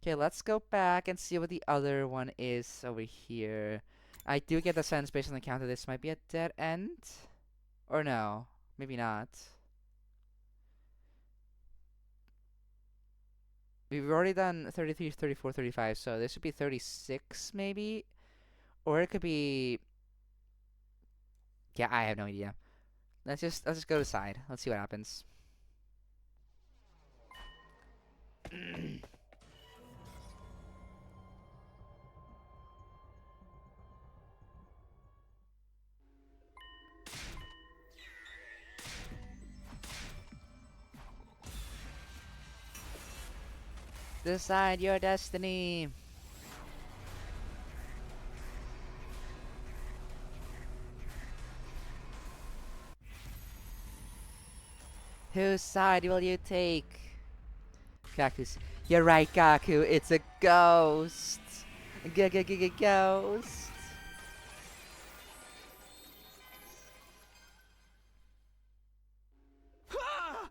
Okay, let's go back and see what the other one is over here. I do get the sense based on the count that this might be a dead end. Or no, maybe not. We've already done 33, 34, 35, so this should be 36 maybe? Or it could be... Yeah, I have no idea. Let's just go to the side. Let's see what happens. Decide your destiny. Whose side will you take? Gaku's. You're right, Gaku. It's a ghost. Ghost.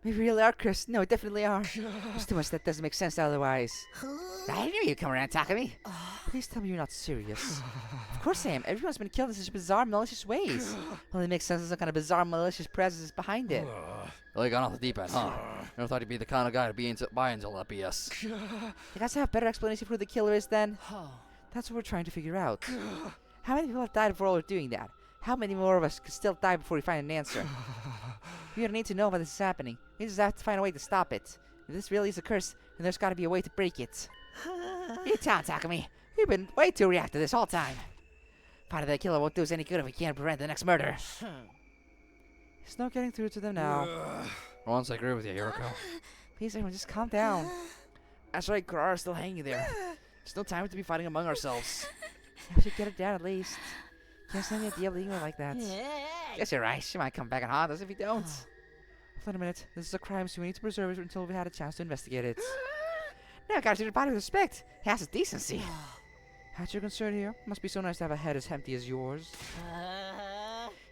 We really are, Chris. No, we definitely are. There's too much that doesn't make sense otherwise. I knew you'd come around talking to me. Please tell me you're not serious. Of course I am. Everyone's been killed in such bizarre, malicious ways. Only makes sense as some kind of bizarre, malicious presence is behind it. Really gone off the deep end, huh? Never thought you'd be the kind of guy to buy into all that BS. You guys have a better explanation for who the killer is then? That's what we're trying to figure out. How many people have died before we're doing that? How many more of us could still die before we find an answer? We don't need to know why this is happening. We just have to find a way to stop it. If this really is a curse, then there's gotta be a way to break it. You can't talk to me. We've been way too reactive this whole time. Finding the killer won't do us any good if we can't prevent the next murder. There's no getting through to them now. For once, I agree with you, Hiroko. Please, everyone, just calm down. That's right, Kurara's still hanging there. There's no time to be fighting among ourselves. Yeah, we should get it down at least. Can't stand the idea of leaving her like that. Guess you're right. She might come back and haunt us if we don't. Wait a minute. This is a crime, so we need to preserve it until we had a chance to investigate it. No, gotta treat your body with respect. He has his decency. That's your concern here? Must be so nice to have a head as empty as yours.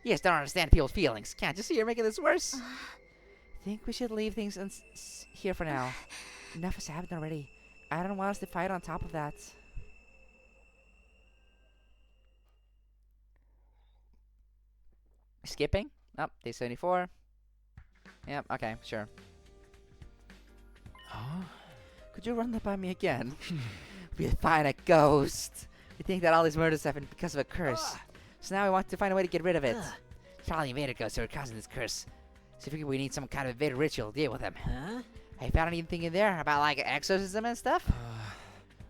You just don't understand people's feelings. Can't you see you're making this worse? Think we should leave things here for now. Enough has happened already. I don't want us to fight on top of that. Skipping? Oh, day 74. Yep, okay, sure. Huh? Could you run that by me again? We find a ghost. We think that all these murders happened because of a curse. So now we want to find a way to get rid of it. Charlie invader ghosts are causing this curse. So I figure we need some kind of invader ritual to deal with them. Have you found anything in there about like exorcism and stuff?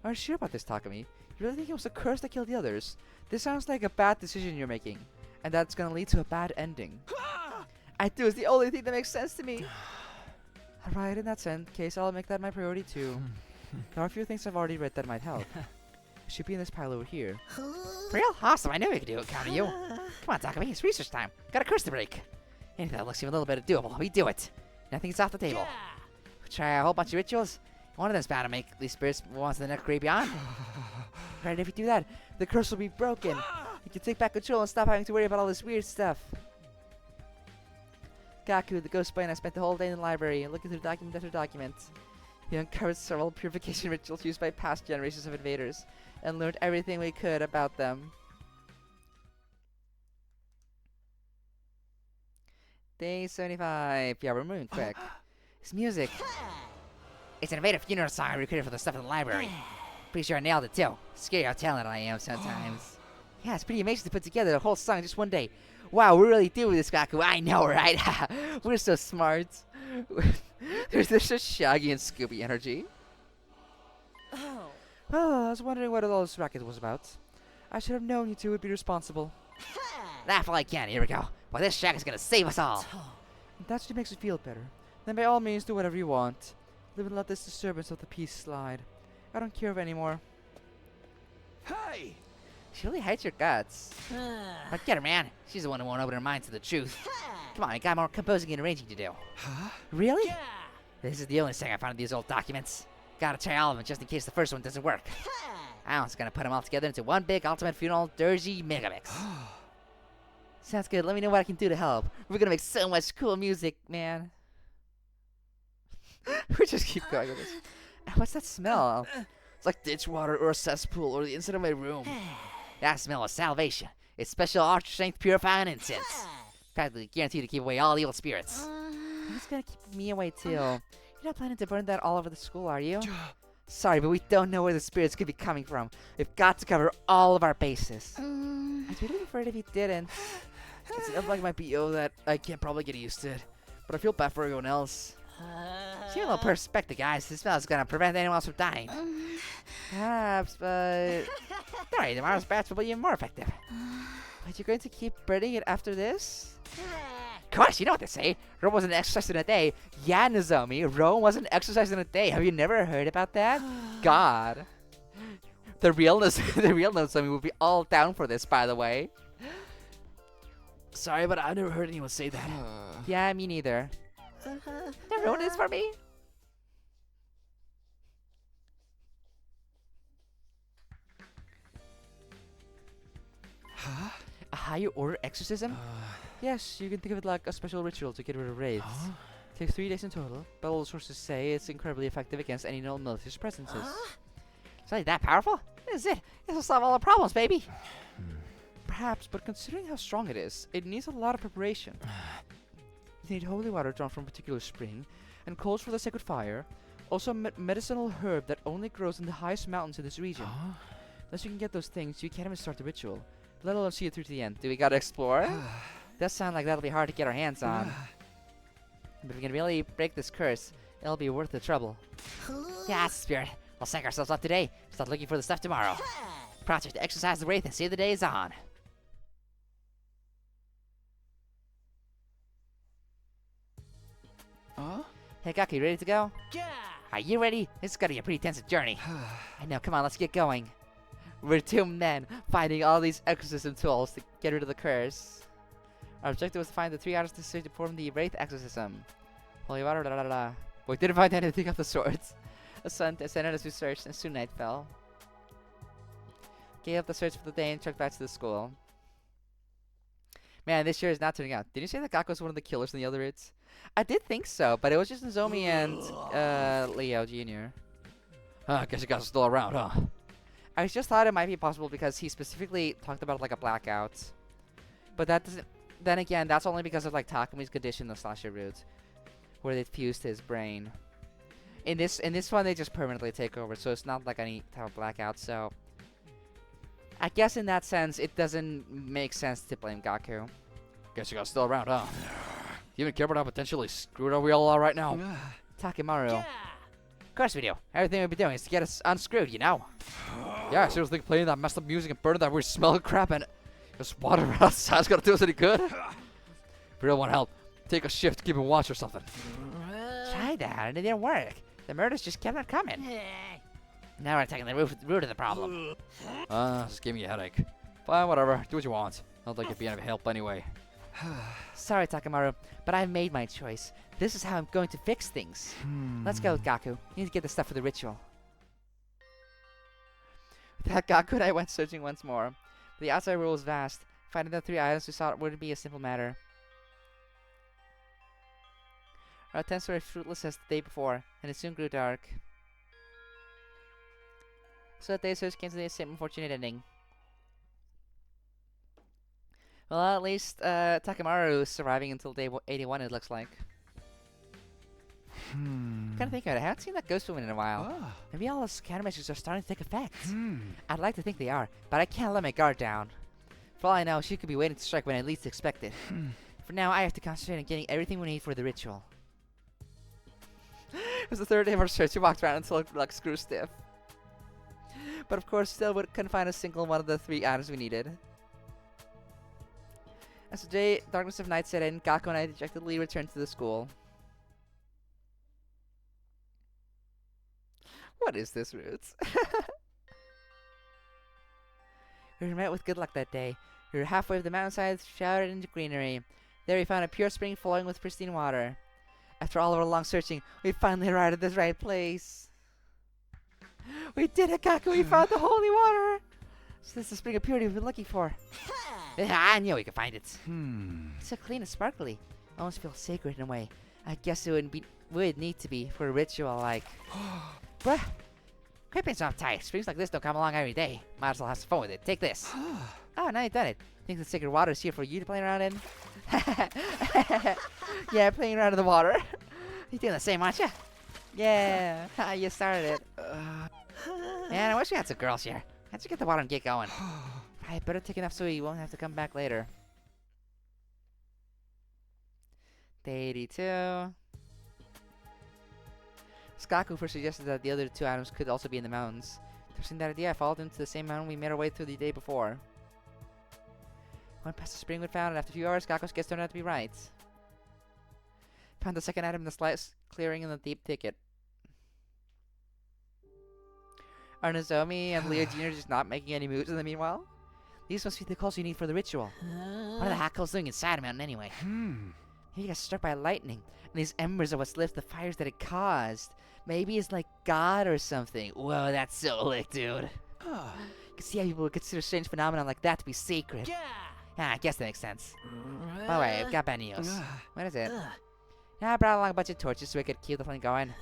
Aren't you sure about this, Takumi? You really think it was a curse that killed the others? This sounds like a bad decision you're making. And that's gonna lead to a bad ending. I do, it's the only thing that makes sense to me. Alright, in that case, I'll make that my priority too. There are a few things I've already read that might help. It should be in this pile over here. Real? Awesome, I knew we could do it, count on you. Come on, Takumi, it's research time. Got a curse to break. Anything that looks even a little bit doable, we do it. Nothing's off the table. We try a whole bunch of rituals. One of them's bound to make these spirits move on to the next grade beyond. Right, if we do that, the curse will be broken. We can take back control and stop having to worry about all this weird stuff. Gaku, the ghost boy, and I spent the whole day in the library looking through document after document. We uncovered several purification rituals used by past generations of invaders, and learned everything we could about them. Day 75. Yeah, we're moving quick. It's music. It's an invader funeral song I recorded for the stuff in the library. Pretty sure I nailed it too. Scary how talented I am sometimes. Yeah, it's pretty amazing to put together a whole song in just one day. Wow, we really do this, Gaku. I know, right? We're so smart. There's just Shaggy and Scooby energy. Oh, I was wondering what all this racket was about. I should have known you two would be responsible. Laugh all I can, here we go. Well, this Shaggy's gonna save us all. That just makes you feel better. Then by all means, do whatever you want. Live and let this disturbance of the peace slide. I don't care anymore. Hey! She really hates your guts. But get her, man. She's the one who won't open her mind to the truth. Come on, I got more composing and arranging to do. Huh? Really? Yeah. This is the only thing I found in these old documents. Gotta try all of them just in case the first one doesn't work. I'm just gonna put them all together into one big ultimate funeral dirgy megamix. Sounds good. Let me know what I can do to help. We're gonna make so much cool music, man. We just keep going with this. What's that smell? It's like ditch water or a cesspool or the inside of my room. That smell is salvation. It's special archer strength purifying incense. Practically guaranteed to keep away all evil spirits. It's gonna keep me away too. You're not planning to burn that all over the school, are you? Sorry, but we don't know where the spirits could be coming from. We've got to cover all of our bases. I'd be really afraid if you didn't. It's enough like my PO that I can't probably get used to it. But I feel bad for everyone else. See a little perspective, guys. This smell is gonna prevent anyone else from dying. Perhaps, but... Alright, tomorrow's batch will be even more effective. But you're going to keep burning it after this? Of course, you know what they say. Rome wasn't exercised in a day. Yeah, Nozomi, Rome wasn't exercised in a day. Have you never heard about that? God. The real Nozomi would be all down for this, by the way. Sorry, but I've never heard anyone say that. Yeah, me neither. Don't ruin this for me. Huh? A higher order exorcism? Yes, you can think of it like a special ritual to get rid of wraiths. Takes 3 days in total, but all sources say it's incredibly effective against any known malicious presences. It's like that powerful? This is it. This will solve all our problems, baby. Perhaps, but considering how strong it is, it needs a lot of preparation. You need holy water drawn from a particular spring, and coals for the sacred fire. Also a medicinal herb that only grows in the highest mountains in this region. Unless you can get those things, you can't even start the ritual, let alone see it through to the end. Do we gotta explore? Does sound like that'll be hard to get our hands on. But if we can really break this curse, it'll be worth the trouble. Yeah, spirit. We'll psych ourselves up today. Start looking for the stuff tomorrow. Project to exercise the wraith and see the day is on. Hey, Gaku, you ready to go? Yeah. Are you ready? This is gonna be a pretty tense journey. I know, come on, let's get going. We're 2 men finding all these exorcism tools to get rid of the curse. Our objective was to find the 3 items necessary to perform the wraith exorcism. Holy water, da da da da. We didn't find anything of the sorts. The sun descended as we searched, and soon night fell. Gave up the search for the day and trekked back to the school. Man, this year is not turning out. Did you say that Gaku was one of the killers in the other routes? I did think so, but it was just Nozomi and Leo Jr. I guess you guys are still around, huh? I just thought it might be possible because he specifically talked about like a blackout. But that doesn't... Then again, that's only because of like Takumi's condition, the slasher route, where they fused his brain. In this one, they just permanently take over, so it's not like any type of blackout. So I guess in that sense, it doesn't make sense to blame Gaku. Guess you guys still around, huh? You even care about how potentially screwed up we all are right now? Takimaru. Yeah. Of course we do. Everything we've been doing is to get us unscrewed, you know. Yeah, I seriously think playing that messed up music and burning that weird smell of crap and just water outside's gonna do us any good. If you really want help, take a shift, keep a watch or something. Tried that and it didn't work. The murders just kept on coming. Now we're taking the root of the problem. Just gave me a headache. Fine, whatever. Do what you want. Not like you're being of help anyway. Sorry, Takimaru, but I've made my choice. This is how I'm going to fix things. Let's go, Gaku. You need to get the stuff for the ritual. With that, Gaku and I went searching once more. The outside world was vast. Finding the 3 items we sought wouldn't be a simple matter. Our attempts were as fruitless as the day before, and it soon grew dark. So that day's search came to the same unfortunate ending. Well, at least Takimaru is surviving until day 81, it looks like. Kind of think about it. I haven't seen that ghost woman in a while. Maybe all those countermeasures are starting to take effect. I'd like to think they are, but I can't let my guard down. For all I know, she could be waiting to strike when I least expect it. For now, I have to concentrate on getting everything we need for the ritual. It was the 3rd day of our search. We walked around until it like screw stiff. But of course, still couldn't find a single one of the 3 items we needed. As the darkness of night set in, Gaku and I dejectedly returned to the school. What is this, Roots? We were met with good luck that day. We were halfway up the mountainside, shrouded into greenery. There we found a pure spring flowing with pristine water. After all of our long searching, we finally arrived at this right place. We did it, Gaku! We found the holy water! So this is the spring of purity we've been looking for. I knew we could find it. It's so clean and sparkly. Almost feels sacred in a way. I guess it would need to be for a ritual like... Bruh! Quit being so uptight. Springs like this don't come along every day. Might as well have some fun with it. Take this. Oh, now you've done it. Think the sacred water is here for you to play around in? Yeah, playing around in the water. You're doing the same, aren't you? Yeah, you started it. Man, I wish we had some girls here. How'd you get the water and get going? Right, better take enough so you won't have to come back later. Day 82. Gaku first suggested that the other two items could also be in the mountains. Trusting that idea, I followed him to the same mountain we made our way through the day before. Went past the spring we found, and after a few hours, Gaku's guess turned out to be right. Found the second item in the slight clearing in the deep thicket. Are Nozomi and Leo Jr. just not making any moves in the meanwhile? These must be the calls you need for the ritual. What are the hackles doing inside a mountain anyway? Maybe he got struck by lightning, and these embers are what's lit the fires that it caused. Maybe it's like God or something. Whoa, that's so lick, dude. You can see how people would consider strange phenomenon like that to be sacred. I guess that makes sense. By the way, I've got bad news. What is it? I brought along a bunch of torches so we could keep the flame going.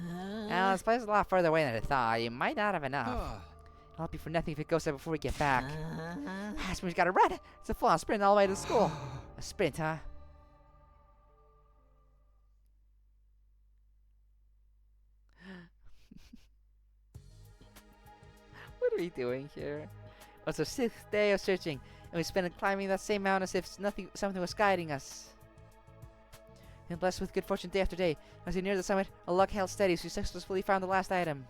Now, this place is a lot further away than I thought. You might not have enough. It'll help you for nothing if it goes there before we get back. Spring's gotta run. It's a full-on sprint all the way to school. A sprint, huh? What are we doing here? It's our 6th day of searching, and we spent it climbing that same mountain as if something was guiding us. Been blessed with good fortune day after day. As we near the summit, our luck held steady, so we successfully found the last item.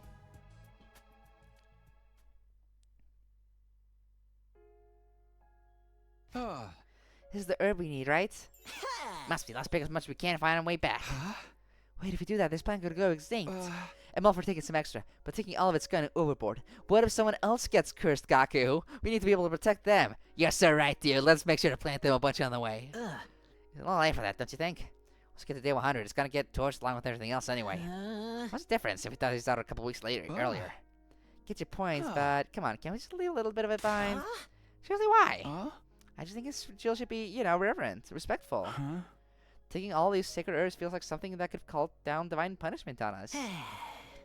This is the herb we need, right? Must be. Let's pick as much as we can and find our way back. Wait, if we do that, this plant could go extinct. I'm all for taking some extra, but taking all of it's kind of overboard. What if someone else gets cursed, Gaku? We need to be able to protect them. You're so right, dude. Let's make sure to plant them a bunch on the way. There's a lot late for that, don't you think? Let's get to day 100. It's gonna get torched along with everything else anyway. What's the difference if we thought these out a couple weeks earlier? Get your points, but come on, can we just leave a little bit of it behind? Seriously, why? I just think this ritual should be, you know, reverent, respectful. Taking all these sacred herbs feels like something that could call down divine punishment on us.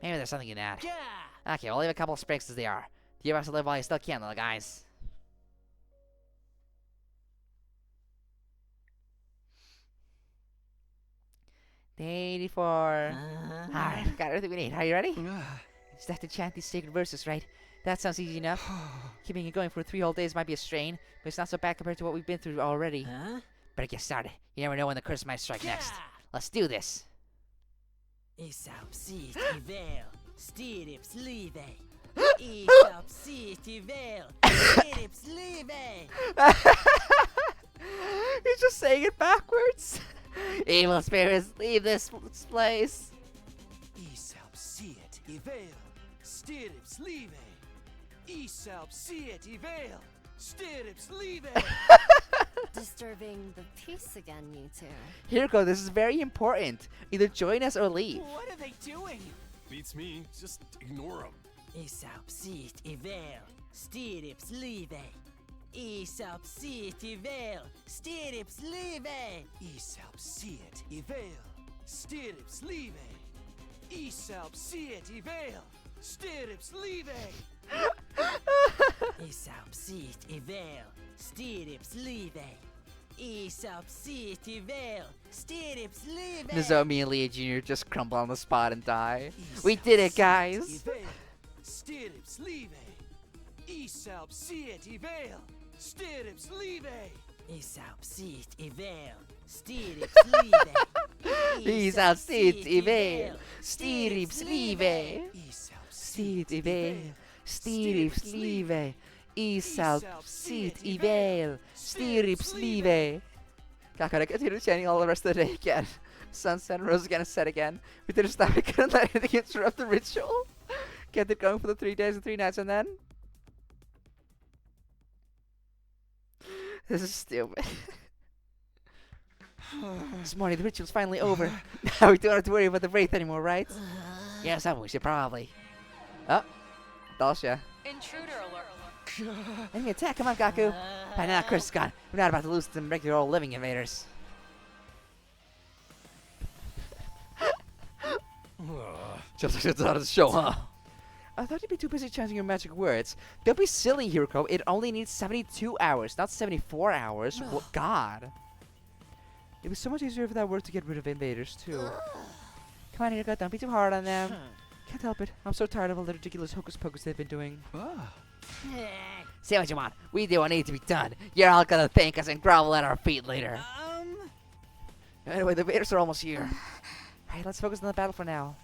Maybe there's something in that. Okay, we'll leave a couple of sprigs as they are. You have to live while you still can, little guys. Day 84. Alright, got everything we need. Are you ready? Just have to chant these sacred verses, right? That sounds easy enough. Keeping it going for 3 whole days might be a strain, but it's not so bad compared to what we've been through already. Better get started. You never know when the curse might strike next. Let's do this. You just saying it backwards. Evil spirits, leave this place. Disturbing the peace again, you two. Here go, this is very important. Either join us or leave. What are they doing? Beats me. Just ignore them. Nozomi and Leo Jr. just crumble on the spot and die. We did it, guys! Gaku, I continued chanting all the rest of the day again. Sunset rose again and set again. We didn't stop. We couldn't let anything interrupt the ritual. Kept it going for the 3 days and 3 nights, and then... This is stupid. This morning, the ritual's finally over. Now we don't have to worry about the wraith anymore, right? Yeah, something we should probably. Oh, Dalsha. Intruder alert. Enemy attack, come on, Gaku. By now, Chris is gone. We're not about to lose some regular old living invaders. Just like it's out of the show, huh? I thought you'd be too busy chanting your magic words. Don't be silly, Hiroko. It only needs 72 hours, not 74 hours. Well, God. It was so much easier if that were to get rid of invaders, too. Come on, Hiroko, don't be too hard on them. Can't help it. I'm so tired of all the ridiculous hocus pocus they've been doing. Say what you want. We do what needs to be done. You're all gonna thank us and grovel at our feet later. Anyway, the invaders are almost here. Alright, let's focus on the battle for now.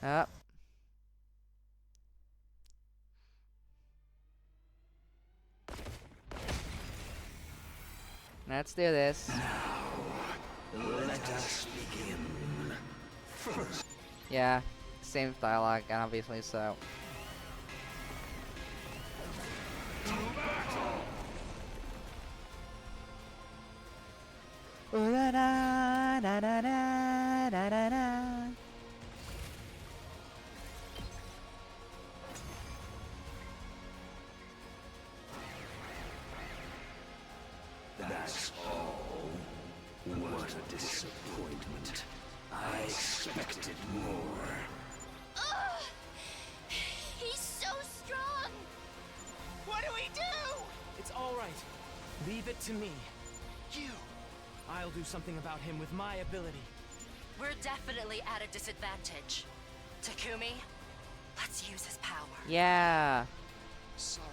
Up. Let's do this. Let us begin. First. Yeah, same dialogue, obviously, so. That's all. What a disappointment. I expected more. Ugh! He's so strong! What do we do? It's all right. Leave it to me. You. I'll do something about him with my ability. We're definitely at a disadvantage. Takumi, let's use his power. Yeah. Sorry.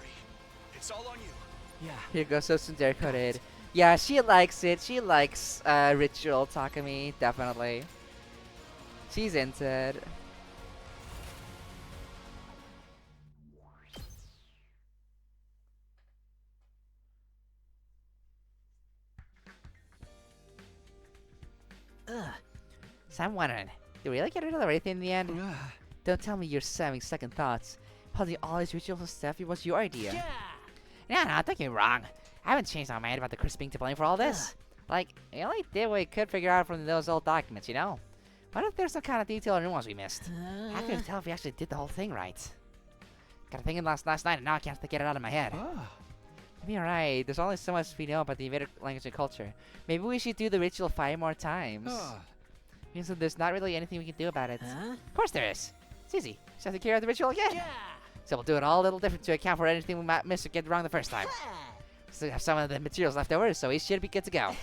It's all on you. Yeah. Here goes so tsundere coded. Yeah, she likes it. She likes ritual Takumi, definitely. She's into it. So I'm wondering, did we really get rid of the Wraith in the end? Don't tell me you're having second thoughts. Holding all these rituals and stuff, it was your idea. No, don't get me wrong. I haven't changed my mind about the Chris being to blame for all this. Like, we only did what we could figure out from those old documents, you know? What if there's some kind of detail or nuance we missed? How can we tell if we actually did the whole thing right? Got to thinking last night and now I can't get it out of my head. Maybe you're right. There's only so much we know about the invader language and culture. Maybe we should do the ritual 5 more times. Means that there's not really anything we can do about it. Of course there is. It's easy. Just have to carry out the ritual again. So we'll do it all a little different to account for anything we might miss or get wrong the first time. Still have some of the materials left over, so we should be good to go.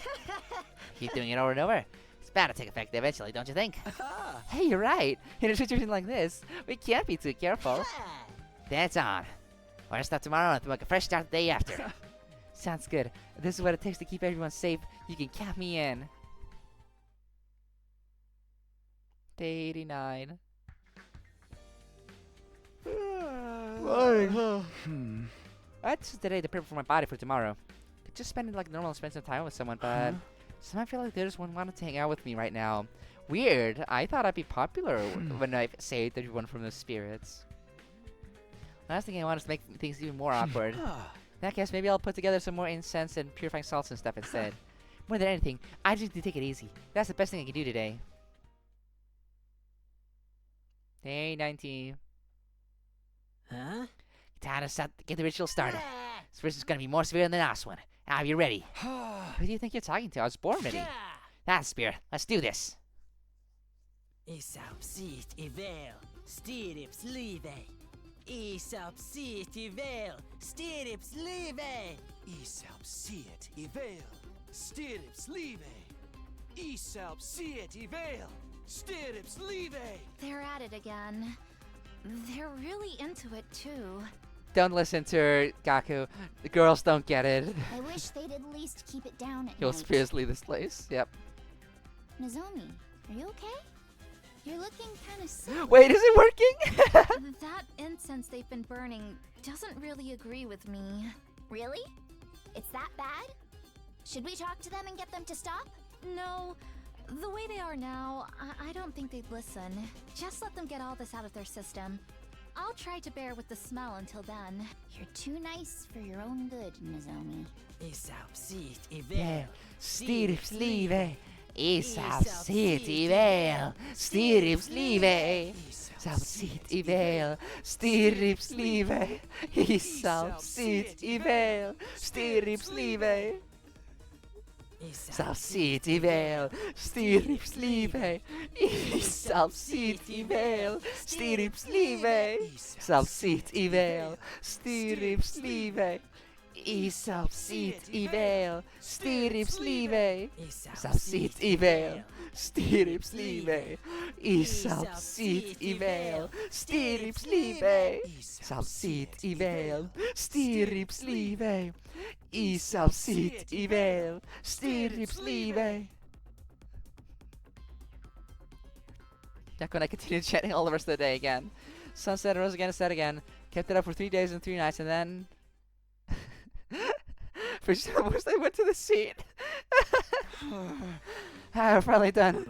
Keep doing it over and over. It's bound to take effect eventually, don't you think? Hey, you're right. In a situation like this, we can't be too careful. That's on. We'll start tomorrow and make a fresh start the day after. Sounds good. If this is what it takes to keep everyone safe, you can count me in. Day 89. I just today to prepare for my body for tomorrow. Could just spend it like normal and spend some time with someone, but some I feel like they just wouldn't want to hang out with me right now. Weird. I thought I'd be popular when I saved everyone from the spirits. Last thing I want is to make things even more awkward. In that case, maybe I'll put together some more incense and purifying salts and stuff instead. More than anything, I just need to take it easy. That's the best thing I can do today. Day 19. Time to get the ritual started. This ritual's gonna be more severe than the last one. Are you ready? Who do you think you're talking to? I was born ready. That's spirit. Let's do this. Isapsit ivel, stirrips live. Isapsit ivel, stirrips live. Isapsit ivel, stirrips live. Isapsit ivel, stirrips live. They're at it again. They're really into it, too. Don't listen to her, Gaku. The girls don't get it. I wish they'd at least keep it down at You'll night. spirits leave this place. Yep. Nozomi, are you okay? You're looking kind of sick. Wait, is it working? That incense they've been burning doesn't really agree with me. Really? It's that bad? Should we talk to them and get them to stop? No, the way they are now, I don't think they'd listen. Just let them get all this out of their system. I'll try to bear with the smell until then. You're too nice for your own good, Nozomi. Isapsit Yeah. ivel, Stirrips live. Isapsit ivel. Stirrips live. Isapsit ivel. Stirrips live. Isapsit ivel. Stirrips live. South City Vale, Stiripslive, South City Vale, Stiripslive, South City Vale, Stiripslive, South City Vale, Stiripslive, South City Vale, Stiripslive, South City Vale, Stiripslive, South City Vale, Stiripslive, South City Vale, Stiripslive. Gaku and I continued chatting all the rest of the day again. Sunset rose again and set again. Kept it up for 3 days and 3 nights, and then first I went to the scene. We're finally done.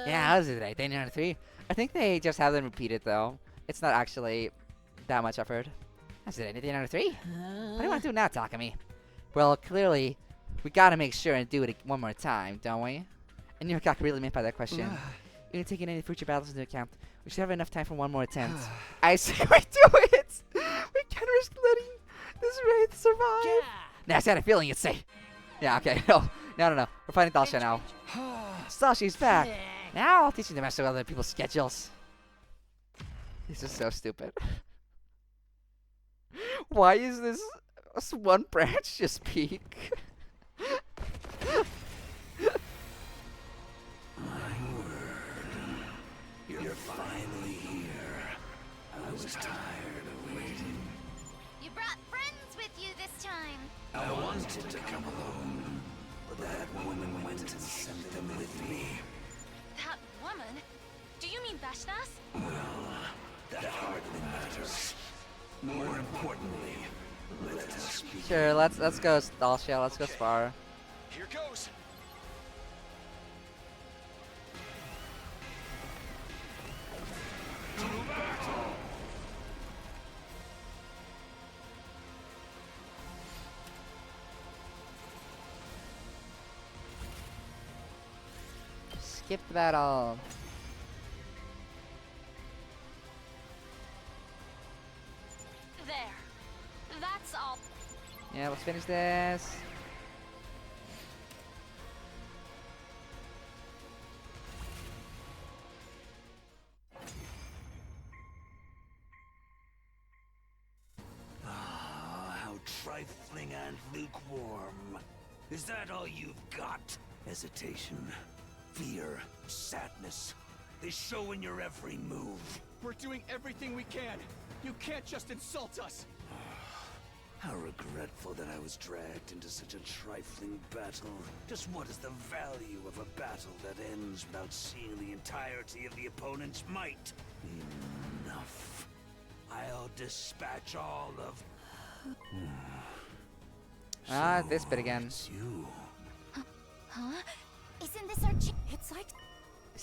Yeah, how was it today? Day number 3. I think they just have them repeat it though. It's not actually that much effort. How's it? Day number 3? What do you want to do now, Takumi? Well, clearly, we gotta make sure and do it one more time, don't we? And you know what Gaku really meant by that question. Even taking any future battles into account, we should have enough time for one more attempt. I say we do it! We can't risk letting this wraith survive! Nah, I had a feeling you'd say. Yeah, okay, no. We're fighting Dalsha now. Sashi's back! Now I'll teach you to mess with other people's schedules. This is so stupid. Why is this one branch just peak? You're finally here. I was tired of waiting. You brought friends with you this time. I wanted to come alone, but that woman went and sent them with me. That woman? Do you mean Vashnas? Well, that hardly matters. More importantly, let us begin. Sure, let's go Dalsha, let's go spar. Here goes. Skip the battle. There. That's all. Yeah, let's finish this. Ah, how trifling and lukewarm. Is that all you've got? Hesitation, fear, sadness. They show in your every move. We're doing everything we can. You can't just insult us. How regretful that I was dragged into such a trifling battle. Just what is the value of a battle that ends without seeing the entirety of the opponent's might? Enough. I'll dispatch all of... This bit again. It's you. Huh? Isn't this our It's like...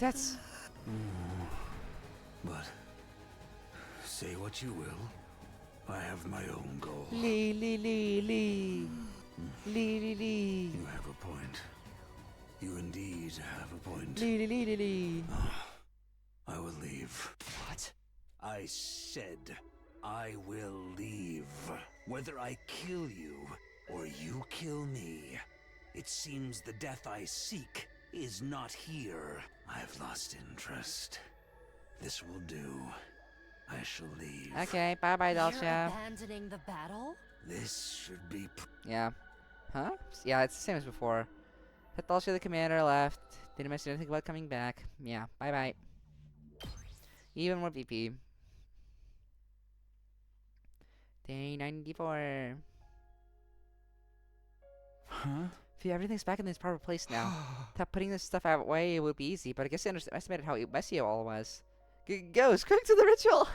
That's... But... say what you will. I have my own goal. Lee. You have a point. You indeed have a point. Lee. I will leave. What? I said I will leave. Whether I kill you or you kill me, it seems the death I seek is not here. I've lost interest. This will do. I shall leave. Okay, bye-bye, You're Dalsha. abandoning the battle? This should be... Yeah. Huh? Yeah, it's the same as before. Had Dalsha the commander left. Didn't mention anything about coming back. Yeah, bye-bye. Even more BP. Day 94. Huh? Everything's back in its proper place now. Thought putting this stuff away would be easy, but I guess I underestimated how messy it all was. Ghost, quick to the ritual!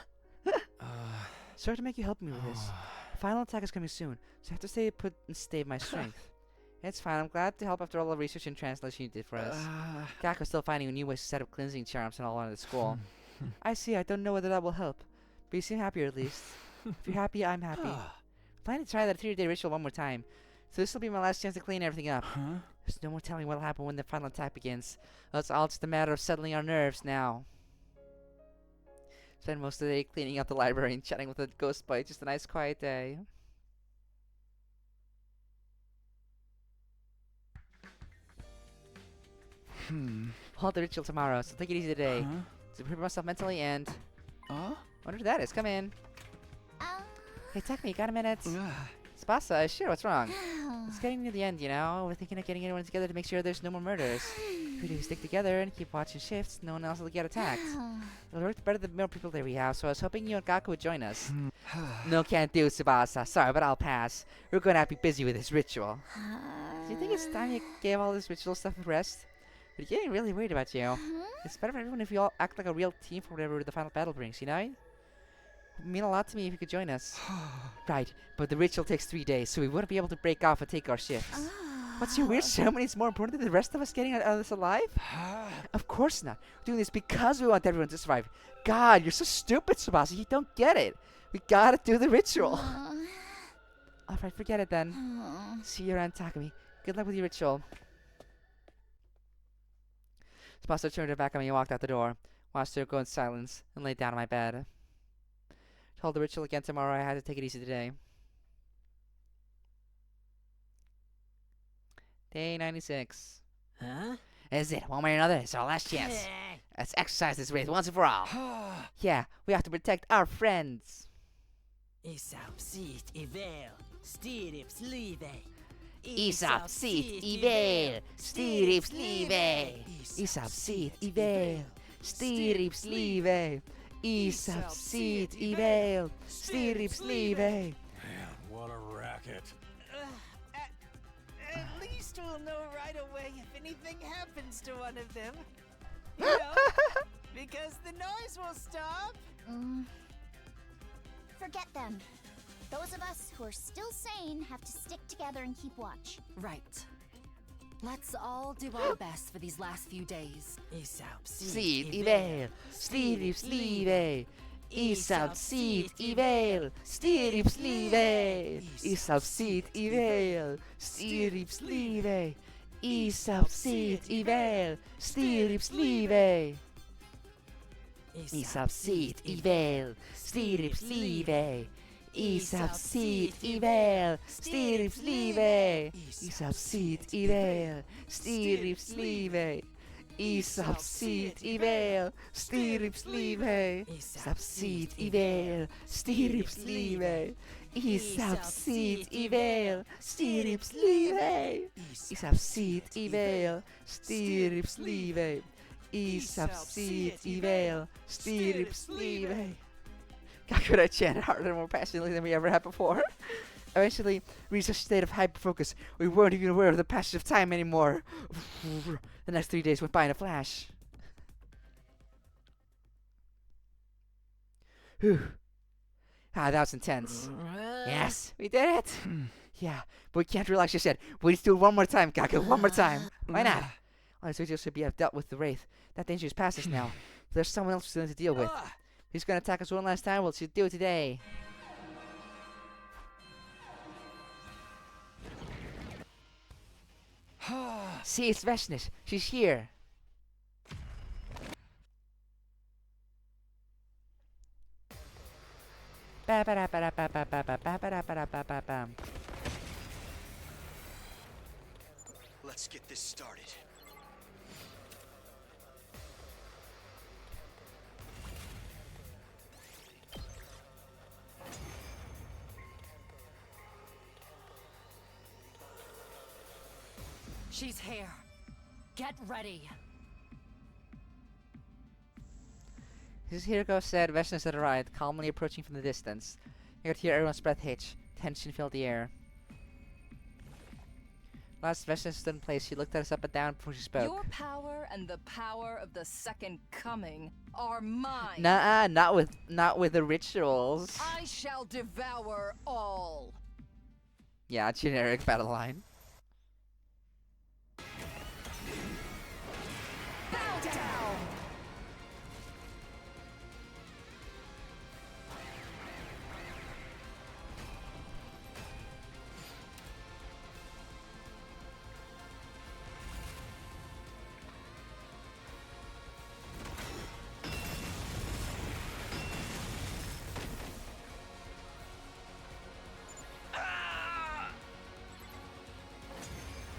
Sorry to make you help me with this. Final attack is coming soon, so I have to stay put and save my strength. It's fine, I'm glad to help after all the research and translation you did for us. Gaku's still finding a new ways to set up cleansing charms and all around the school. I see, I don't know whether that will help, but you seem happier at least. If you're happy, I'm happy. Plan to try that 3-day ritual one more time, so this will be my last chance to clean everything up. There's no more telling what'll happen when the final attack begins. It's all just a matter of settling our nerves now. Spend most of the day cleaning out the library and chatting with a ghost boy. Just a nice quiet day. We'll hold the ritual tomorrow, so take it easy today. To prepare myself mentally and... wonder who that is. Come in. Hey, Takumi, you got a minute? Tsubasa, sure, what's wrong? It's getting near the end, you know? We're thinking of getting everyone together to make sure there's no more murders. If we stick together and keep watching shifts, no one else will get attacked. It'll work better the more people there we have, so I was hoping you and Gaku would join us. No, can't do, Tsubasa. Sorry, but I'll pass. We're gonna have to be busy with this ritual. Do you think it's time you gave all this ritual stuff a rest? We're getting really worried about you. It's better for everyone if we all act like a real team for whatever the final battle brings, you know? It would mean a lot to me if you could join us. Right, but the ritual takes 3 days, so we wouldn't be able to break off and take our shifts. What's your weird ceremony? It's more important than the rest of us getting out of this alive? Of course not. We're doing this because we want everyone to survive. God, you're so stupid, Tsubasa. You don't get it. We gotta do the ritual. Alright, forget it then. See you around, Takumi. Good luck with your ritual. Tsubasa turned her back on me and walked out the door. Watched her go in silence and laid down on my bed. Told the ritual again tomorrow. I had to take it easy today. Day 96. Is it? One way or another, it's our last chance. Let's exercise this wraith once and for all. Yeah, we have to protect our friends. Aesop sit ivel, stirrups live. Aesop sit ivel, stirrups live. Aesop sit ivel, stirrups live. Aesop sit ivel, stirrups live. Man, what a racket. At least we'll know right away if anything happens to one of them. You know, because the noise will stop. Forget them. Those of us who are still sane have to stick together and keep watch. Right. Let's all do our best for these last few days. Aesop Sit ivel, stirrups live. Aesop sit ivel, stirrups live. Aesop sit ivel, stirrups live. Aesop sit ivel, stirrups live. Aesop sit ivel, stirrups live. Aesop sit ivel, stirrups live. Aesop sit ivel, stirrups live. Aesop sit ivel, stirrups live. Aesop sit ivel, stirrups live. Aesop sit ivel, stirrups live. Aesop sit ivel, stirrups live. Aesop sit ivel, stirrups live. Gaku I chanted harder and more passionately than we ever had before. Eventually reached a state of hyper-focus. We weren't even aware of the passage of time anymore. The next 3 days went by in a flash. Whew. Ah, that was intense. Yes, we did it. Yeah, but we can't relax just yet. We need to do it one more time, Gaku. One more time. Why not? Well, this video should be dealt with the Wraith. That danger is past us now. There's someone else still to deal with. He's gonna attack us one last time. We'll do it today. See, it's Veshnish. She's here. Let's get this started. She's here. Get ready. As Hiroko said, Veshnish had arrived, calmly approaching from the distance. You could hear everyone's breath hitch. Tension filled the air. Last Veshnish stood in place. She looked at us up and down before she spoke. Your power and the power of the Second Coming are mine. Nah, not with the rituals. I shall devour all. Yeah, generic battle line. Bow down.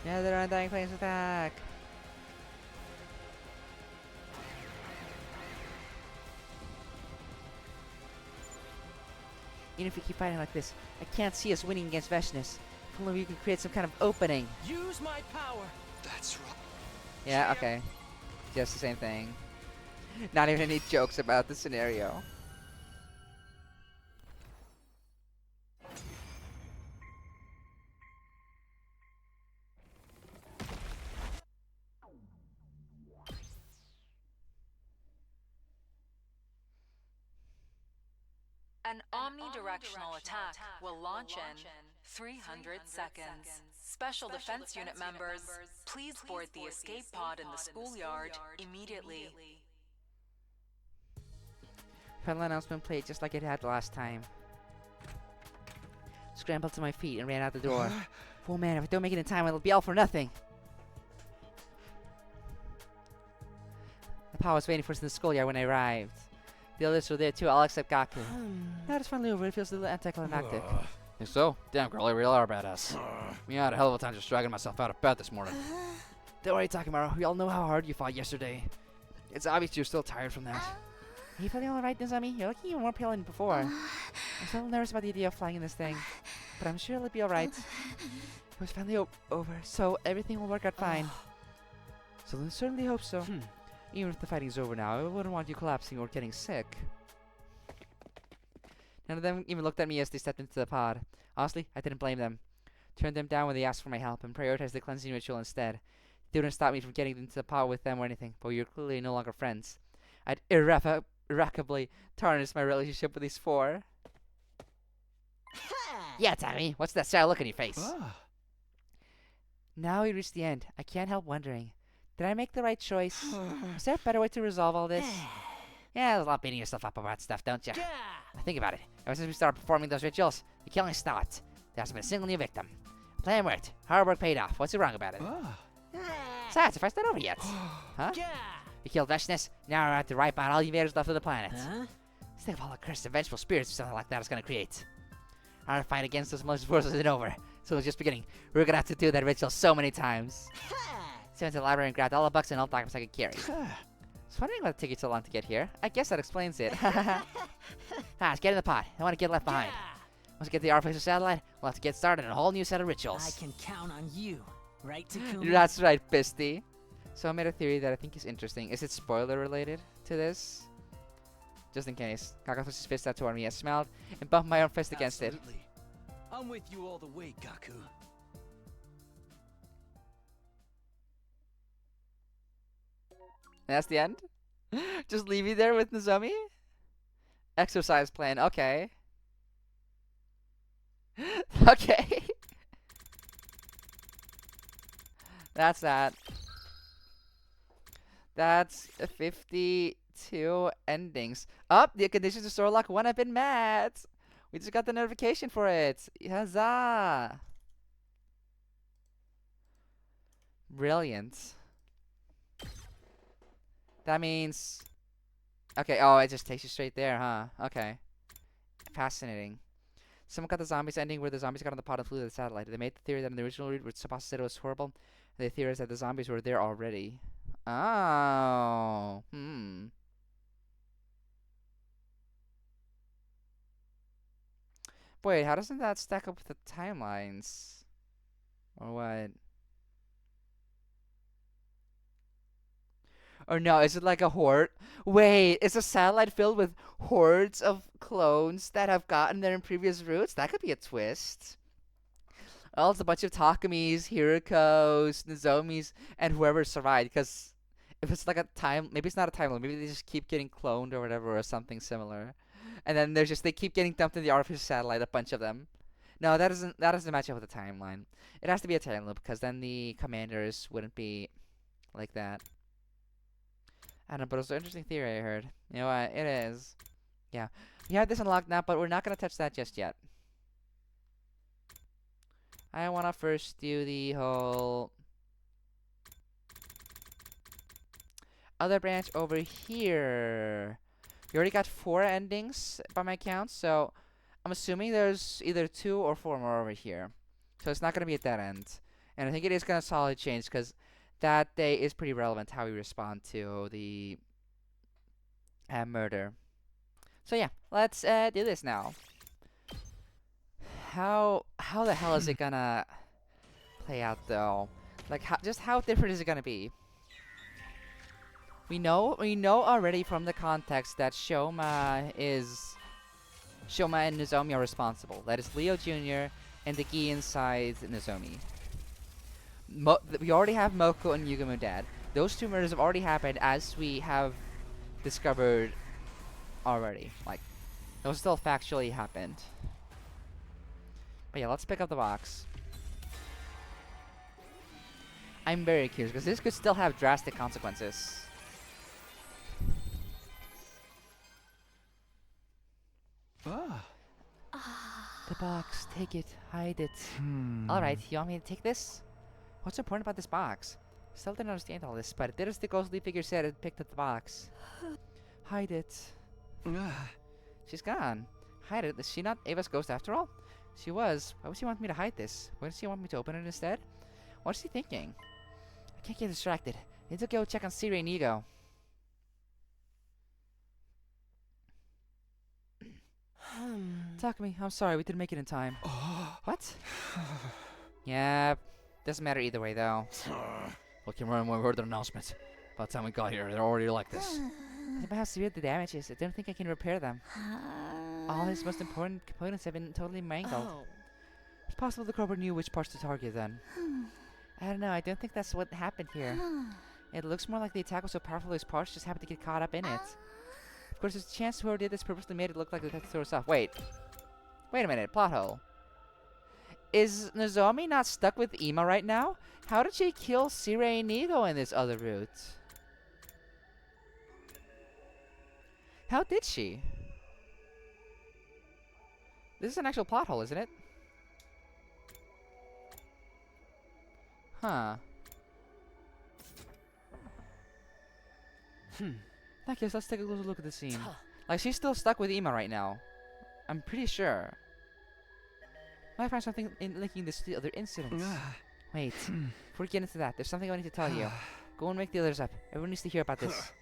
Yeah, they're undying flames attack. Even if we keep fighting like this, I can't see us winning against Veshness. If only we can create some kind of opening. Use my power. That's right. Yeah, okay. Just the same thing. Not even any jokes about the scenario. An omnidirectional attack will launch in 300 seconds. Special Defense Unit members, please board the escape pod in the schoolyard immediately. Final announcement played just like it had last time. Scrambled to my feet and ran out the door. Oh man, if I don't make it in time, it'll be all for nothing. The pod was waiting for us in the schoolyard when I arrived. The others were there too, all except Gaku. Now it's finally over, it feels a little anticlimactic. Think so? Damn, girl, I really are badass. Me, I had a hell of a time just dragging myself out of bed this morning. Don't worry, Takamaru. We all know how hard you fought yesterday. It's obvious you're still tired from that. Are you feeling alright, Nozami? You're looking even more pale than before. I'm still nervous about the idea of flying in this thing, but I'm sure it'll be alright. It was finally over, so everything will work out fine. So I certainly hope so. Even if the fighting's over now, I wouldn't want you collapsing or getting sick. None of them even looked at me as they stepped into the pod. Honestly, I didn't blame them. Turned them down when they asked for my help and prioritized the cleansing ritual instead. They wouldn't stop me from getting into the pod with them or anything, but we were clearly no longer friends. I'd irreparably tarnished my relationship with these four. Yeah, Tommy, what's that sad look on your face? Now we reached the end. I can't help wondering. Did I make the right choice? Was there a better way to resolve all this? Yeah, there's a lot beating yourself up about stuff, don't you? Think about it. Ever since we started performing those rituals, the killing stopped. There hasn't been a single new victim. Plan worked. Hard work paid off. What's wrong about it? Besides, the fight's not over yet. Huh? We killed Veshness. Now we're out to wipe out all the invaders left of the planet. Just think of all the cursed and vengeful spirits something like that is going to create. Our fight against those malicious forces isn't over. So it's just beginning. We're going to have to do that ritual so many times. So I went to the library and grabbed all the books and all the documents I could carry. I was wondering why it took you so long to get here. I guess that explains it. Let's get in the pot. I don't want to get left behind. Once we get the artificial satellite, we'll have to get started on a whole new set of rituals. I can count on you, right, Takumi? That's right, Pisty. So I made a theory that I think is interesting. Is it spoiler related to this? Just in case. Gaku throws his fist out toward me. I smiled and bumped my own fist against it. I'm with you all the way, Gaku. And that's the end? Just leave you there with Nozomi? Exercise plan, okay. Okay. That's that. That's 52 endings. Up, the conditions to store lock 1 have been met. We just got the notification for it. Huzzah. Brilliant. That means... Okay, oh, it just takes you straight there, huh? Okay. Fascinating. Someone got the zombies ending where the zombies got on the pod and flew to the satellite. They made the theory that in the original read, which supposed to say it was horrible, and they theorized that the zombies were there already. Oh. Wait, how doesn't that stack up with the timelines? Or what? Or no, is it like a horde? Wait, is a satellite filled with hordes of clones that have gotten there in previous routes? That could be a twist. Well, it's a bunch of Takumis, Hirokos, Nozomis, and whoever survived. Because if it's like a time, maybe it's not a timeline. Maybe they just keep getting cloned or whatever, or something similar. And then there's just they keep getting dumped in the artificial satellite, a bunch of them. No, that doesn't match up with the timeline. It has to be a time loop because then the commanders wouldn't be like that. I don't know, but it was an interesting theory I heard. You know what? It is. Yeah. We have this unlocked now, but we're not going to touch that just yet. I want to first do the whole other branch over here. We already got 4 endings by my count, so I'm assuming there's either 2 or 4 more over here. So it's not going to be a dead end. And I think it is going to solidly change because that day is pretty relevant how we respond to the murder. So yeah, let's do this now. How the hell is it gonna play out though? Like how different is it gonna be? We know already from the context that Shoma and Nozomi are responsible. That is Leo Jr. and the Gi inside Nozomi. We already have Moko and Yugumo dead. Those two murders have already happened, as we have discovered already. Like, those still factually happened. But yeah, let's pick up the box. I'm very curious, because this could still have drastic consequences. The box, take it, hide it. Alright, you want me to take this? What's important about this box? Still didn't understand all this, but did as the ghostly figure said, it picked up the box. Hide it. She's gone. Hide it? Is she not Ava's ghost after all? She was. Why would she want me to hide this? Wouldn't she want me to open it instead? What's she thinking? I can't get distracted. I need to go check on Siri and Ego. Takumi, I'm sorry, we didn't make it in time. What? Yeah, doesn't matter either way, though. Looking around when we heard the announcement. By the time we got here, they're already like this. Think about how severe the damage is. I don't think I can repair them. All his most important components have been totally mangled. It's possible the Cobra knew which parts to target then. I don't know, I don't think that's what happened here. It looks more like the attack was so powerful those parts just happened to get caught up in it. Of course, there's a chance whoever did this purposely made it look like they had to throw us off. Wait a minute, plot hole. Is Nozomi not stuck with Ima right now? How did she kill Sirei and Nigo in this other route? How did she? This is an actual plot hole, isn't it? Huh. I guess let's take a closer look at the scene. Like, she's still stuck with Ima right now. I'm pretty sure. Might find something in linking this to the other incidents. Wait, before we get into that, there's something I need to tell you. Go and wake the others up. Everyone needs to hear about this.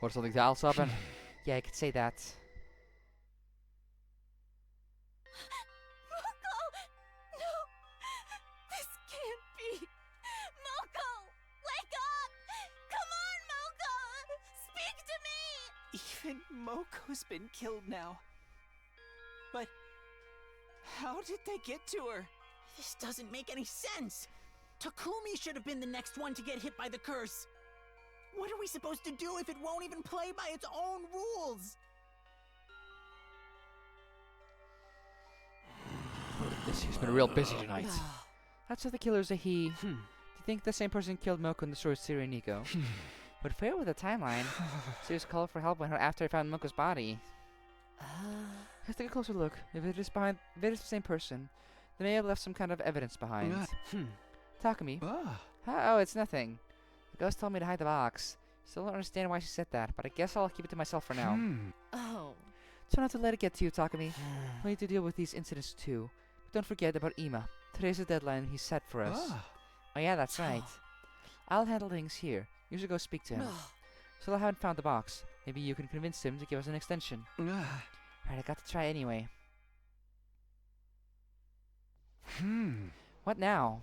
Or something else happened? Yeah, I could say that. Moko! No! This can't be! Moko! Wake up! Come on, Moko! Speak to me! Even Moko's been killed now. But how did they get to her? This doesn't make any sense! Takumi should have been the next one to get hit by the curse! What are we supposed to do if it won't even play by its own rules? He's been real busy tonight. That's what the killer's a he. Do you think the same person killed Moko and destroyed Siri and Nico? But fair with the timeline. Sirius called for help after I found Moko's body. Let's take a closer look. If it is the same person, they may have left some kind of evidence behind. Takumi. Oh, it's nothing. The ghost told me to hide the box. Still don't understand why she said that, but I guess I'll keep it to myself for now. Oh. Try not to let it get to you, Takumi. We need to deal with these incidents too. But don't forget about Ima. Today's the deadline he set for us. Oh yeah, that's right. I'll handle things here. You should go speak to him. Still I haven't found the box. Maybe you can convince him to give us an extension. Right, I got to try anyway. What now?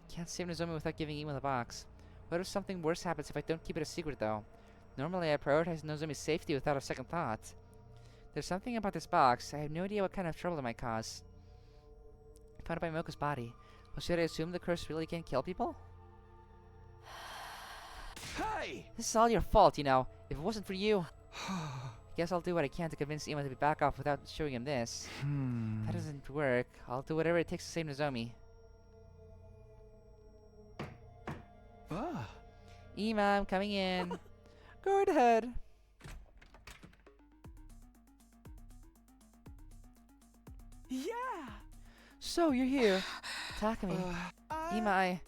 Can't save Nozomi without giving Ima the box. What if something worse happens if I don't keep it a secret, though? Normally, I prioritize Nozomi's safety without a second thought. There's something about this box. I have no idea what kind of trouble it might cause. Found it by Moko's body. Well, should I assume the curse really can't kill people? Hey! This is all your fault, you know. If it wasn't for you... Guess I'll do what I can to convince Ima to be back off without showing him this. If that doesn't work, I'll do whatever it takes to save Nozomi. Ima, I'm coming in. Go right ahead. Yeah! So, you're here. Takumi. Ima,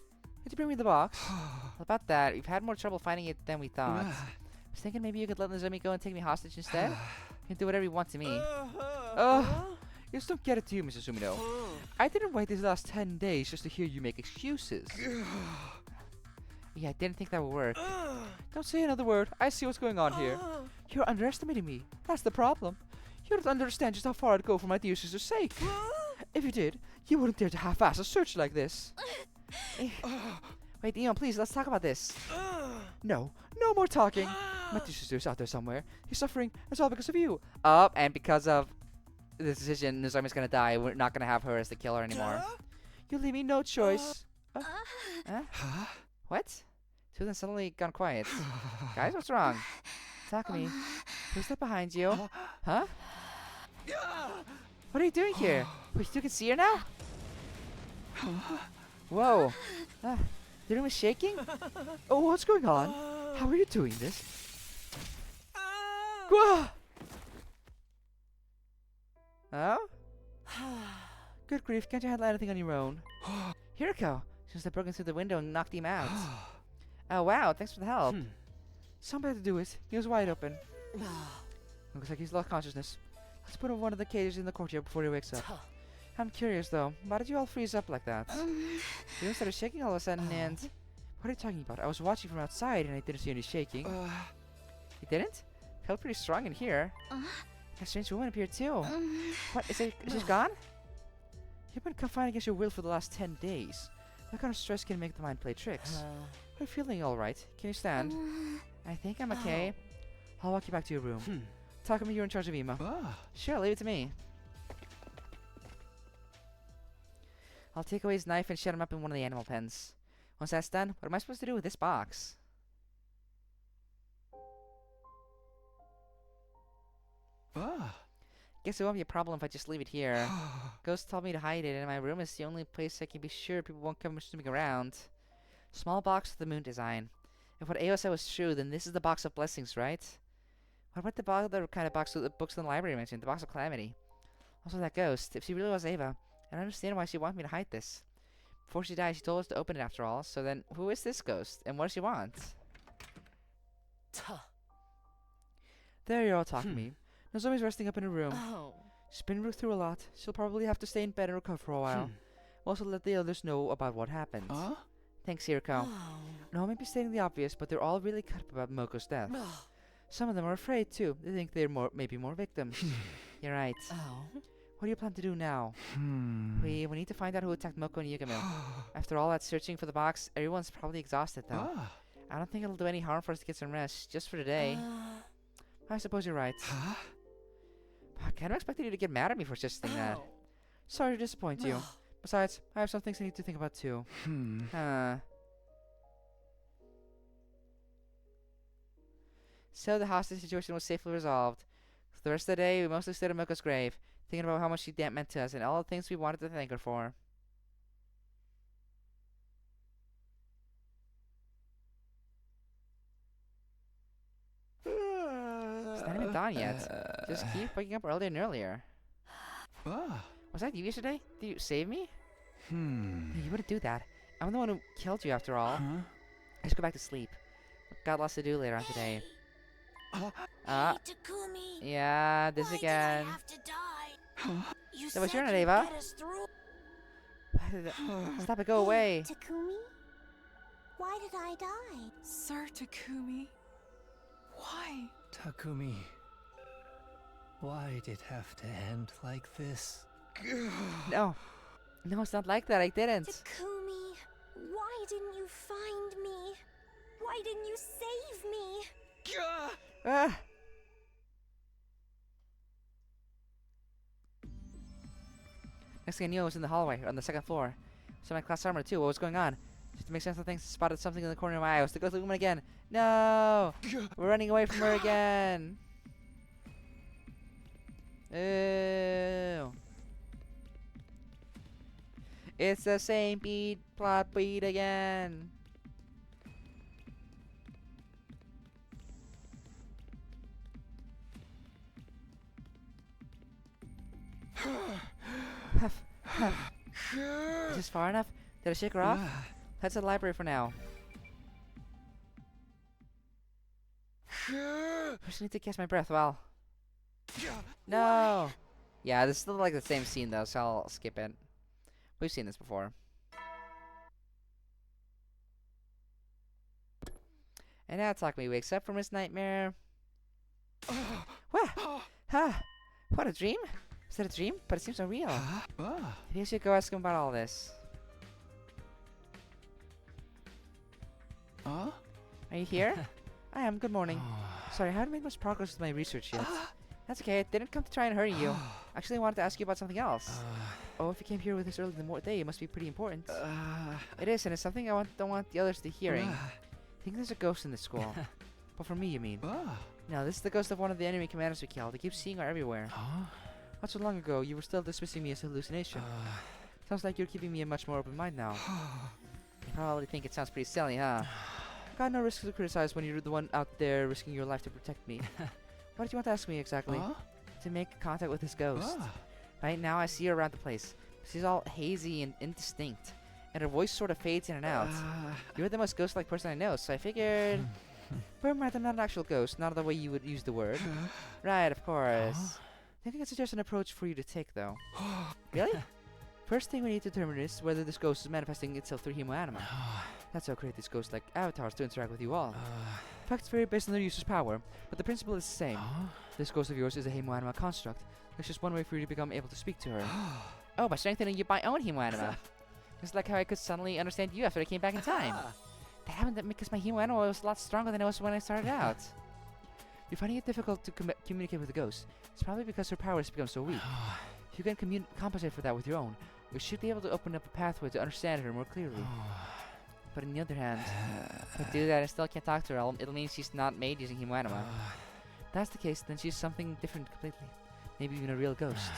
did you bring me the box? About that, we've had more trouble finding it than we thought. I was thinking maybe you could let Nozomi go and take me hostage instead. You can do whatever you want to me. You just don't get it to you, Mr. Sumino. I didn't wait these last 10 days just to hear you make excuses. Yeah, I didn't think that would work. Don't say another word. I see what's going on here. You're underestimating me. That's the problem. You don't understand just how far I'd go for my dear sister's sake. If you did, you wouldn't dare to half-ass a search like this. Wait, Eon, please, let's talk about this. No, no more talking. My sister's out there somewhere. He's suffering. It's all because of you. And because of the decision, Nozomi's gonna die. We're not gonna have her as the killer anymore. You leave me no choice. What? Susan suddenly gone quiet. Guys, what's wrong? Takumi, who's that behind you? Huh? What are you doing here? Wait, you can see her now? Whoa. The room is shaking? Oh, what's going on? How are you doing this? Gwa! Oh? Good grief, can't you handle anything on your own? Hiriko! She must have broken through the window and knocked him out. Oh wow, thanks for the help. Something to do it. He was wide open. Looks like he's lost consciousness. Let's put him in one of the cages in the courtyard before he wakes up. I'm curious though, why did you all freeze up like that? The room started shaking all of a sudden and... What are you talking about? I was watching from outside and I didn't see any shaking. You didn't? Felt pretty strong in here. A strange woman appeared too. What, is she gone? You've been confined against your will for the last 10 days. That kind of stress can make the mind play tricks. Are you feeling alright? Can you stand? I think I'm okay. I'll walk you back to your room. Takumi, you're in charge of Ima. Sure, leave it to me. I'll take away his knife and shut him up in one of the animal pens. Once that's done, what am I supposed to do with this box? Guess it won't be a problem if I just leave it here. Ghost told me to hide it, and my room is the only place I can be sure people won't come snooping around. Small box with the moon design. If what Ao said was true, then this is the box of blessings, right? What about the other kind of box with the books in the library mentioned? The box of calamity. Also that ghost. If she really was Ava, I don't understand why she wanted me to hide this. Before she died, she told us to open it after all. So then, who is this ghost? And what does she want? There you are, Takumi. Nozomi's resting up in her room. She's been through a lot. She'll probably have to stay in bed and recover for a while. We'll also let the others know about what happened. Thanks, Hiriko. No, I may be stating the obvious, but they're all really cut up about Moko's death. Some of them are afraid, too. They think there maybe more victims. You're right. What do you plan to do now? We need to find out who attacked Moko and Yugamo. After all that searching for the box, everyone's probably exhausted, though. I don't think it'll do any harm for us to get some rest, just for today. I suppose you're right. I kind of expected you to get mad at me for suggesting that. Sorry to disappoint you. Besides, I have some things I need to think about too. So the hostage situation was safely resolved. For the rest of the day, we mostly stayed at Moko's grave, thinking about how much she meant to us and all the things we wanted to thank her for. It's not even dawn yet. Just keep waking up earlier and earlier. Was that you yesterday? Did you save me? You wouldn't do that. I'm the one who killed you after all. Let's go back to sleep. Got lots to do later on today. Takumi. Yeah, this again. Why did I have to die? You That was said your night, you'd Ava. get us through. Stop it, go away. Takumi? Why did I die? Sir Takumi, why? Takumi, why'd it have to end like this? No, it's not like that. I didn't. Takumi, why didn't you find me? Why didn't you save me? Next thing I knew, I was in the hallway on the second floor. So my class armor too. What was going on? Just to make sense of things, spotted something in the corner of my eye. I was to go through the woman again. No! We're running away from her again. Ew. It's the same plot beat again. Is this far enough? Did I shake her off? Head to the library for now. I just need to catch my breath. Well. No! Yeah, this is still like the same scene though, so I'll skip it. We've seen this before. And now Takumi wakes up from his nightmare. What? Huh? What a dream? Is that a dream? But it seems so real. Maybe I should go ask him about all this. Are you here? I am. Good morning. Sorry, I haven't made much progress with my research yet. That's okay. I didn't come to try and hurry you. Actually, I wanted to ask you about something else. Oh, if you came here with this early in the day, it must be pretty important. It is, and it's something don't want the others to hearing. I think there's a ghost in this school. But for me, you mean? No, this is the ghost of one of the enemy commanders we killed. I keep seeing her everywhere. Not so long ago, you were still dismissing me as a hallucination. Sounds like you're keeping me a much more open mind now. You probably think it sounds pretty silly, huh? Got no risk to criticize when you're the one out there risking your life to protect me. What did you want to ask me exactly? To make contact with this ghost. Right now, I see her around the place. She's all hazy and indistinct, and her voice sort of fades in and out. You're the most ghost-like person I know, so I figured... But I'm not an actual ghost, not the way you would use the word. Right, of course. I think I can suggest an approach for you to take, though. Really? First thing we need to determine is whether this ghost is manifesting itself through human-anima. That's how I create these ghost-like avatars to interact with you all. In fact, it's very based on their user's power, but the principle is the same. This ghost of yours is a human-anima construct. There's just one way for you to become able to speak to her. Oh, by strengthening my own human-anima. Just like how I could suddenly understand you after I came back in time. That happened because my human-anima was a lot stronger than it was when I started out. You're finding it difficult to communicate with the ghost. It's probably because her power has become so weak. If you can compensate for that with your own, you should be able to open up a pathway to understand her more clearly. But on the other hand, if I do that and still can't talk to her, it'll mean she's not made using human-anima. If that's the case, then she's something different completely. Maybe even a real ghost.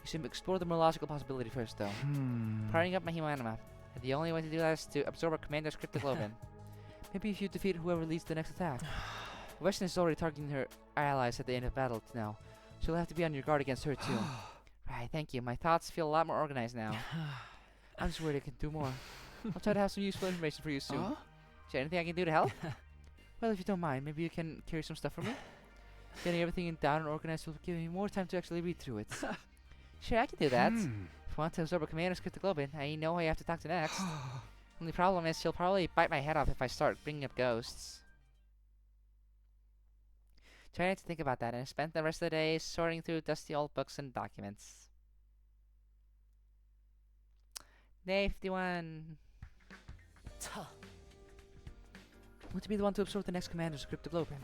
You should explore the more logical possibility first, though. Powering up my human-anima. The only way to do that is to absorb our commander's cryptoglobin. Maybe if you defeat whoever leads the next attack. Weston is already targeting her allies at the end of battle now, so you'll have to be on your guard against her too. Right, thank you. My thoughts feel a lot more organized now. I'm just worried I can do more. I'll try to have some useful information for you soon. Is there anything I can do to help? Well, if you don't mind, maybe you can carry some stuff for me? Getting everything down and organized will give me more time to actually read through it. Sure, I can do that. If you want to absorb a commander's cryptoglobin, I know who I have to talk to next. Only problem is she'll probably bite my head off if I start bringing up ghosts. Try not to think about that, and I spent the rest of the day sorting through dusty old books and documents. Day 51. Want to be the one to absorb the next commander's cryptoglobin?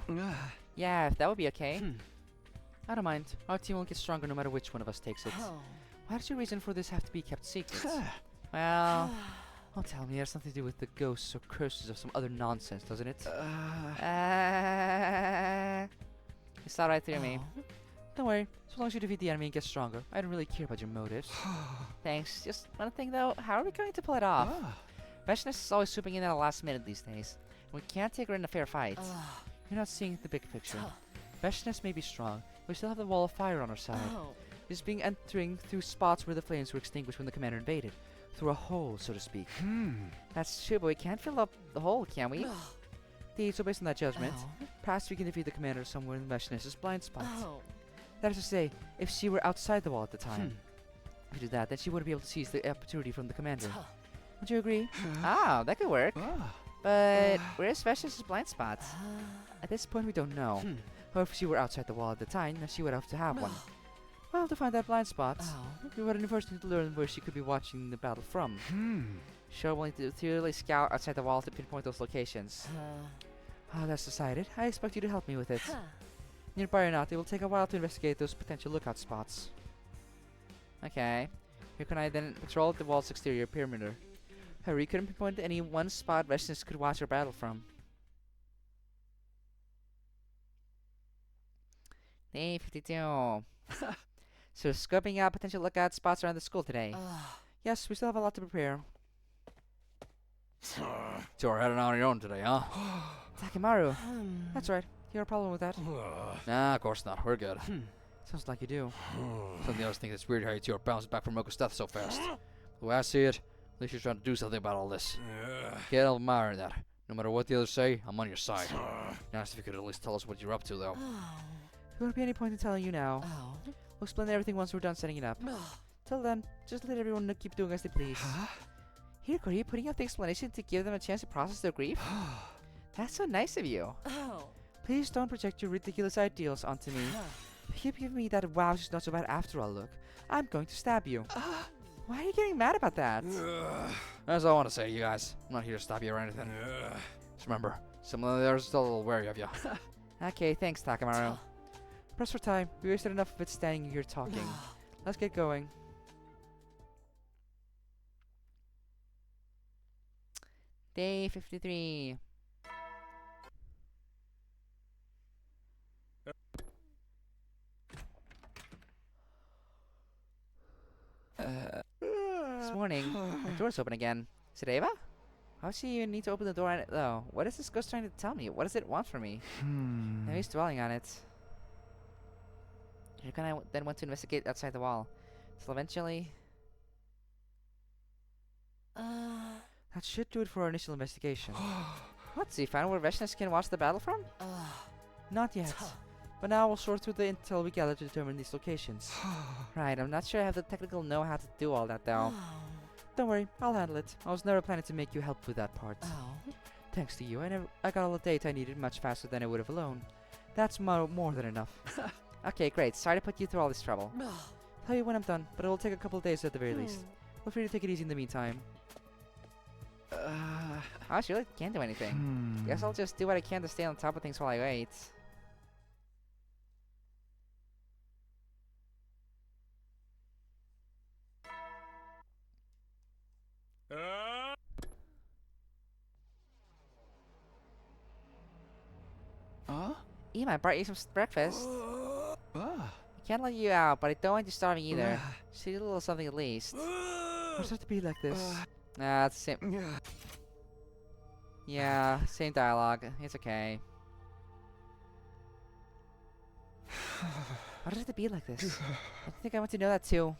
Yeah, if that would be okay. I don't mind. Our team will get stronger no matter which one of us takes it. Why does your reason for this have to be kept secret? Well, don't tell me it has something to do with the ghosts or curses or some other nonsense, doesn't it? You saw right through me. Don't worry. So long as you defeat the enemy and get stronger, I don't really care about your motives. Thanks. Just one thing though, how are we going to pull it off? Veshness is always swooping in at the last minute these days. We can't take her in a fair fight. You're not seeing the big picture. Veshness may be strong, but we still have the wall of fire on our side. It's being entering through spots where the flames were extinguished when the commander invaded. Through a hole, so to speak. That's true, but we can't fill up the hole, can we? Indeed, so based on that judgment, perhaps we can defeat the commander somewhere in Veshness's blind spot. That is to say, if she were outside the wall at the time. If we do that, then she wouldn't be able to seize the opportunity from the commander. Would you agree? That could work. But where's Veshness's blind spot? At this point, we don't know. However, if she were outside the wall at the time, then she would have to have one. Well, to find that blind spot, we would first need to learn where she could be watching the battle from. Sure, we'll need to thoroughly scout outside the wall to pinpoint those locations. That's decided. I expect you to help me with it. Nearby or not, it will take a while to investigate those potential lookout spots. Okay. Here can I then patrol the wall's exterior perimeter. However, you couldn't pinpoint any one spot Veshness could watch her battle from. Day 52. So, scoping out potential lookout spots around the school today. Yes, we still have a lot to prepare. So we're heading on your own today, huh? Takimaru. That's right. You have a problem with that? Nah, of course not. We're good. Sounds like you do. Some of the others think it's weird how you two are bouncing back from Moko's death so fast. The way I see it, at least you're trying to do something about all this. Can't admire that. No matter what the others say, I'm on your side. Nice if you could at least tell us what you're up to, though. There won't be any point in telling you now. We'll explain everything once we're done setting it up. Till then, just let everyone keep doing as they please. Here, are you putting out the explanation to give them a chance to process their grief? That's so nice of you. Please don't project your ridiculous ideals onto me. you keep giving me that wow, she's not so bad after all look, I'm going to stab you. Why are you getting mad about that? That's all I want to say to you guys. I'm not here to stop you or anything. Just remember, some of the others are still a little wary of you. Okay, thanks, Takamaru. Press for time. We wasted enough of it standing here talking. Let's get going. Day 53. This morning, the door's open again. Is it Ava? How does she even need to open the door though? What is this ghost trying to tell me? What does it want from me? Now he's dwelling on it. You're gonna then want to investigate outside the wall. So eventually... That should do it for our initial investigation. What? So you found where Veshnas can watch the battle from? Not yet. But now we'll sort through the intel we gather to determine these locations. Right, I'm not sure I have the technical know-how to do all that though. Don't worry, I'll handle it. I was never planning to make you help with that part. Thanks to you, I got all the data I needed much faster than I would have alone. That's more than enough. Okay, great. Sorry to put you through all this trouble. Tell you when I'm done, but it will take a couple of days at the very least. Feel free to take it easy in the meantime. I really can't do anything. Guess I'll just do what I can to stay on top of things while I wait. Ema, I brought you some breakfast. I can't let you out, but I don't want you starving either. Just eat a little something at least. Why does it have to be like this? Nah, it's the same. Yeah, same dialogue. It's okay. Why does it have to be like this? I think I want to know that too.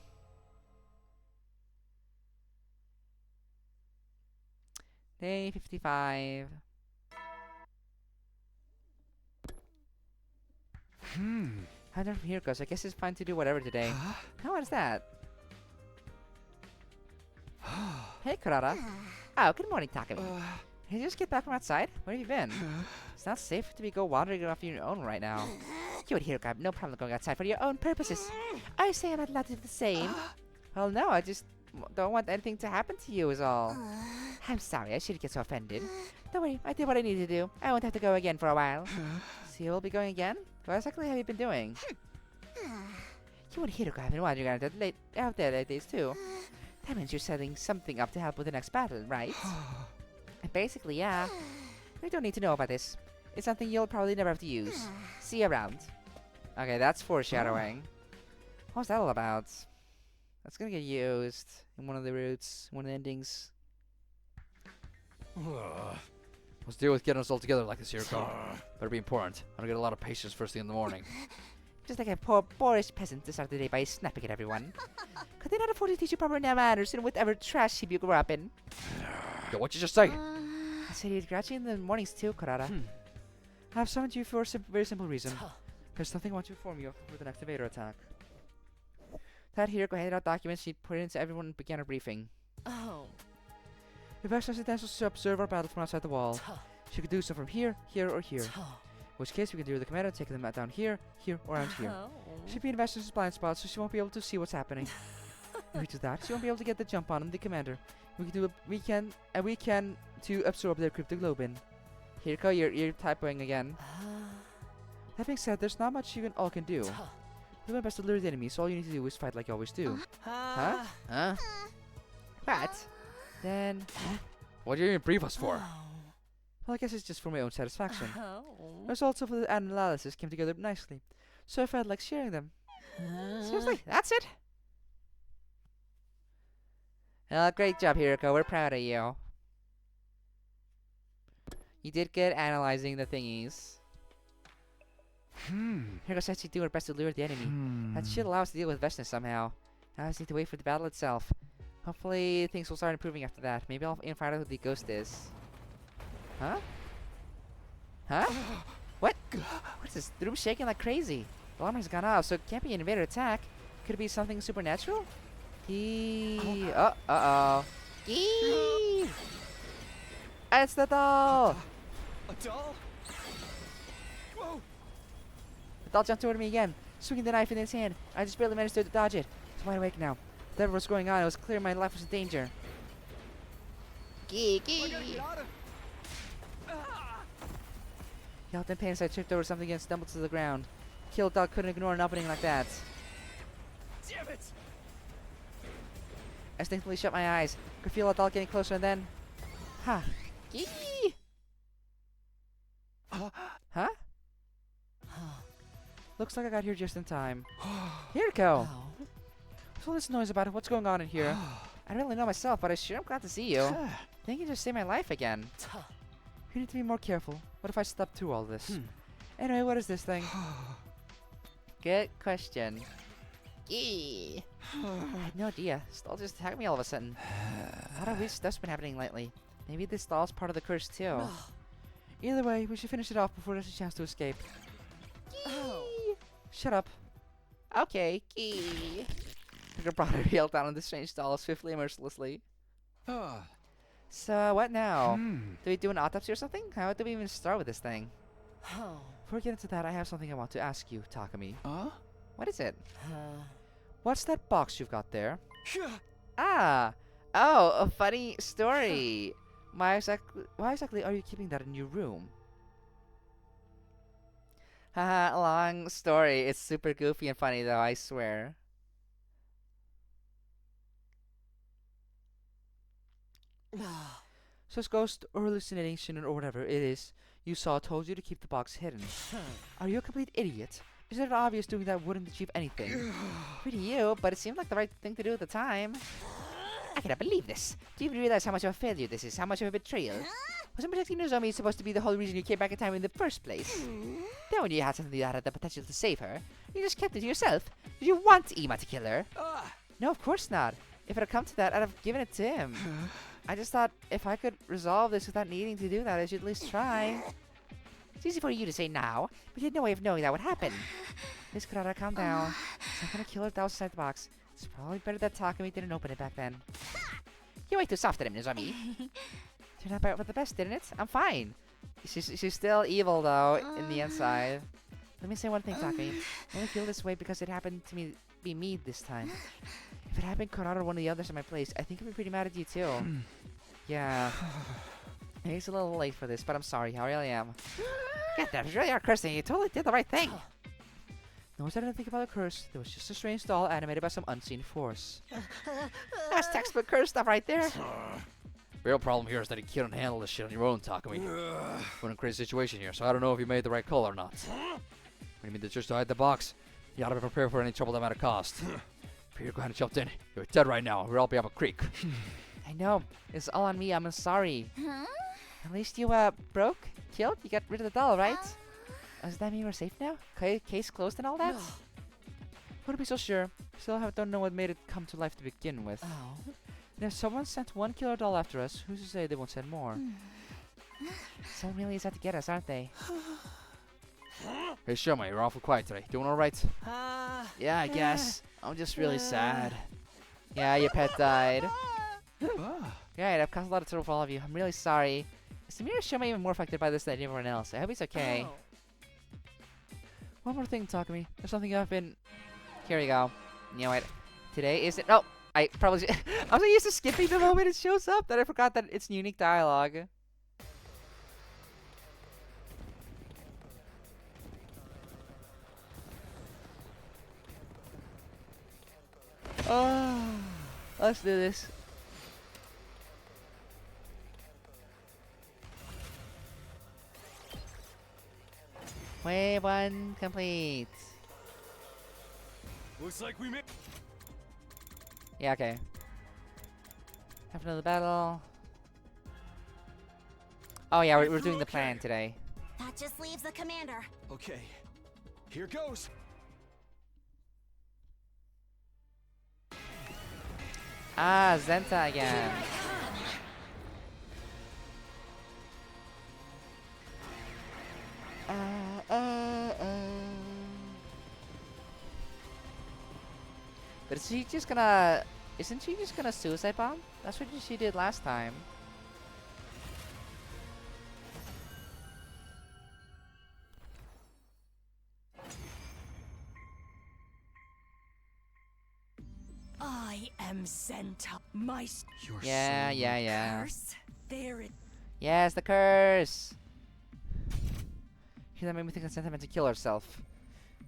Day 55. How done from here goes. I guess it's fine to do whatever today. Oh, what is that? Hey, Kurata. Oh, good morning, Takumi. Did you just get back from outside? Where have you been? It's not safe to go wandering off on your own right now. You would hear, Gab. No problem going outside for your own purposes. Are you saying I'm not allowed to do the same? Well, no, I just don't want anything to happen to you is all. I'm sorry, I shouldn't get so offended. Don't worry, I did what I needed to do. I won't have to go again for a while. So you will be going again? What exactly have you been doing? You would hear, Gab, and wandering out there late days too. That means you're setting something up to help with the next battle, right? Basically, yeah. We don't need to know about this. It's something you'll probably never have to use. See you around. Okay, that's foreshadowing. What's that all about? That's gonna get used in one of the routes, one of the endings. Let's deal with getting us all together like this here, Gaku. Better be important. I don't get a lot of patience first thing in the morning. Just like a poor, boorish peasant to start the day by snapping at everyone. Could they not afford to teach you proper manners in whatever trash heap you grew up in? Yo, what'd you just say? I said you'd graduate in the mornings too, Kurata. I've summoned you for a very simple reason. There's something I want to inform you of for the next invader attack. That Hiroko handed out documents she put into everyone and began a briefing. If Veshnas intends to observe our battle from outside the wall, she could do so from here, here, or here. In which case we can do the commander and take them down here, here, or around here. She'd be in Veshnas' blind spot, so she won't be able to see what's happening. If we do that, she won't be able to get the jump on him, the commander. We can to absorb their cryptoglobin. Hiroko, you're typoing again. That being said, there's not much you all can do. Do my best to lure the enemy, so all you need to do is fight like you always do. Huh? What? Then... What'd you even brief us for? Well, I guess it's just for my own satisfaction. The results of the analysis came together nicely, so I felt like sharing them. Seriously, that's it? Well, great job, Hiroko. We're proud of you. You did good analyzing the thingies. Hiroko says she'd do her best to lure the enemy. That should allow us to deal with Veshnas somehow. Now I just need to wait for the battle itself. Hopefully things will start improving after that. Maybe I'll find out who the ghost is. Huh? Huh? What? What is this? The room's shaking like crazy. The alarm has gone off, so it can't be an invader attack. Could it be something supernatural? Uh-oh. It's the doll! A doll? Whoa! The doll jumped toward me again. swinging the knife in his hand. I just barely managed to dodge it. It's wide awake now. Whatever was going on, it was clear my life was in danger. Gee. Yelled in pain as I tripped over something and stumbled to the ground. Killed dog couldn't ignore an opening like that. Damn it! I instinctively shut my eyes. Could feel a dog getting closer and then... Ha! Gee! Huh? Looks like I got here just in time. Here, go! What's all this noise about? What's going on in here? I don't really know myself, but I sure am glad to see you. Thank you just saved my life again. You need to be more careful. What if I step through all this? Anyway, what is this thing? Good question. I had no idea. Stall just attacked me all of a sudden. A lot of weird stuff's been happening lately. Maybe this stall's part of the curse too. Either way, we should finish it off before there's a chance to escape. Shut up. Okay. The brother yelled down on the strange stall swiftly and mercilessly. So, what now? Do we do an autopsy or something? How do we even start with this thing? Before we get into that, I have something I want to ask you, Takumi. What is it? What's that box you've got there? Oh, a funny story. Why exactly are you keeping that in your room? Haha, long story. It's super goofy and funny though, I swear. So this ghost or hallucination or whatever it is you saw told you to keep the box hidden. Are you a complete idiot? Is it obvious doing that wouldn't achieve anything? Pretty you, but it seemed like the right thing to do at the time. I cannot believe this. Do you even realize how much of a failure this is? How much of a betrayal? Wasn't protecting Nozomi supposed to be the whole reason you came back in time in the first place? Then when you had something that had the potential to save her, you just kept it to yourself. Did you want Ima to kill her? No, of course not. If it had come to that, I'd have given it to him. I just thought if I could resolve this without needing to do that, I should at least try. It's easy for you to say now, but you had no way of knowing that would happen. Please, Kurata, calm down. It's not gonna kill her that was inside the box. It's probably better that Takumi didn't open it back then. You're way too soft at him, Nozomi. Turned out better for the best, didn't it? I'm fine. She's still evil, though, in the inside. Let me say one thing, Takumi. I only feel this way because it happened to be me this time. If it happened Kurata or one of the others in my place, I think I'd be pretty mad at you, too. Yeah. Maybe it's a little late for this, but I'm sorry. I really am. Get that. You really are cursing. You totally did the right thing. No, I didn't think about a curse. There was just a strange doll animated by some unseen force. That's textbook curse stuff right there. Real problem here is that you can't handle this shit on your own, Takumi. We're in a crazy situation here, so I don't know if you made the right call or not. When you mean just to hide the box, you ought to be prepared for any trouble that might have caused. If you're going to jump in, you're dead right now. We'll all be up a creek. I know. It's all on me. I'm sorry. At least you, killed? You got rid of the doll, right? Does that mean we're safe now? Case closed and all that? Wouldn't be so sure. Still don't know what made it come to life to begin with. And if someone sent one killer doll after us, who's to say they won't send more? Someone really is out to get us, aren't they? Hey, Shoma, you're awful quiet today. Doing alright? Yeah, I guess. I'm just really sad. Yeah, your pet died. Right, I've caused a lot of trouble for all of you. I'm really sorry. Is Samira Shoma even more affected by this than anyone else? I hope he's okay. One more thing, Takumi. There's something I've been... Here we go. You know what? Today isn't... Oh! I probably... I'm so used to skipping the moment it shows up that I forgot that it's unique dialogue. Let's do this. Wave 1 complete. Looks like we made. Yeah, okay. Have another battle. Oh yeah, we're doing the plan today. That just leaves the commander. Okay, here goes. Ah, Zenta again. But is she just gonna... Isn't she just gonna suicide bomb? That's what she did last time. Senta, my Yeah. curse. There it. Yes, the curse. That made me think that Santa meant to kill herself.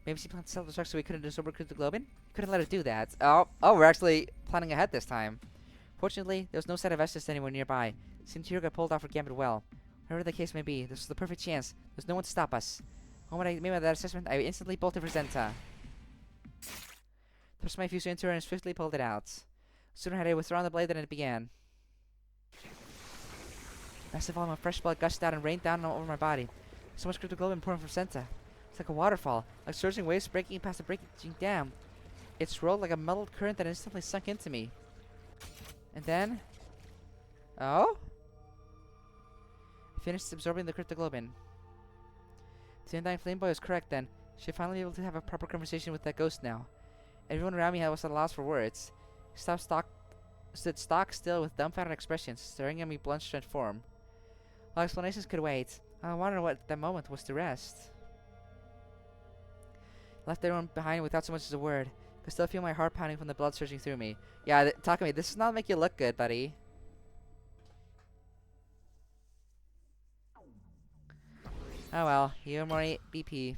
Maybe she planned to self-destruct so we couldn't disober the Globin? Couldn't let her do that. Oh, we're actually planning ahead this time. Fortunately, there was no sign of Estes anywhere nearby. Seemed Hiro got pulled off her gambit well. Whatever the case may be, this was the perfect chance. There's no one to stop us. When I made that assessment, I instantly bolted for Zenta. Thrust my fuse into her and swiftly pulled it out. Sooner had I withdrawn the blade than it began. Massive volume of fresh blood gushed out and rained down over my body. So much cryptoglobin pouring from Senta. It's like a waterfall, like surging waves breaking past a breaking dam. It swirled like a muddled current that instantly sunk into me. And then... Oh? I finished absorbing the cryptoglobin. The Undying Flame Boy was correct then. She'd finally be able to have a proper conversation with that ghost now. Everyone around me was at a loss for words. He stood stock still with dumbfounded expressions, staring at me blunt-strength form. While explanations could wait, I wondered what that moment was to rest. Left everyone behind without so much as a word. Could still feel my heart pounding from the blood surging through me. Yeah, Takumi, this does not make you look good, buddy. Oh well, you more BP.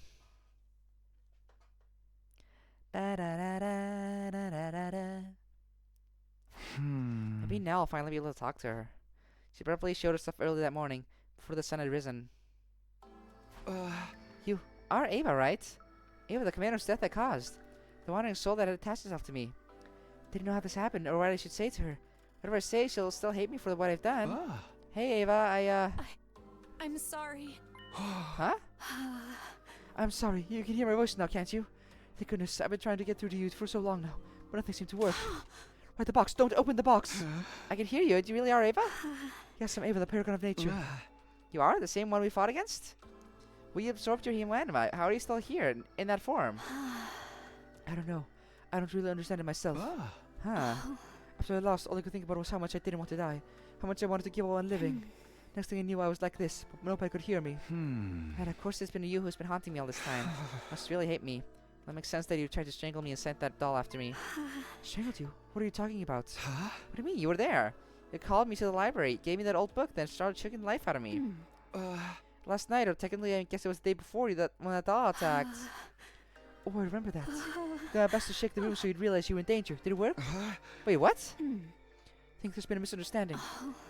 Maybe now I'll finally be able to talk to her. She probably showed herself early that morning, before the sun had risen. You are Ava, right? Ava, the commander's death I caused. The wandering soul that had attached itself to me. Didn't know how this happened, or what I should say to her. Whatever I say, she'll still hate me for what I've done. Hey, Ava, I'm sorry. Huh? I'm sorry. You can hear my voice now, can't you? Thank goodness. I've been trying to get through to you for so long now, but nothing seemed to work. Right, the box. Don't open the box. I can hear you. You really are Ava? Yes, I'm Ava, the paragon of nature. You are? The same one we fought against? We absorbed your human anima. How are you still here, in that form? I don't know. I don't really understand it myself. Huh. After I lost, all I could think about was how much I didn't want to die. How much I wanted to give up on living. Next thing I knew, I was like this, but nobody could hear me. And of course it's been you who's been haunting me all this time. Must really hate me. That makes sense that you tried to strangle me and sent that doll after me. Strangled you? What are you talking about? What do you mean? You were there. You called me to the library, gave me that old book, then started choking the life out of me. Last night, or technically I guess it was the day before when that doll attacked. Oh, I remember that. Then I best to shake the room so you'd realize you were in danger. Did it work? Wait, what? I think there's been a misunderstanding.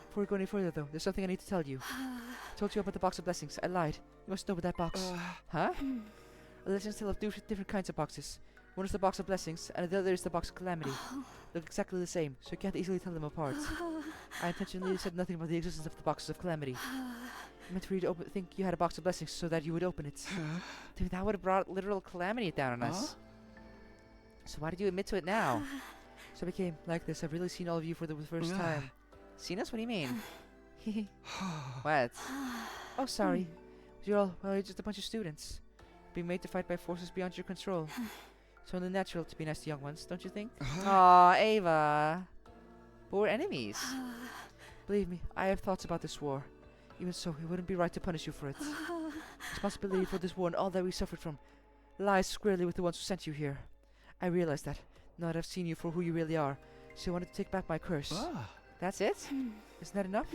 Before we go any further, though, there's something I need to tell you. I told you about the Box of Blessings. I lied. You must know about that box. Huh? Legends tell of different kinds of boxes. One is the Box of Blessings, and the other is the Box of Calamity. Look exactly the same, so you can't easily tell them apart. I intentionally said nothing about the existence of the Boxes of Calamity. I meant for you to think you had a Box of Blessings so that you would open it. Dude, that would have brought literal calamity down on us. So why did you admit to it now? So I became like this. I've really seen all of you for the first time. Seen us? What do you mean? What? Oh, sorry. You're just a bunch of students. Being made to fight by forces beyond your control. It's only natural to be nice to young ones, don't you think? Aw, Ava. But we're enemies. Believe me, I have thoughts about this war. Even so, it wouldn't be right to punish you for it. Responsibility for this war and all that we suffered from lies squarely with the ones who sent you here. I realize that, now that I've seen you for who you really are, so I wanted to take back my curse. That's it? Isn't that enough?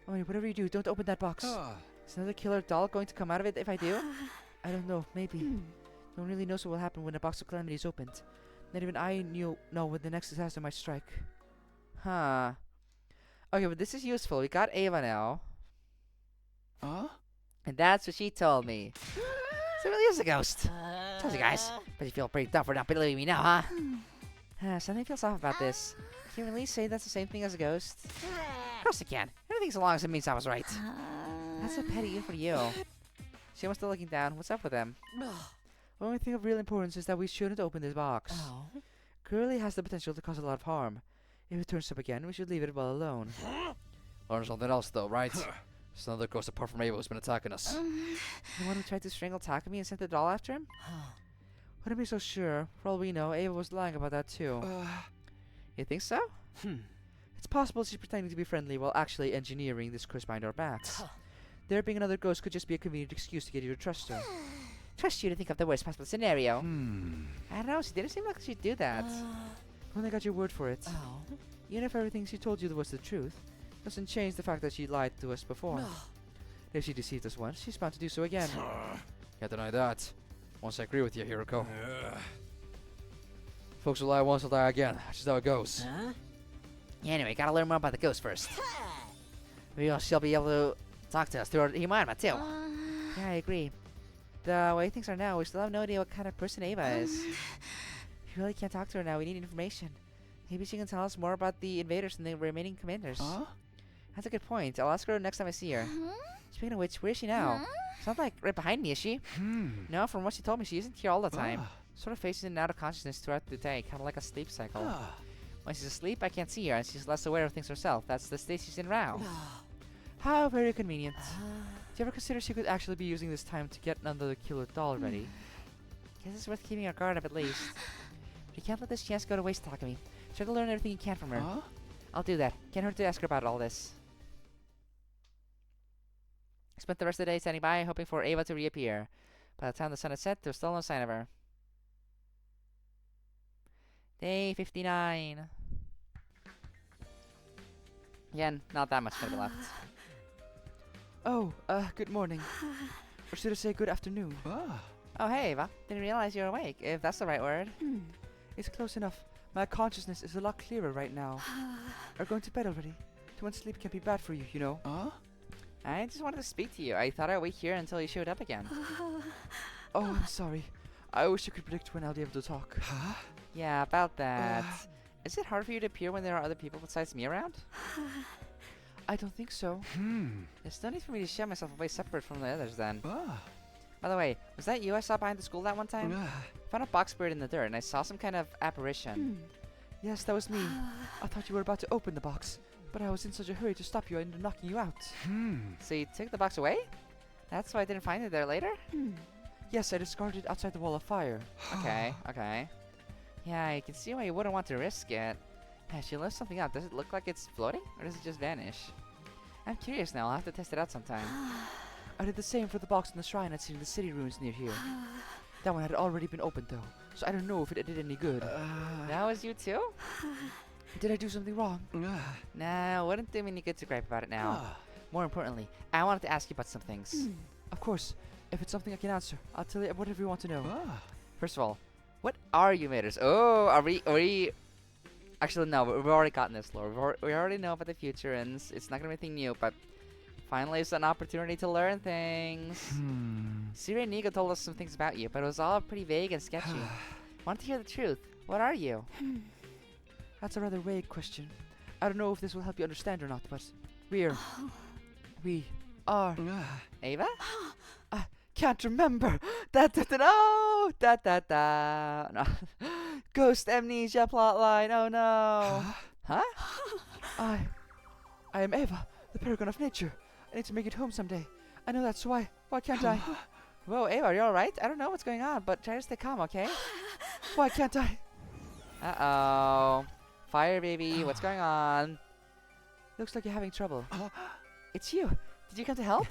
Oh, whatever you do, don't open that box. Is another killer doll going to come out of it if I do? I don't know, maybe. No one really knows what will happen when the Box of Calamity is opened. Not even I know when the next disaster might strike. Huh. Okay, but this is useful. We got Ava now. And that's what she told me. So it really is a ghost. Tells you guys. But you feel pretty dumb for not believing me now, huh? Something feels off about this. Can you really say that's the same thing as a ghost? Of course I can. Anything so long as it means I was right. That's a petty even for you. She was still looking down. What's up with them? The only thing of real importance is that we shouldn't open this box. Clearly has the potential to cause a lot of harm. If it turns up again, we should leave it well alone. Learn something else, though, right? There's another ghost apart from Ava who's been attacking us. The one who tried to strangle Takumi and sent the doll after him? Wouldn't be so sure. For all we know, Ava was lying about that too. You think so? It's possible she's pretending to be friendly while actually engineering this curse behind our backs. There being another ghost could just be a convenient excuse to get you to trust her. Trust you to think of the worst possible scenario. I don't know, she didn't seem like she'd do that. only got your word for it. Oh. Even if everything she told you was the truth, doesn't change the fact that she lied to us before. If she deceived us once, she's bound to do so again. Can't deny that. Once I agree with you, Hiroko. Folks will lie once, will die again. That's just how it goes. Huh? Yeah, anyway, gotta learn more about the ghost first. Maybe she'll be able to talk to us through her Himanima too. Yeah, I agree. The way things are now, we still have no idea what kind of person Ava is. We really can't talk to her now. We need information. Maybe she can tell us more about the invaders and the remaining commanders. Huh? That's a good point. I'll ask her next time I see her. Huh? Speaking of which, where is she now? It's not like right behind me, is she? No, from what she told me, she isn't here all the time. Sort of phases in and out of consciousness throughout the day, kind of like a sleep cycle. When she's asleep, I can't see her, and she's less aware of things herself. That's the state she's in now. How very convenient. Do you ever consider she could actually be using this time to get another killer doll ready? Guess it's worth keeping our guard up at least. But you can't let this chance go to waste, Takumi. Try to learn everything you can from her. I'll do that. Can't hurt to ask her about all this. Spent the rest of the day standing by, hoping for Ava to reappear. By the time the sun had set, there was still no sign of her. Day 59. Again, not that much further left. Oh, good morning. Or should I say good afternoon? Oh, hey, Ava. Didn't realize you were awake, if that's the right word. It's close enough. My consciousness is a lot clearer right now. Are going to bed already? Too much sleep can be bad for you, you know. I just wanted to speak to you. I thought I'd wait here until you showed up again. Oh, I'm sorry. I wish I could predict when I'll be able to talk. Yeah, about that. Is it hard for you to appear when there are other people besides me around? I don't think so. There's no need for me to share myself away separate from the others then. By the way, was that you I saw behind the school that one time? I found a box buried in the dirt and I saw some kind of apparition. Yes, that was me. I thought you were about to open the box, but I was in such a hurry to stop you and knocking you out. So you took the box away? That's why I didn't find it there later? Yes, I discarded it outside the wall of fire. Okay. Yeah, I can see why you wouldn't want to risk it. She left something out. Does it look like it's floating? Or does it just vanish? I'm curious now. I'll have to test it out sometime. I did the same for the box in the shrine I'd seen in the city ruins near here. That one had already been opened though, so I don't know if it did any good. That was you too? Did I do something wrong? Nah, wouldn't do me any good to gripe about it now. More importantly, I wanted to ask you about some things. Of course. If it's something I can answer, I'll tell you whatever you want to know. First of all, what are Humators? Oh, are we... Actually, no, we've already gotten this lore. We already know about the future, and it's not gonna be anything new, but finally it's an opportunity to learn things. Siri and Nigo told us some things about you, but it was all pretty vague and sketchy. Want to hear the truth? What are you? That's a rather vague question. I don't know if this will help you understand or not, but we are... Ava? I can't remember. No. Ghost amnesia plotline. Oh no. Huh? I am Ava, the paragon of nature. I need to make it home someday. I know that's why. Why can't I? Whoa, Ava, are you alright? I don't know what's going on, but try to stay calm, okay? Why can't I? Uh-oh. Fire baby, what's going on? Looks like you're having trouble. It's you. Did you come to help?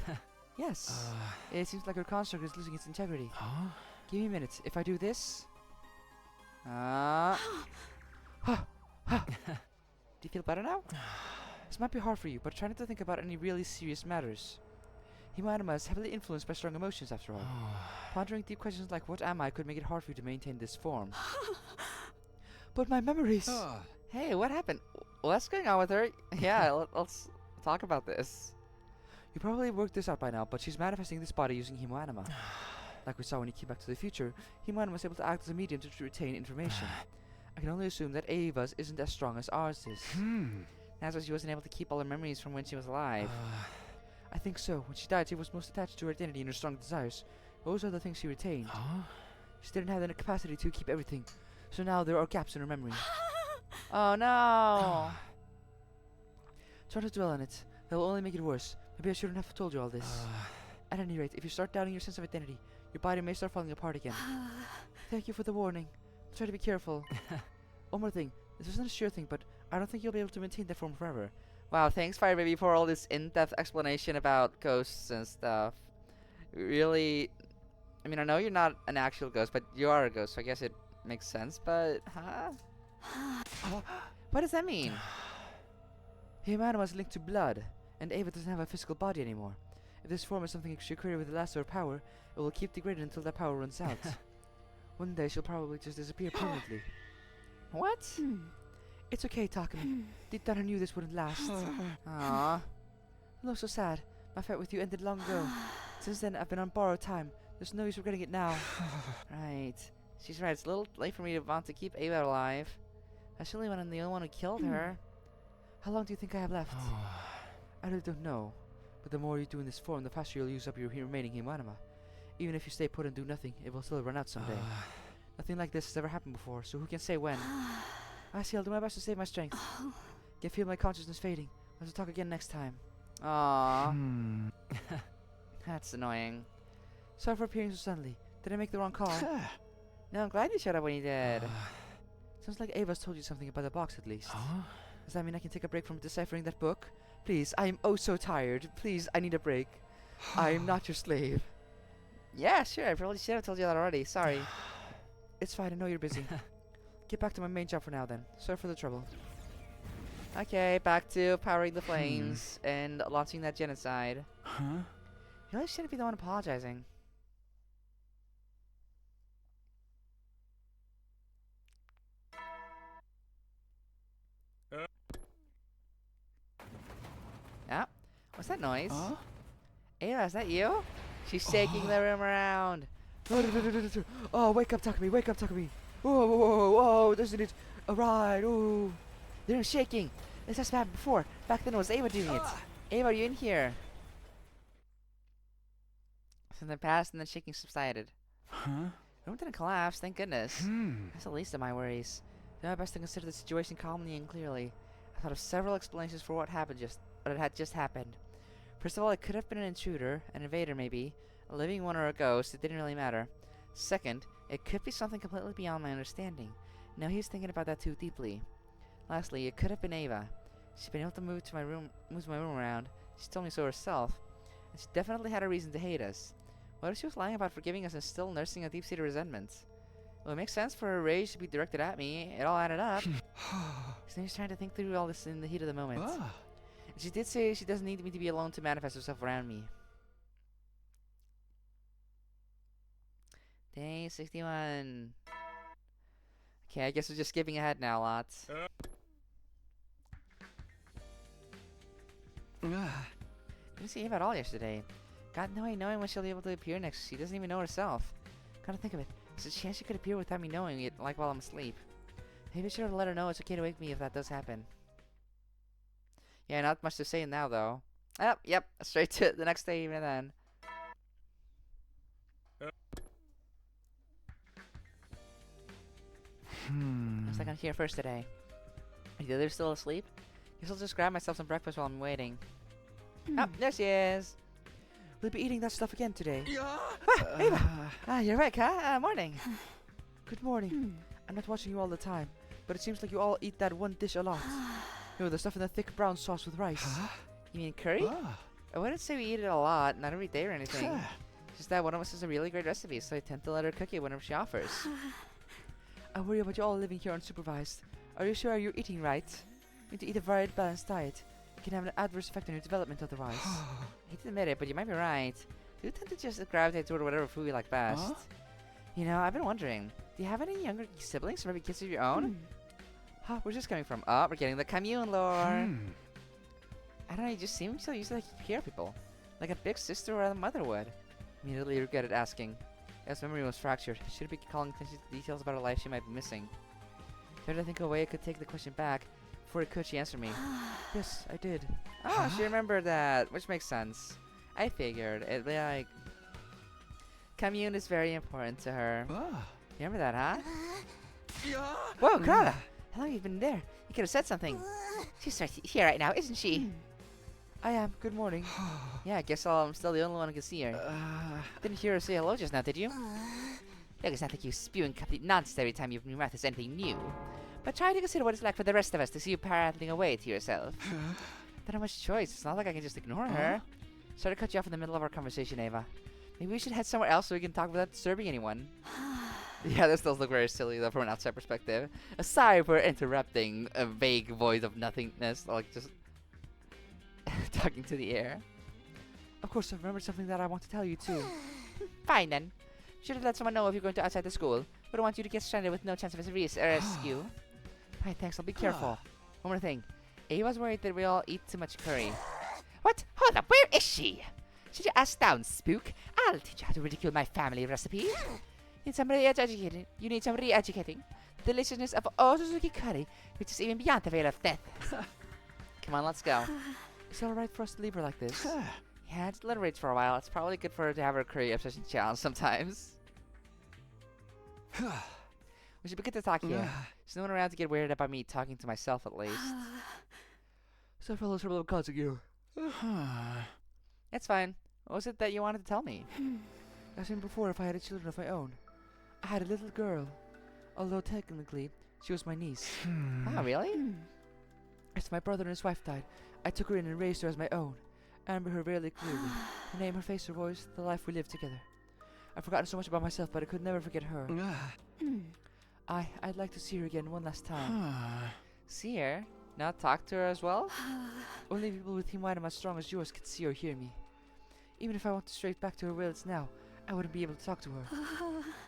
Yes. It seems like your construct is losing its integrity. Give me a minute. If I do this... Do you feel better now? This might be hard for you, but try not to think about any really serious matters. Himanima is heavily influenced by strong emotions, after all. Pondering deep questions like what am I could make it hard for you to maintain this form. But my memories... Hey, what happened? What's going on with her? Yeah, let's talk about this. You probably worked this out by now, but she's manifesting this body using Himanima. Like we saw when he came back to the future, Himanima was able to act as a medium to retain information. I can only assume that Ava's isn't as strong as ours is. That's why she wasn't able to keep all her memories from when she was alive. I think so. When she died, she was most attached to her identity and her strong desires. Those are the things she retained. She didn't have the capacity to keep everything, so now there are gaps in her memory. Oh no! Try not to dwell on it. That will only make it worse. Maybe I shouldn't have told you all this. At any rate, if you start doubting your sense of identity, your body may start falling apart again. Thank you for the warning. Try to be careful. One more thing. This isn't a sure thing, but I don't think you'll be able to maintain that form forever. Wow, thanks Fire Baby for all this in-depth explanation about ghosts and stuff. Really, I mean, I know you're not an actual ghost, but you are a ghost, so I guess it makes sense, but, huh? What does that mean? Humanum is linked to blood, and Ava doesn't have a physical body anymore. If this form is something she created with the last of her power, it will keep degraded until that power runs out. One day she'll probably just disappear permanently. What? It's okay, Takumi. Deep down I knew this wouldn't last. Aww. No, so sad. My fight with you ended long ago. Since then, I've been on borrowed time. There's no use regretting it now. Right. She's right. It's a little late for me to want to keep Ava alive. Especially when I'm the only one who killed her. How long do you think I have left? I really don't know. But the more you do in this form, the faster you'll use up your remaining Humanima. Even if you stay put and do nothing, it will still run out someday. Nothing like this has ever happened before, so who can say when? I see, I'll do my best to save my strength. Can feel my consciousness fading. Let's talk again next time. Aww. That's annoying. Sorry for appearing so suddenly. Did I make the wrong call? No, I'm glad you showed up when you did. Sounds like Ava's told you something about the box at least. Does that mean I can take a break from deciphering that book? Please, I am oh so tired. Please, I need a break. I am not your slave. Yeah, sure, I probably should have told you that already. Sorry. It's fine, I know you're busy. Get back to my main job for now then. Sorry for the trouble. Okay, back to powering the flames and launching that genocide. You really shouldn't be the one apologizing. Ah, what's that noise? Ava, is that you? She's shaking the room around. Oh, wake up, Takumi, wake up, Takumi. Whoa, whoa, whoa, whoa, doesn't it? A ride, ooh. They're shaking. This has happened before. Back then it was Ava doing it. Ava, are you in here? So then passed and then shaking subsided. The room didn't collapse, thank goodness. That's the least of my worries. Did my best to consider the situation calmly and clearly. I thought of several explanations for what had just happened. First of all, it could have been an intruder, an invader maybe, a living one or a ghost, it didn't really matter. Second, it could be something completely beyond my understanding. Now he's thinking about that too deeply. Lastly, it could have been Ava. She's been able to move my room around. She told me so herself. And she definitely had a reason to hate us. What if she was lying about forgiving us and still nursing a deep-seated resentment? Well, it makes sense for her rage to be directed at me. It all added up. So he's trying to think through all this in the heat of the moment. And she did say she doesn't need me to be alone to manifest herself around me. Day 61. Okay, I guess we're just skipping ahead now, lots. Didn't see Ava at all yesterday. Got no way knowing when she'll be able to appear next. She doesn't even know herself. Come to think of it, there's a chance she could appear without me knowing it, like while I'm asleep. Maybe I should have let her know it's okay to wake me if that does happen. Yeah, not much to say now, though. Yep, straight to the next day even then. Looks like I'm here first today. Are the others still asleep? Guess I'll just grab myself some breakfast while I'm waiting. Oh, there she is. We'll be eating that stuff again today. Ava! You're awake, huh? Morning. Good morning. I'm not watching you all the time, but it seems like you all eat that one dish a lot. You know, the stuff in the thick brown sauce with rice. You mean curry? I wouldn't say we eat it a lot, not every day or anything. Just that one of us has a really great recipe, so I tend to let her cook it whenever she offers. I worry about you all living here unsupervised. Are you sure you're eating right? You need to eat a varied, balanced diet. It can have an adverse effect on your development otherwise. I hate to admit it, but you might be right. You tend to just gravitate toward whatever food you like best. You know, I've been wondering, do you have any younger siblings or maybe kids of your own? Where's this coming from? Oh, we're getting the commune lore. I don't know, you just seem so used to hear people. Like a big sister or a mother would. Immediately regretted asking. As memory was fractured, should be calling attention to details about her life she might be missing. Tried to think of a way I could take the question back. Before it could, she answered me. Yes, I did. Oh, she remembered that, which makes sense. I figured. It'd be like... Commune is very important to her. You remember that, huh? Whoa, Clara! How long have you been there? You could have said something. She's here right now, isn't she? I am. Good morning. Yeah, I guess I'm still the only one who can see her. Didn't hear her say hello just now, did you? Look, it's not like you spewing complete nonsense every time you open your mouth is anything new. But try to consider what it's like for the rest of us to see you prattling away to yourself. Don't have much choice. It's not like I can just ignore her. Sorry to cut you off in the middle of our conversation, Ava. Maybe we should head somewhere else so we can talk without disturbing anyone. Yeah, this does look very silly though from an outside perspective. Sorry for interrupting a vague void of nothingness, like just talking to the air. Of course, I remembered something that I want to tell you too. Fine then. Should have let someone know if you're going to outside the school. We don't want you to get stranded with no chance of rescue. Right, thanks. I'll be careful. One more thing. Ava's worried that we all eat too much curry. What? Hold up. Where is she? Should you ask down, Spook? I'll teach you how to ridicule my family recipe. Need some re-educating. You need some re-educating. The deliciousness of Ozuzuki curry, which is even beyond the veil of death. Come on, let's go. Is it alright for us to leave her like this? Yeah, just let her rage for a while. It's probably good for her to have her curry obsession challenge sometimes. We should be good to talk here. There's no one around to get weirded about me talking to myself at least. So fellows from the causing you. That's fine. What was it that you wanted to tell me? Asked me before if I had children of my own. I had a little girl, although technically she was my niece. Oh, really? After my brother and his wife died, I took her in and raised her as my own. I remember her very clearly. Her name, her face, her voice, the life we lived together. I've forgotten so much about myself, but I could never forget her. I'd like to see her again one last time. See her? Not talk to her as well? Only people with Himaram as strong as yours can see or hear me. Even if I went straight back to her village now, I wouldn't be able to talk to her.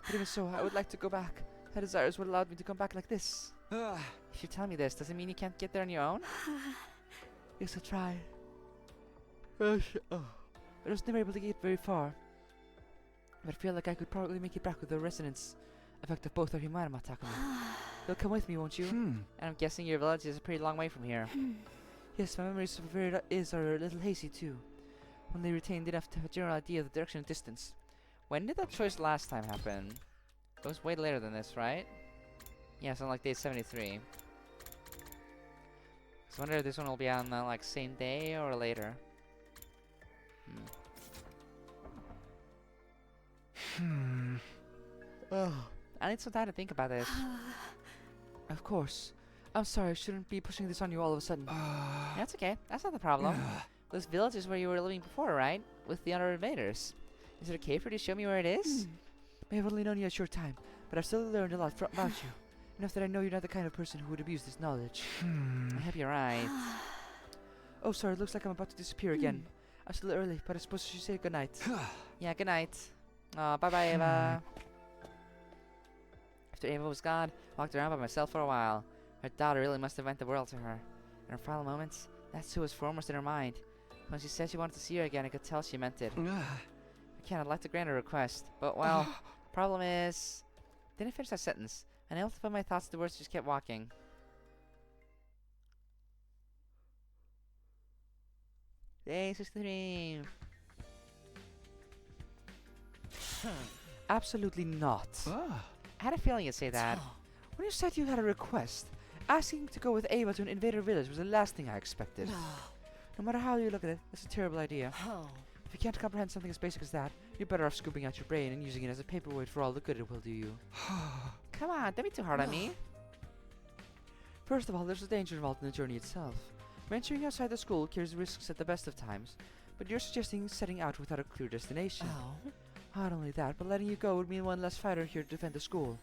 But even so, I would like to go back. That desire is what allowed me to come back like this. If you tell me this, does it mean you can't get there on your own? Yes, I tried. But I was never able to get very far. But I feel like I could probably make it back with the resonance effect of both our Himarama Takumi. You'll come with me, won't you? And I'm guessing your village is a pretty long way from here. Yes, my memories of where it is are a little hazy too. Only retained enough to have a general idea of the direction and distance. When did that choice last time happen? It was way later than this, right? Yeah, something like day 73. So I wonder if this one will be on like same day or later. Oh, I need some time to think about this. Of course. I'm sorry, I shouldn't be pushing this on you all of a sudden. That's okay. That's not the problem. This village is where you were living before, right? With the other invaders. Is it okay for you to show me where it is? May have only known you a short time, but I've still learned a lot about you. Enough that I know you're not the kind of person who would abuse this knowledge. I hope you're right. Oh, sorry, it looks like I'm about to disappear again. I'm still early, but I suppose I should say goodnight. Yeah, good night. Bye-bye, Ava. After Ava was gone, I walked around by myself for a while. Her daughter really must have meant the world to her. In her final moments, that's who was foremost in her mind. When she said she wanted to see her again, I could tell she meant it. I'd like to grant her request, but well, problem is... Didn't finish that sentence. I nailed to put my thoughts to words, just kept walking. Day 63. Absolutely not. I had a feeling you'd say that. When you said you had a request, asking to go with Ava to an invader village was the last thing I expected. No matter how you look at it, that's a terrible idea. If you can't comprehend something as basic as that, you're better off scooping out your brain and using it as a paperweight for all the good it will do you. Come on, don't be too hard on me. First of all, there's a danger involved in the journey itself. Venturing outside the school carries risks at the best of times, but you're suggesting setting out without a clear destination. Not only that, but letting you go would mean one less fighter here to defend the school.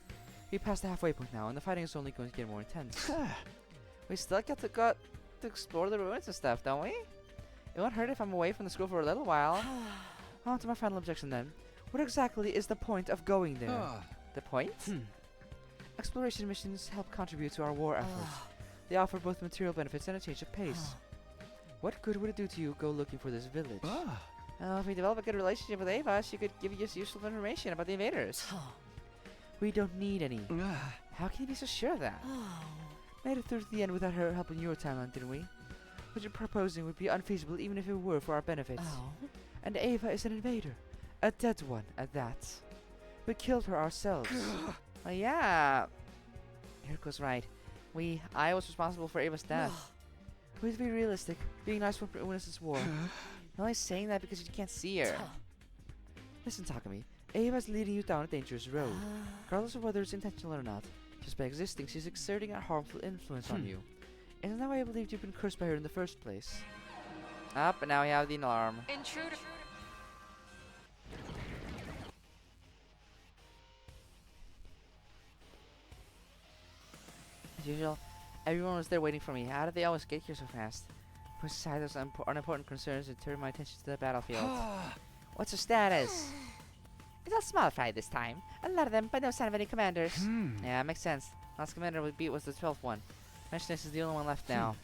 We passed the halfway point now, and the fighting is only going to get more intense. We still got to explore the ruins and stuff, don't we? It won't hurt if I'm away from the school for a little while. On to my final objection then. What exactly is the point of going there? The point? Exploration missions help contribute to our war efforts. They offer both material benefits and a change of pace. What good would it do to you go looking for this village? If we develop a good relationship with Ava, she could give you useful information about the invaders. We don't need any. How can you be so sure of that? Made it through to the end without her helping your timeline, didn't we? What you're proposing would be unfeasible even if it were for our benefit. And Ava is an invader. A dead one, at that. We killed her ourselves. Oh yeah. Hirko's right. I was responsible for Ava's death. We have to be realistic. Being nice won't win us this war. I'm only saying that because you can't see her. Listen, Takumi. Ava's leading you down a dangerous road. Regardless of whether it's intentional or not, just by existing, she's exerting a harmful influence on you. Isn't that why I believed you've been cursed by her in the first place? Up, and now we have the alarm. Intruder. As usual, everyone was there waiting for me. How did they always get here so fast? Push aside those unimportant concerns and turn my attention to the battlefield. What's your status? It's a small fry this time. A lot of them, but no sign of any commanders. Yeah, makes sense. Last commander we beat was the 12th one. Mentionless is the only one left now.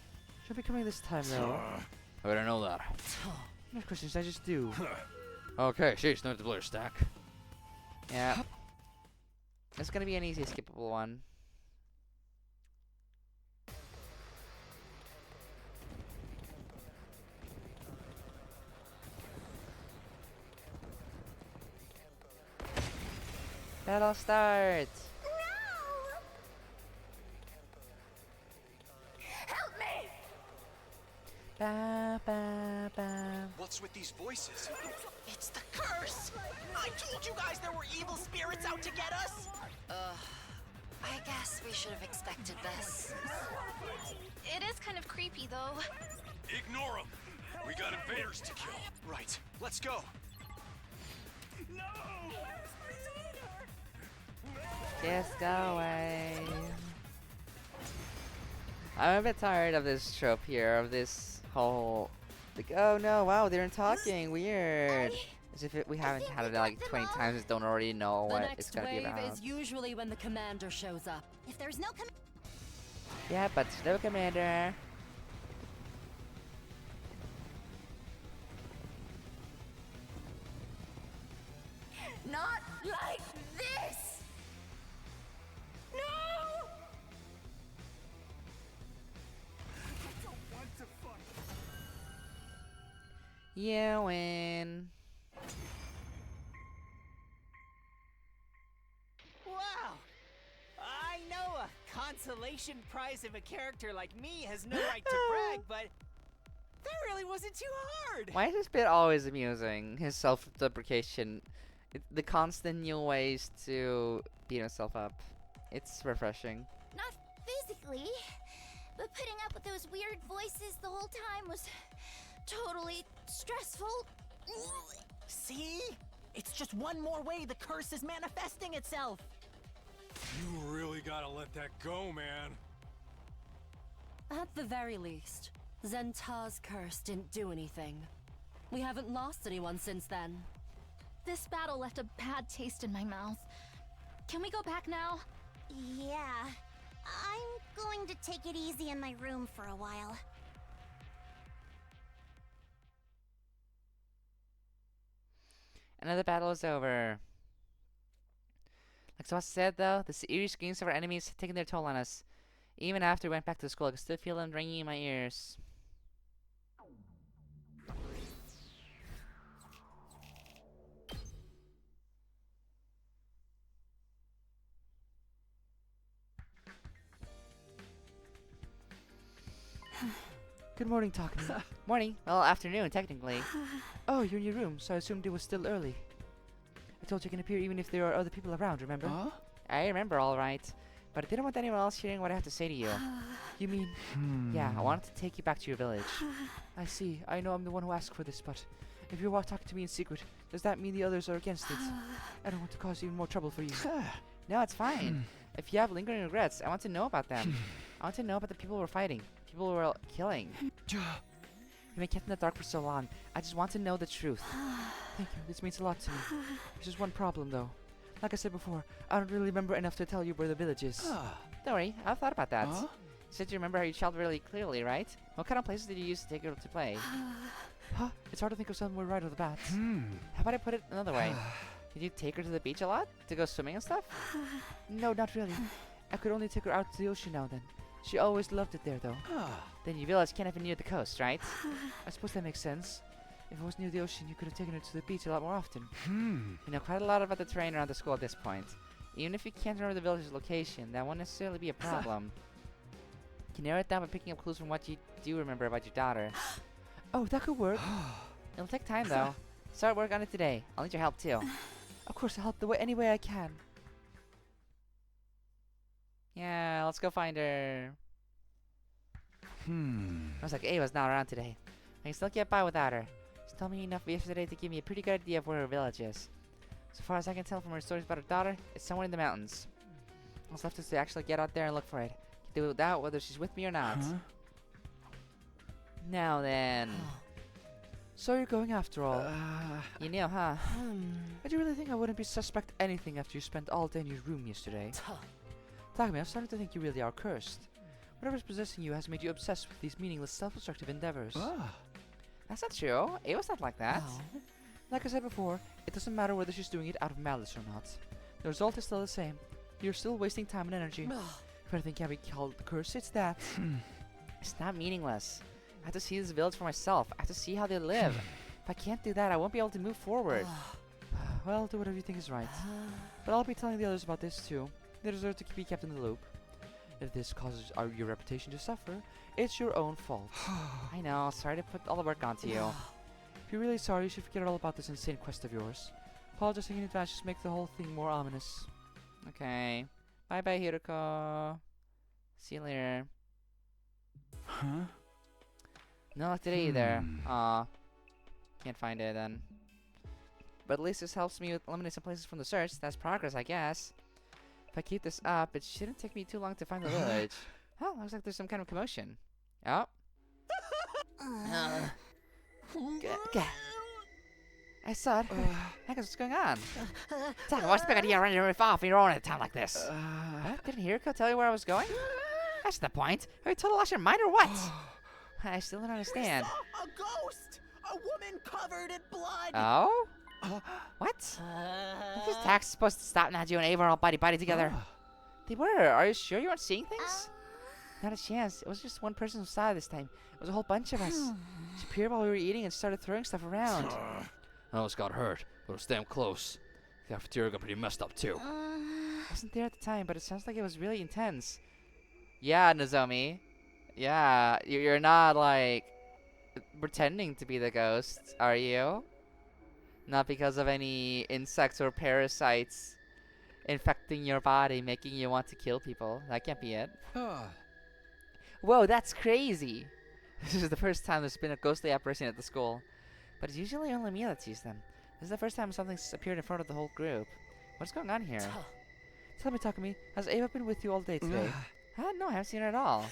Should be coming this time though. I better know that. No questions, I just do. Okay, sheesh, no deployer stack. Yeah. It's gonna be an easy skippable one. Battle start! Help me! Ba, ba, ba. What's with these voices? It's the curse! I told you guys there were evil spirits out to get us! I guess we should have expected this. It is kind of creepy, though. Ignore them. We got invaders to kill. Right. Let's go. Just go away. I'm a bit tired of this trope here, of this whole, like, oh no, wow, they're talking, weird. As if we haven't had it like 20 times and don't already know what it's gonna be about. The next wave is usually when the commander shows up. If there's no Yeah, but no commander. Not like this! No! You win. Wow! I know a consolation prize of a character like me has no right to brag, but that really wasn't too hard! Why is this bit always amusing? His self-deprecation. The constant new ways to beat himself up. It's refreshing. Not physically, but putting up with those weird voices the whole time was totally stressful. See? It's just one more way the curse is manifesting itself. You really gotta let that go, man. At the very least, Zentar's curse didn't do anything. We haven't lost anyone since then. This battle left a bad taste in my mouth. Can we go back now? Yeah. I'm going to take it easy in my room for a while. Another battle is over. Like Sawasa said though, the eerie screams of our enemies had taken their toll on us. Even after we went back to school, I could still feel them ringing in my ears. Good morning, Takumi. Morning. Well, afternoon, technically. Oh, you're in your room, so I assumed it was still early. I told you I can appear even if there are other people around, remember? Huh? I remember, all right. But I didn't want anyone else hearing what I have to say to you. You mean... Yeah, I wanted to take you back to your village. I see. I know I'm the one who asked for this, but... If you're talking to me in secret, does that mean the others are against it? I don't want to cause even more trouble for you. No, it's fine. If you have lingering regrets, I want to know about them. I want to know about the people we're fighting. People we're killing. You've been kept in the dark for so long. I just want to know the truth. Thank you. This means a lot to me. There's just one problem, though. Like I said before, I don't really remember enough to tell you where the village is. Don't worry, I've thought about that. You said you remember how you traveled really clearly, right? What kind of places did you use to take her to play? Huh? It's hard to think of somewhere right off the bat. How about I put it another way? Did you take her to the beach a lot? To go swimming and stuff? No, not really. I could only take her out to the ocean now then. She always loved it there, though. Then your village can't have been near the coast, right? I suppose that makes sense. If it was near the ocean, you could have taken her to the beach a lot more often. You know quite a lot about the terrain around the school at this point. Even if you can't remember the village's location, that won't necessarily be a problem. You can narrow it down by picking up clues from what you do remember about your daughter. Oh, that could work. It'll take time, though. Start work on it today. I'll need your help, too. Of course, I'll help any way I can. Yeah, let's go find her. I was like, Ava's not around today. I can still get by without her. She told me enough yesterday to give me a pretty good idea of where her village is. So far as I can tell from her stories about her daughter, it's somewhere in the mountains. What's left is to actually get out there and look for it. Keep to doubt whether she's with me or not. Huh? Now then. So you're going after all. You know, huh? But you really think I wouldn't be suspect anything after you spent all day in your room yesterday? Takumi, I'm starting to think you really are cursed. Whatever's possessing you has made you obsessed with these meaningless, self-destructive endeavors. That's not true. Ava's not like that. Like I said before, it doesn't matter whether she's doing it out of malice or not. The result is still the same. You're still wasting time and energy. If anything can be called a curse, it's that. It's not meaningless. I have to see this village for myself. I have to see how they live. If I can't do that, I won't be able to move forward. Well, do whatever you think is right. But I'll be telling the others about this too. They deserve to be kept in the loop. If this causes your reputation to suffer, it's your own fault. I know. Sorry to put all the work onto you. If you're really sorry, you should forget all about this insane quest of yours. Apologizing in advance just makes the whole thing more ominous. Okay. Bye-bye, Hiruko. See you later. Huh? No luck today either. Aw. Can't find it then. But at least this helps me eliminate some places from the search. That's progress, I guess. If I keep this up, it shouldn't take me too long to find the village. Oh, looks like there's some kind of commotion. Oh. I saw it. Heck, what's going on? Taka, what's the big idea running your roof off in your own at a time like this? What? Didn't Hiruko tell you where I was going? That's the point. Are you total lost your mind or what? I still don't understand. A ghost! A woman covered in blood! Oh? What? Is this tax supposed to stop now? You and Ava are all buddy together. They were. Are you sure you weren't seeing things? Not a chance. It was just one person who saw it this time. It was a whole bunch of us. She appeared while we were eating and started throwing stuff around. I almost got hurt, but it was damn close. The cafeteria got pretty messed up too. I wasn't there at the time, but it sounds like it was really intense. Yeah, Nozomi. Yeah, you're not, like, pretending to be the ghost, are you? Not because of any insects or parasites infecting your body, making you want to kill people. That can't be it. Whoa, that's crazy! This is the first time there's been a ghostly apparition at the school. But it's usually only me that sees them. This is the first time something's appeared in front of the whole group. What's going on here? Tell me, Takumi, has Ava been with you all day today? No, I haven't seen her at all.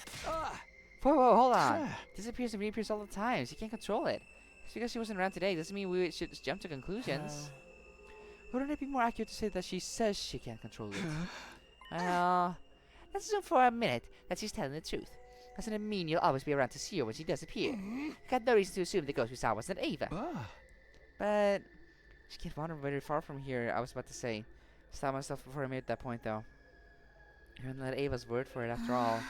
Whoa, hold on. Disappears and reappears all the time. She can't control it. Just because she wasn't around today doesn't mean we should just jump to conclusions. Wouldn't it be more accurate to say that she says she can't control it? Well, let's assume for a minute that she's telling the truth. Doesn't mean you'll always be around to see her when she does appear. Got no reason to assume the ghost we saw wasn't Ava. But she can't wander very far from here, I was about to say. Stop myself before I made that point, though. You're gonna let Ava's word for it, after all.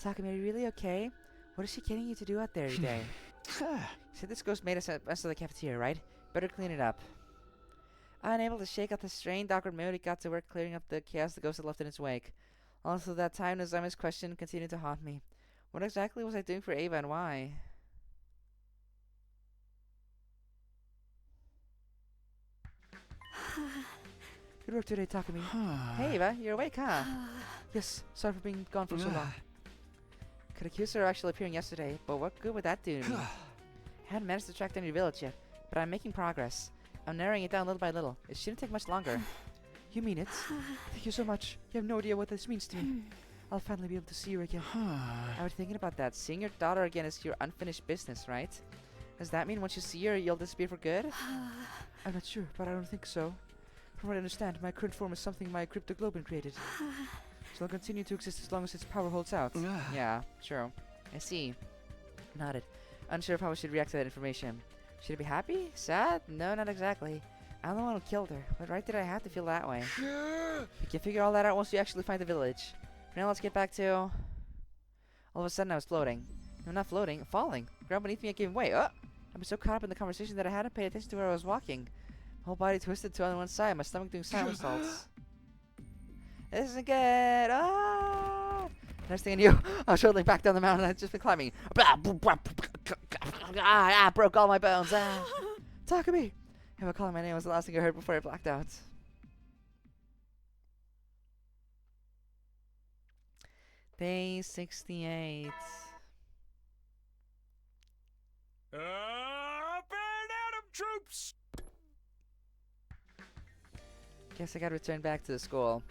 Takumi, are you really okay? What is she getting you to do out there today? You said this ghost made us a mess of the cafeteria, right? Better clean it up. Unable to shake out the strained, awkward mood, he got to work clearing up the chaos the ghost had left in its wake. Also, that time Nozomi's question continued to haunt me. What exactly was I doing for Ava and why? Good work today, Takumi. Hey, Ava, you're awake, huh? Yes, sorry for being gone for so long. Could accuse her of actually appearing yesterday, but what good would that do to me? I haven't managed to track down your village yet, but I'm making progress. I'm narrowing it down little by little. It shouldn't take much longer. You mean it? Thank you so much. You have no idea what this means to me. I'll finally be able to see you again. I was thinking about that. Seeing your daughter again is your unfinished business, right? Does that mean once you see her, you'll disappear for good? I'm not sure, but I don't think so. From what I understand, my current form is something my cryptoglobin created. So I'll continue to exist as long as its power holds out. Yeah, true. I see. Nodded. Unsure of how I should react to that information. Should I be happy? Sad? No, not exactly. I'm the one who killed her. What right did I have to feel that way? You can figure all that out once you actually find the village. Now let's get back to... All of a sudden I was floating. No, not floating. Falling. The ground beneath me gave way. I've been so caught up in the conversation that I hadn't paid attention to where I was walking. My whole body twisted to on one side. My stomach doing somersaults. This isn't good. Next thing I knew, I was hurtling back down the mountain I'd just been climbing. I broke all my bones. Takumi! Ava calling my name was the last thing I heard before I blacked out. Day 68. Burn out of troops! Guess I gotta return back to the school.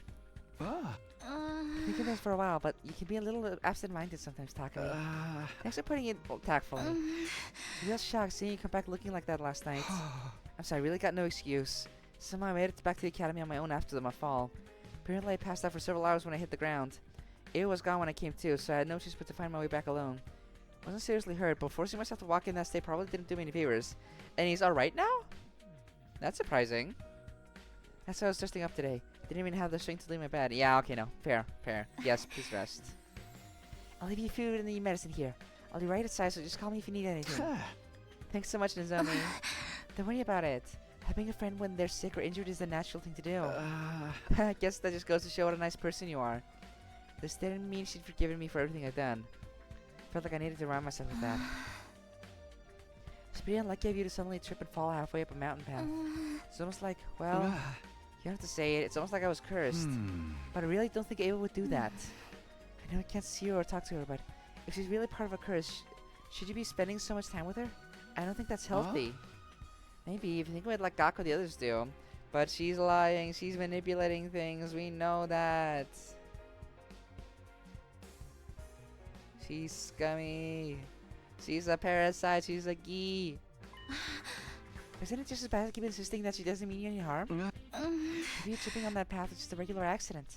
Thinking this for a while, but you can be a little absent-minded sometimes, Takumi. Thanks for putting it tactfully. Real shocked seeing you come back looking like that last night. I'm sorry, I really got no excuse. Somehow I made it back to the academy on my own after my fall. Apparently I passed out for several hours when I hit the ground. Ava was gone when I came to, so I had no choice but to find my way back alone. Wasn't seriously hurt, but forcing myself to walk in that state probably didn't do me any favors. And he's alright now? That's surprising. That's why I was resting up today. Didn't even have the strength to leave my bed. Yeah, okay, no. Fair. Yes, please rest. I'll leave you food and the medicine here. I'll be right outside, so just call me if you need anything. Thanks so much, Nozomi. Don't worry about it. Having a friend when they're sick or injured is the natural thing to do. I guess that just goes to show what a nice person you are. This didn't mean she'd forgiven me for everything I've done. Felt like I needed to remind myself of that. It's pretty unlucky of you to suddenly trip and fall halfway up a mountain path. It's almost like, well, you don't have to say it. It's almost like I was cursed. But I really don't think Ava would do that. I know I can't see her or talk to her, but if she's really part of a curse, should you be spending so much time with her? I don't think that's healthy. Maybe if you think of it like Gaku the others do. But she's lying. She's manipulating things. We know that. She's scummy. She's a parasite. She's a gee. Isn't it just as bad as keep insisting that she doesn't mean you any harm? Maybe tripping on that path was just a regular accident.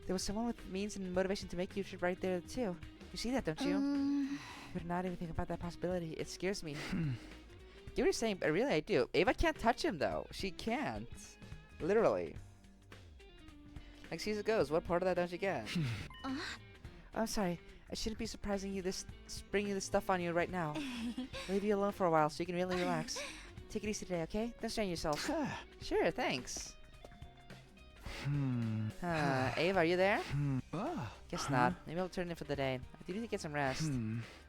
There was someone with means and motivation to make you trip right there too. You see that, don't you? But not even think about that possibility. It scares me. You were saying, but really I do. Ava can't touch him though. She can't. Literally. Like Caesar goes, what part of that don't you get? I'm sorry. I shouldn't be surprising you bringing this stuff on you right now. I'll leave you alone for a while so you can really relax. Take it easy today, okay? Don't strain yourself. Sure, thanks. Ava, are you there? Guess not. Maybe I'll turn in for the day. I do need to get some rest.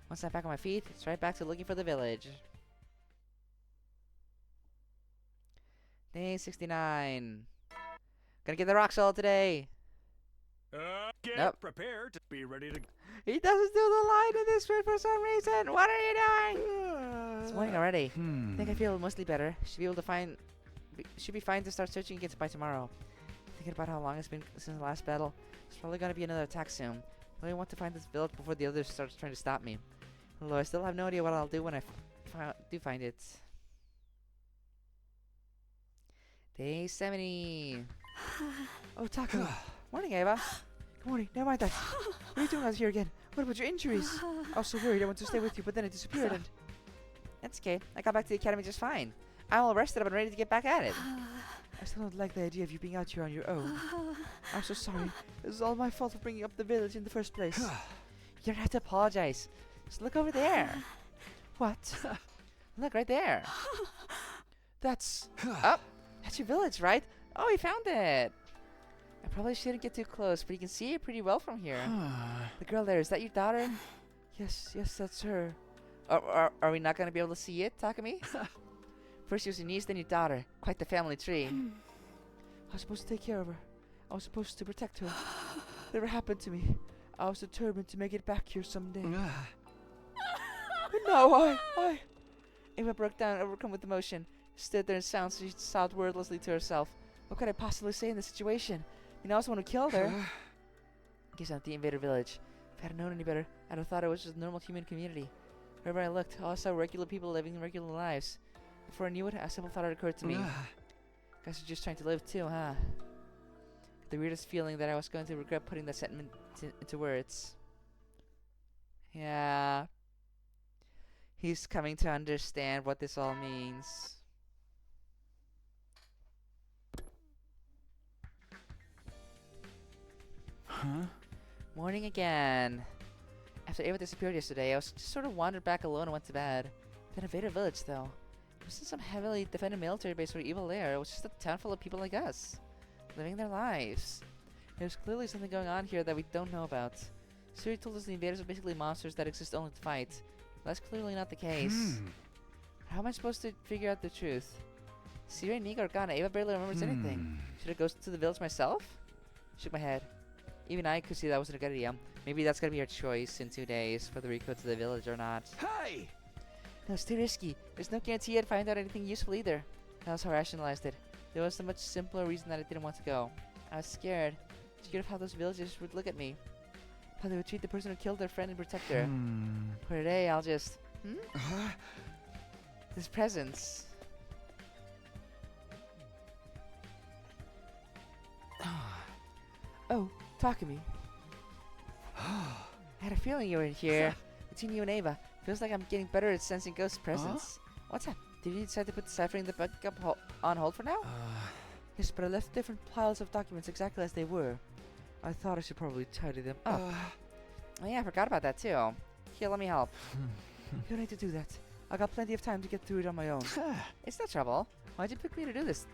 Once I'm back on my feet, it's right back to looking for the village. Day 69. Gonna get the rock solid today. Get prepared to be ready to... He doesn't do the line in this script for some reason. What are you doing? It's morning already. I think I feel mostly better. Should be fine to start searching again by tomorrow. Thinking about how long it's been since the last battle. There's probably gonna be another attack soon. I really want to find this village before the others start trying to stop me. Although I still have no idea what I'll do when I do find it. Day 70. Oh, Taco. Morning, Ava. Good morning. Never mind that. What are you doing out here again? What about your injuries? I was so worried I wanted to stay with you, but then it disappeared and... That's okay. I got back to the academy just fine. I'm all rested up and ready to get back at it. I still don't like the idea of you being out here on your own. I'm so sorry. This is all my fault for bringing up the village in the first place. You don't have to apologize. Just look over there. What? Look, right there. That's... Oh, that's your village, right? Oh, we found it. I probably shouldn't get too close, but you can see it pretty well from here. The girl there, is that your daughter? Yes, that's her. Are we not going to be able to see it, Takumi? First it was your niece, then your daughter. Quite the family tree. I was supposed to take care of her. I was supposed to protect her. Whatever happened to me, I was determined to make it back here someday. But now I... Ava broke down, overcome with emotion. Stood there in silence, she sobbed wordlessly to herself. What could I possibly say in this situation? You know, I was the one who killed her. Guess not the invader village. If I had known any better, I'd have thought it was just a normal human community. Wherever I looked, I saw regular people living regular lives. Before I knew it, a simple thought had occurred to me. Guess you're just trying to live too, huh? The weirdest feeling that I was going to regret putting that sentiment into words. Yeah. He's coming to understand what this all means. Morning again. After Ava disappeared yesterday, I was just sort of wandered back alone and went to bed. Then invaded a village, though. It wasn't some heavily defended military base or evil lair. It was just a town full of people like us, living their lives. There's clearly something going on here that we don't know about. Suri told us the invaders are basically monsters that exist only to fight. That's clearly not the case. How am I supposed to figure out the truth? Siri, Nika, or Ghana, Ava barely remembers anything. Should I go to the village myself? Shook my head. Even I could see that wasn't a good idea. Maybe that's gonna be our choice in 2 days, whether we go to the village or not. Hey! No, it's too risky. There's no guarantee I'd find out anything useful either. That was how I rationalized it. There was a much simpler reason that I didn't want to go. I was scared. Scared of how those villagers would look at me. How they would treat the person who killed their friend and protector. For today, I'll just... This presents. Oh, Takumi. I had a feeling you were in here. Between you and Ava, feels like I'm getting better at sensing ghost presence. What's that? Did you decide to put deciphering the backup on hold for now? Yes, but I left different piles of documents exactly as they were. I thought I should probably tidy them up. Oh yeah, I forgot about that too. Here, let me help. You don't need to do that. I got plenty of time to get through it on my own. It's no trouble. Why'd you pick me to do this?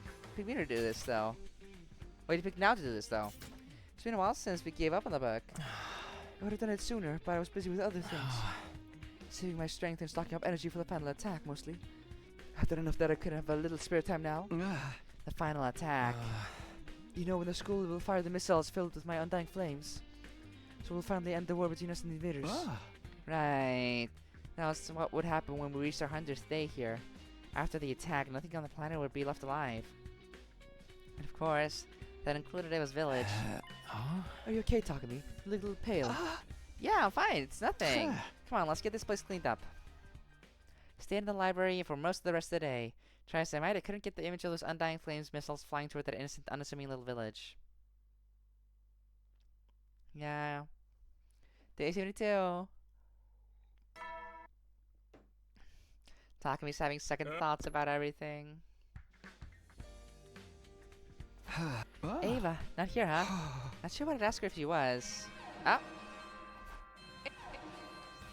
Though? Why'd you pick now to do this though? It's been a while since we gave up on the book. I would have done it sooner, but I was busy with other things. Saving my strength and stocking up energy for the final attack, mostly. I thought enough that I could have a little spare time now. The final attack. You know, when the school will fire the missiles filled with my undying flames. So we'll finally end the war between us and the invaders. Right. Now it's what would happen when we reached our 100th day here. After the attack, nothing on the planet would be left alive. And of course, that included Eva's village. Are you okay, Takumi? You look a little pale. Yeah, I'm fine. It's nothing. Come on, let's get this place cleaned up. Stay in the library for most of the rest of the day. Try as I might, I couldn't get the image of those undying flames missiles flying toward that innocent, unassuming little village. Yeah. Day 72. Takumi's having second thoughts about everything. Ava, not here, huh? Not sure what I'd ask her if she was. Oh.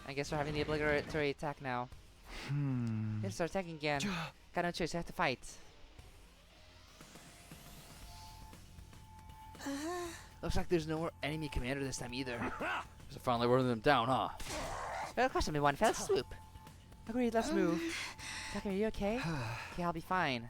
I guess we're having the obligatory attack now. Let's start attacking again. Got no choice, I have to fight. Looks like there's no more enemy commander this time either. So finally wearing them down, huh? Well, of course I'm in one fell swoop. Agreed, let's move. Takumi, are you okay? Okay, I'll be fine.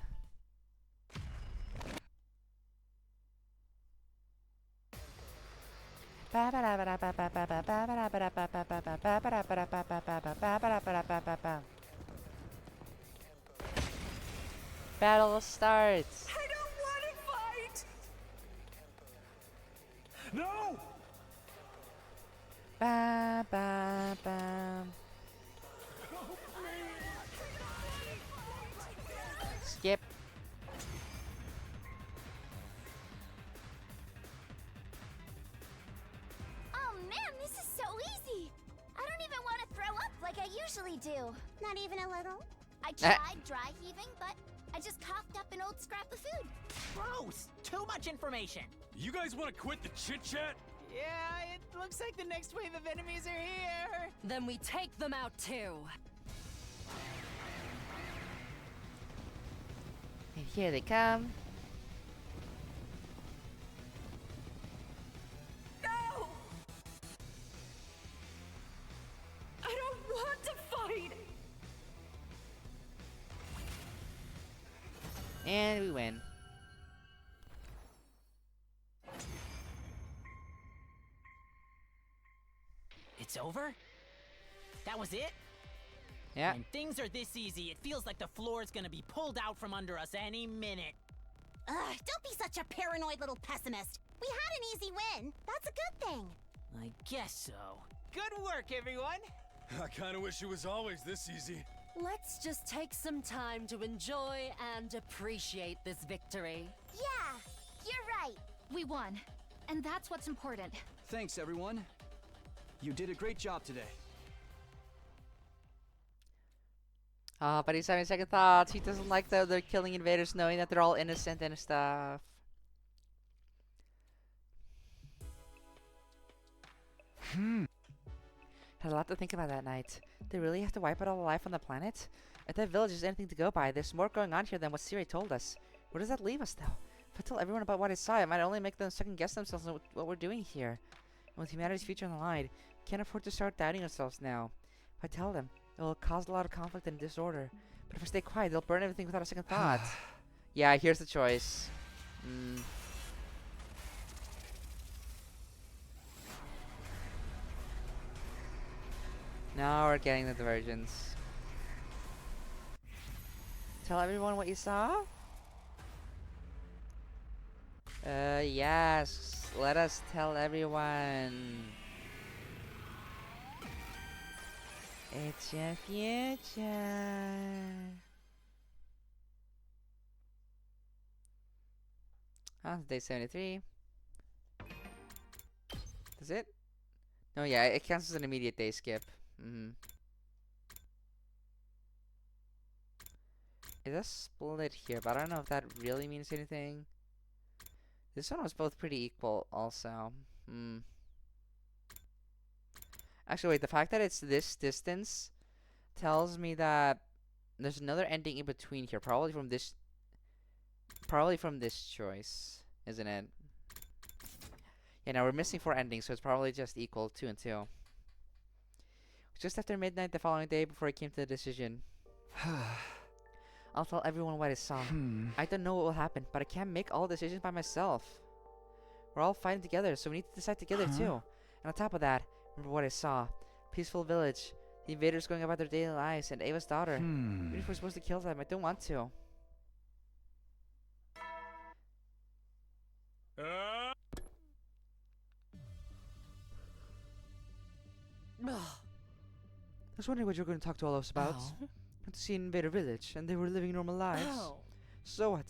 Battle starts. I don't want to fight. No! Ba ba ba. Skip. Oh man, this is so easy. I don't even want to throw up like I usually do. Not even a little. I tried dry heaving, but I just coughed up an old scrap of food. Gross! Too much information. You guys want to quit the chit-chat? Yeah, it looks like the next wave of enemies are here. Then we take them out too. And here they come. No! I don't want to fight! And we win. It's over? That was it? Yeah. When things are this easy, it feels like the floor's gonna be pulled out from under us any minute. Ugh, don't be such a paranoid little pessimist. We had an easy win. That's a good thing. I guess so. Good work, everyone. I kind of wish it was always this easy. Let's just take some time to enjoy and appreciate this victory. Yeah, you're right. We won. And that's what's important. Thanks, everyone. You did a great job today. But he's having second thoughts. He doesn't like that they're killing invaders knowing that they're all innocent and stuff. Had a lot to think about that night. They really have to wipe out all the life on the planet? If that village is anything to go by, there's more going on here than what Siri told us. Where does that leave us, though? If I tell everyone about what I saw, it might only make them second-guess themselves on what we're doing here. And with humanity's future on the line, we can't afford to start doubting ourselves now. If I tell them, it will cause a lot of conflict and disorder. But if I stay quiet, they'll burn everything without a second thought. Yeah, here's the choice. Now we're getting the divergence. Tell everyone what you saw? Yes. let us tell everyone. It's your future. Oh, day 73. Is it? No, yeah, it counts as an immediate day skip. It does split here, but I don't know if that really means anything. This one was both pretty equal also. Actually, wait, the fact that it's this distance tells me that there's another ending in between here, probably from this choice, isn't it? Yeah, now we're missing 4 endings, so it's probably just equal 2 and 2. Just after midnight the following day before I came to the decision. I'll tell everyone what I saw. I don't know what will happen, but I can't make all decisions by myself. We're all fighting together, so we need to decide together too. And on top of that, remember what I saw. Peaceful village. The invaders going about their daily lives, and Ava's daughter. Even if we're supposed to kill them, I don't want to. I was wondering what you were going to talk to all of us about. Went to see an invader village, and they were living normal lives. So what?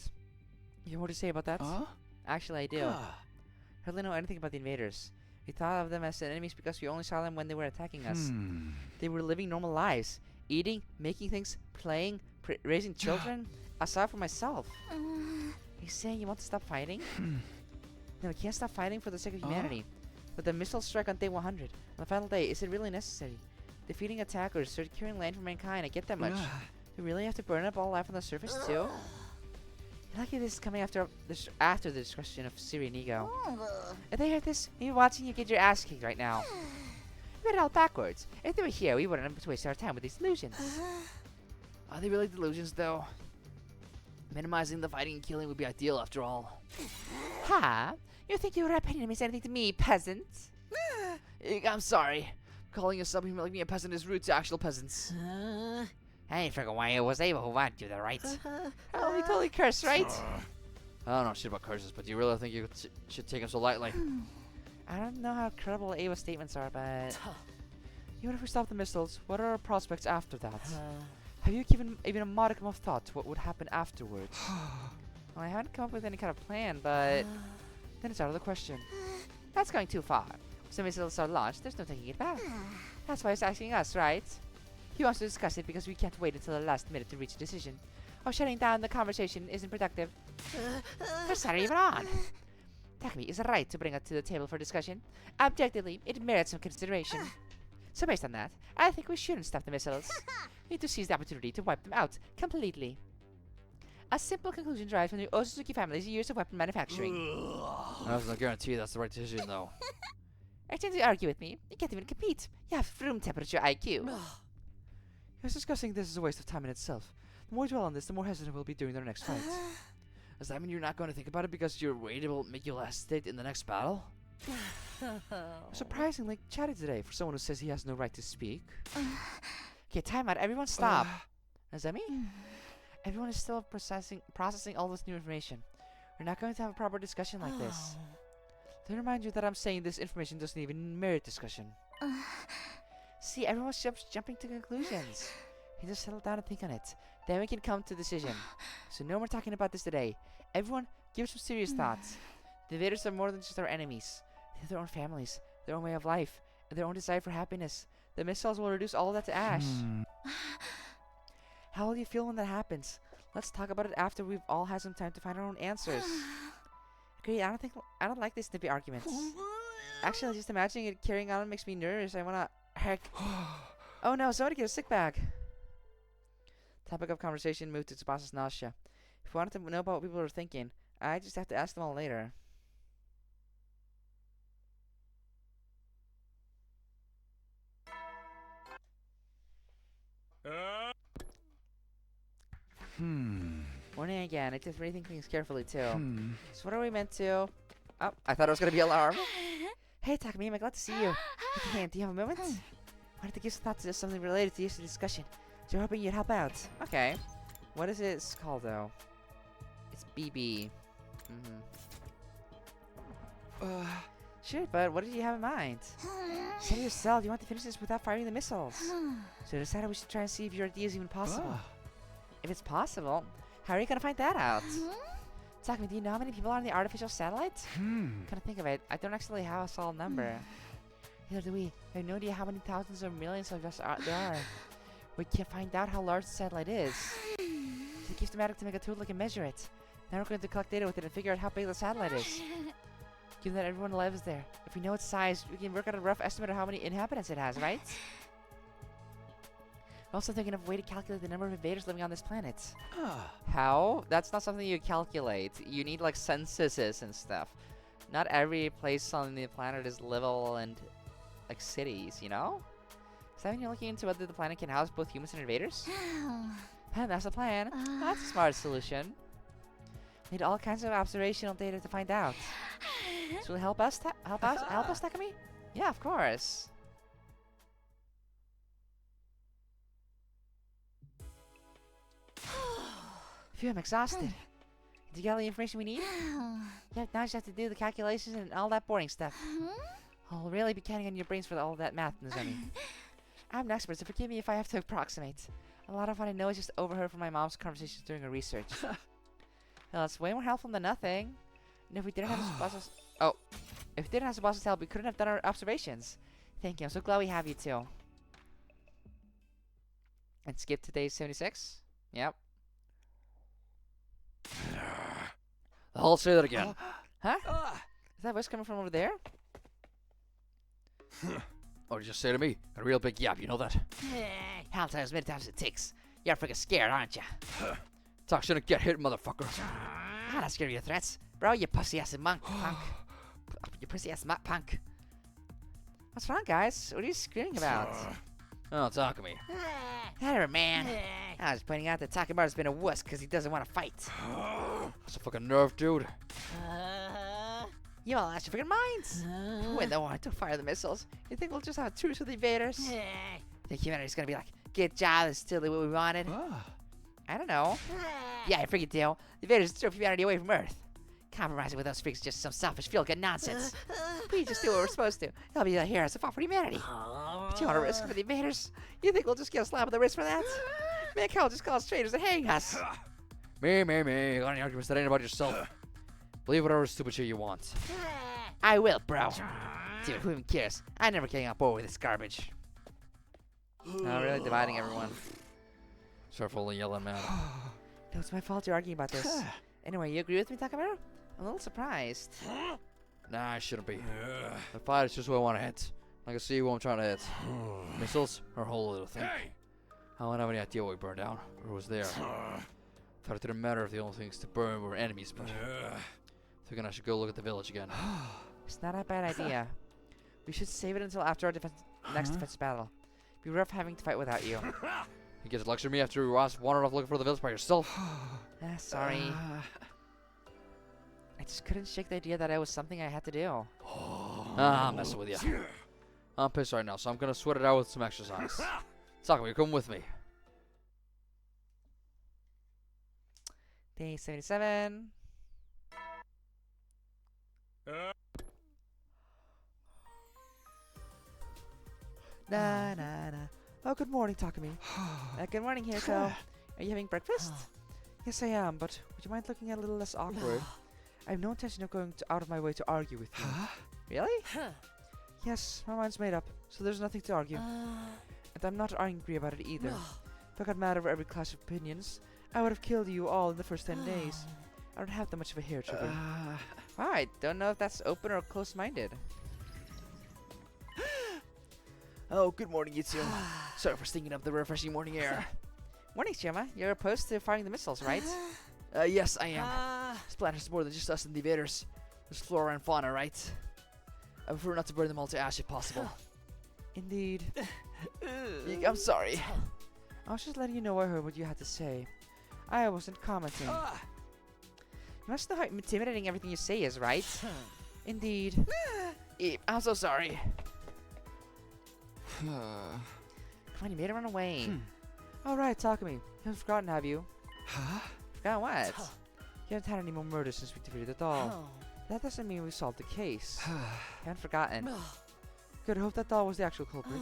You have more to say about that? Actually, I do. Hardly know anything about the invaders. We thought of them as enemies because we only saw them when they were attacking us. They were living normal lives. Eating, making things, playing, raising children. Aside from myself. Are you saying you want to stop fighting? No, we can't stop fighting for the sake of humanity. But the missile strike on day 100, on the final day, is it really necessary? Defeating attackers, securing land for mankind, I get that much. Do we really have to burn up all life on the surface too? You're lucky this is coming after the discussion of Siri and Ego. If they heard this, maybe watching you get your ass kicked right now. We read it all backwards. If they were here, we wouldn't have to waste our time with these delusions. Are they really delusions, though? Minimizing the fighting and killing would be ideal, after all. Ha! You think your opinion means anything to me, peasant? I'm sorry. Calling a subhuman like me a peasant is rude to actual peasants. I ain't figuring why it was Ava who wanted you there, right? Oh, he totally cursed, right? I don't know shit about curses, but do you really think you should take him so lightly? I don't know how credible Ava's statements are, but... Even if we stop the missiles, what are our prospects after that? Have you given even a modicum of thought to what would happen afterwards? Well, I haven't come up with any kind of plan, but... then it's out of the question. That's going too far. Once the missiles are launched, there's no taking it back. That's why he's asking us, right? He wants to discuss it because we can't wait until the last minute to reach a decision. Or shutting down the conversation isn't productive. That's not even on. Takumi is right to bring it to the table for discussion. Objectively, it merits some consideration. So based on that, I think we shouldn't stop the missiles. We need to seize the opportunity to wipe them out completely. A simple conclusion derived from the Otsutsuki family's years of weapon manufacturing. That's no guarantee that's the right decision, though. I tend to argue with me. You can't even compete. You have room temperature IQ. Yes, discussing this is a waste of time in itself. The more we dwell on this, the more hesitant we'll be during their next fight. Does that mean you're not going to think about it because you're worried it will make you hesitate in the next battle? Surprisingly chatty today for someone who says he has no right to speak. Okay, time out. Everyone stop. Is that me? Everyone is still processing all this new information. We're not going to have a proper discussion like this. Let me remind you that I'm saying this information doesn't even merit discussion. See, everyone's jumping to conclusions. You just settle down and think on it. Then we can come to a decision. So no more talking about this today. Everyone, give some serious thoughts. The invaders are more than just our enemies. They have their own families, their own way of life, and their own desire for happiness. The missiles will reduce all of that to ash. How will you feel when that happens? Let's talk about it after we've all had some time to find our own answers. Agreed, I don't like these snippy arguments. Actually, just imagining it carrying on makes me nervous. I wanna... Heck. Oh no, somebody get a sick bag. Topic of conversation moved to Tsubasa's nausea. If we wanted to know about what people were thinking, I just have to ask them all later. Morning again. I just reading things carefully too. So what are we meant to... Oh, I thought it was gonna be alarm. Hey Takumi, I'm glad to see you. Hey, do you have a moment? I wanted to give some thought to something related to yesterday's discussion. So hoping you'd help out. Okay. What is it called though? It's BB. Sure, but what did you have in mind? Say yourself, you want to finish this without firing the missiles. So I decided we should try and see if your idea is even possible. If it's possible, how are you gonna find that out? Takumi, do you know how many people are on the artificial satellite? Kind of think of it, I don't actually have a solid number. Neither do we. I have no idea how many thousands or millions of us there are. We can't find out how large the satellite is. So it keeps the matter to make a tool that can measure it. Now we're going to collect data with it and figure out how big the satellite is. Given that everyone lives there, if we know its size, we can work out a rough estimate of how many inhabitants it has, right? We're also thinking of a way to calculate the number of invaders living on this planet. How? That's not something you calculate. You need like censuses and stuff. Not every place on the planet is livable and like cities, you know? Does that mean you're looking into whether the planet can house both humans and invaders? That's the plan. That's a smart solution. Need all kinds of observational data to find out. This will help us, Takumi? Yeah, of course. Phew, I'm exhausted. Did you get all the information we need? Yeah, now you just have to do the calculations and all that boring stuff. I'll really be counting on your brains for all that math, Nozomi. I'm an expert, so forgive me if I have to approximate. A lot of what I know is just overheard from my mom's conversations during her research. Well, it's way more helpful than nothing. And if we didn't have Tsubasa... if we didn't have Tsubasa's help, we couldn't have done our observations. Thank you, I'm so glad we have you too. And skip to day 76? Yep. I'll say that again. Huh? Is that voice coming from over there? Or just say to me, a real big yap, you know that? I'll tell you as many times as it takes. You're freaking scared, aren't you? Talk shouldn't get hit, motherfucker. I'm not scared of your threats. Bro, you pussy-ass punk. You pussy-ass punk. What's wrong, guys? What are you screaming about? Oh, Takumi. Whatever, man. I was pointing out that Takemura's been a wuss because he doesn't want to fight. That's a fucking nerve, dude. You all lost your freaking minds. When they want to fire the missiles, you think we'll just have a truce with the invaders? Think humanity's gonna be like, good job, that's still what we wanted? I don't know. Yeah, I freaking do. The invaders drove humanity away from Earth. Compromising with those freaks is just some selfish feel-good nonsense. We just do what we're supposed to. They'll be the heroes that fought for humanity. But you want to risk for the invaders? You think we'll just get a slap on the wrist for that? Man, Cal just call us traitors and hang us. Me. Got any arguments that ain't about yourself? Believe whatever stupid shit you want. I will, bro. Dude, who even cares? I never came on board with this garbage. Oh, really dividing everyone. Start fully yelling, man. No, it's my fault you're arguing about this. Anyway, you agree with me, Takamura? I'm a little surprised. Nah, I shouldn't be. The fight is just who I want to hit. I can see who I'm trying to hit. Missiles are a whole little thing. I don't have any idea what we burned down, or who was there. Thought it didn't matter if the only things to burn were enemies, but... thinking I should go look at the village again. It's not a bad idea. We should save it until after our next defensive battle. Be rough having to fight without you. You get to lecture me after you wandered off looking for the village by yourself? Sorry. I just couldn't shake the idea that it was something I had to do. I'm messing with you. I'm pissed right now, so I'm gonna sweat it out with some exercise. Sakura, come with me. Day 77. Na. Oh, good morning, Takumi. Good morning, Hiriko. Are you having breakfast? Yes, I am, but would you mind looking a little less awkward? I have no intention of going out of my way to argue with you. Really? Yes, my mind's made up, so there's nothing to argue. And I'm not angry about it either. If I got mad over every clash of opinions, I would have killed you all in the first 10 days. I don't have that much of a hair trigger. I don't know if that's open or close-minded. Oh, good morning, you two. Sorry for stinking up the refreshing morning air. Morning, Shirama. You're opposed to firing the missiles, right? Yes, I am. This planet is more than just us and the invaders. There's flora and fauna, right? I prefer not to burn them all to ash if possible. Indeed. I'm sorry. I was just letting you know I heard what you had to say. I wasn't commenting. You must know how intimidating everything you say is, right? Indeed. I'm so sorry. Come on, you made it run away. Alright, Takumi. You haven't forgotten, have you? Forgotten what? You haven't had any more murders since we defeated the doll. That doesn't mean we solved the case. I haven't forgotten. Good, I hope that doll was the actual culprit.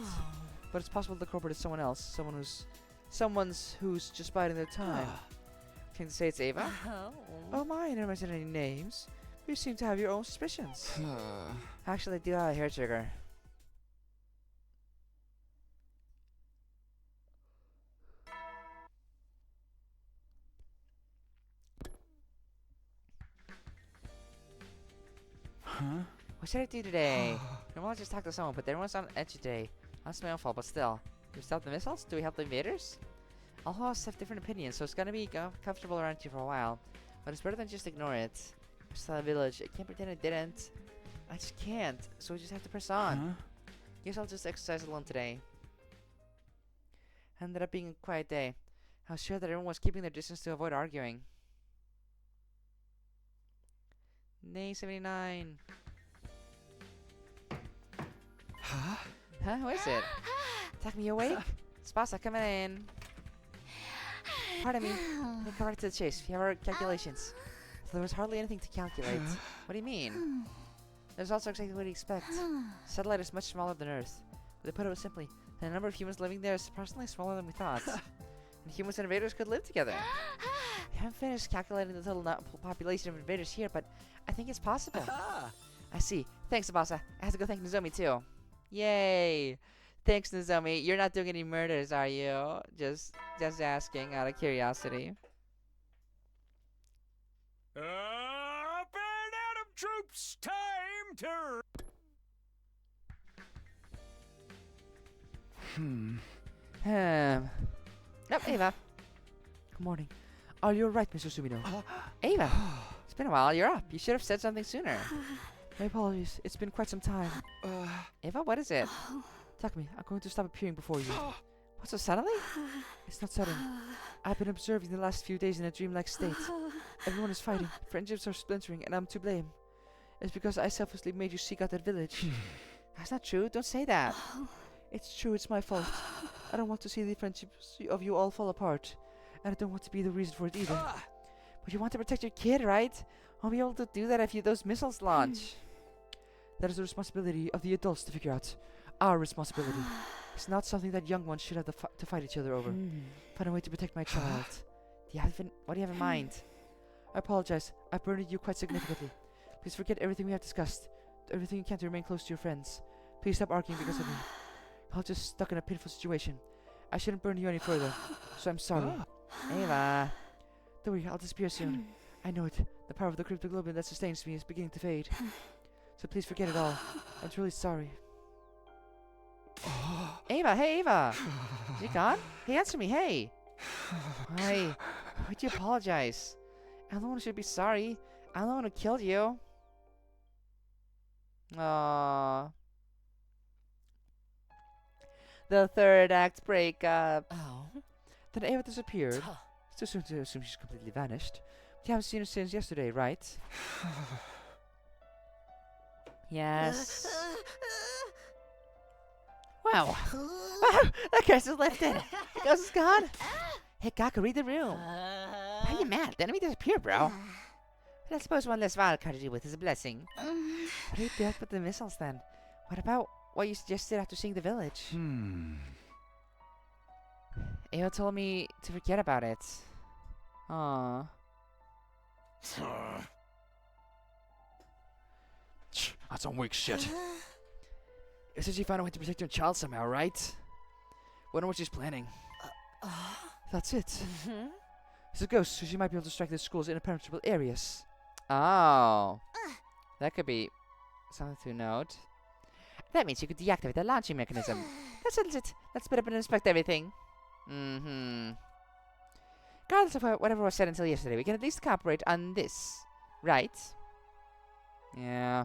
But it's possible the culprit is someone else. Someone's who's just biding their time. Can you say it's Ava? Oh my, I never mentioned any names. You seem to have your own suspicions. Actually, I do have a hair trigger. What should I do today? Normally I just talk to someone, but everyone's on edge today. That's my own fault, but still. Do we stop the missiles? Do we help the invaders? All hosts have different opinions, so it's gonna be comfortable around here for a while. But it's better than just ignore it. I saw the village. I can't pretend I didn't. I just can't, so we just have to press on. Guess I'll just exercise alone today. Ended up being a quiet day. I was sure that everyone was keeping their distance to avoid arguing. Nay 79. Huh? What is it? Tuck me awake? Spasa, coming in. Pardon me. Let me come right to the chase. If you have our calculations. So there was hardly anything to calculate. What do you mean? There's also exactly what you expect. Satellite is much smaller than Earth. But to put it simply, the number of humans living there is surprisingly smaller than we thought. And humans and invaders could live together. I haven't finished calculating the total population of invaders here, but I think it's possible. I see. Thanks, Abasa. I have to go thank Nozomi too. Yay! Thanks, Nozomi. You're not doing any murders, are you? Just asking out of curiosity. Up and Atom troops, time to... Nope, Ava. Good morning. Are you alright, Mr. Sumino? Ava! It's been a while. You're up. You should have said something sooner. My apologies. It's been quite some time. Ava, what is it? Takumi, I'm going to stop appearing before you. What, so suddenly? It's not sudden. I've been observing the last few days in a dreamlike state. Everyone is fighting, friendships are splintering, and I'm to blame. It's because I selfishly made you seek out that village. That's not true. Don't say that. It's true. It's my fault. I don't want to see the friendships of you all fall apart. And I don't want to be the reason for it either. But you want to protect your kid, right? I'll be able to do that if those missiles launch. That is the responsibility of the adults to figure out. Our responsibility. It's not something that young ones should have to fight each other over. Find a way to protect my child. What do you have in mind? I apologize. I burned you quite significantly. Please forget everything we have discussed. Do everything you can to remain close to your friends. Please stop arguing because of me. I was just stuck in a painful situation. I shouldn't burn you any further. So I'm sorry. Ava. Don't worry, I'll disappear soon. I know it. The power of the cryptoglobin that sustains me is beginning to fade. So please forget it all. I'm truly sorry. Ava, hey Ava! Is he gone? Hey, answer me, hey! Hi. Why'd you apologize? I'm the one who should be sorry. I'm the one who killed you. Aww. The third act breakup. Oh. Then Ava disappeared. It's too soon to assume she's completely vanished. You haven't seen her since yesterday, right? Yes. Wow. Wow, that curse is lifted. The ghost is gone. Hey, Gaku, read the room. Why are you mad? The enemy disappeared, bro. But I suppose one less wild card to deal with is a blessing. What do you do with the missiles, then? What about what you suggested after seeing the village? Ava told me to forget about it. Aww. That's some weak shit. You said she found a way to protect your child somehow, right? Wonder what she's planning. That's it. It's a ghost, so she might be able to strike the schools in impenetrable areas. Oh. That could be something to note. That means you could deactivate the launching mechanism. That settles it. Let's split up and inspect everything. Regardless of whatever was said until yesterday, we can at least cooperate on this. Right? Yeah.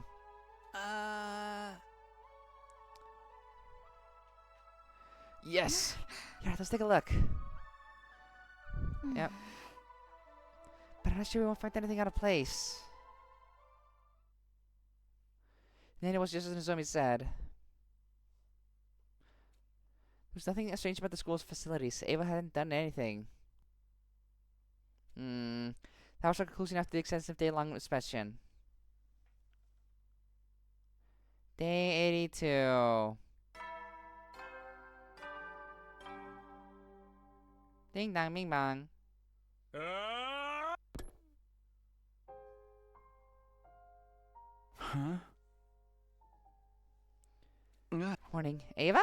Yes! Yeah, let's take a look. Yep. But I'm not sure we won't find anything out of place. Then it was just as Nozomi said. There's nothing strange about the school's facilities. Ava hadn't done anything. That was our conclusion after the extensive day-long inspection. Day 82. Ding dong, bing bong. Huh? Morning. Ava?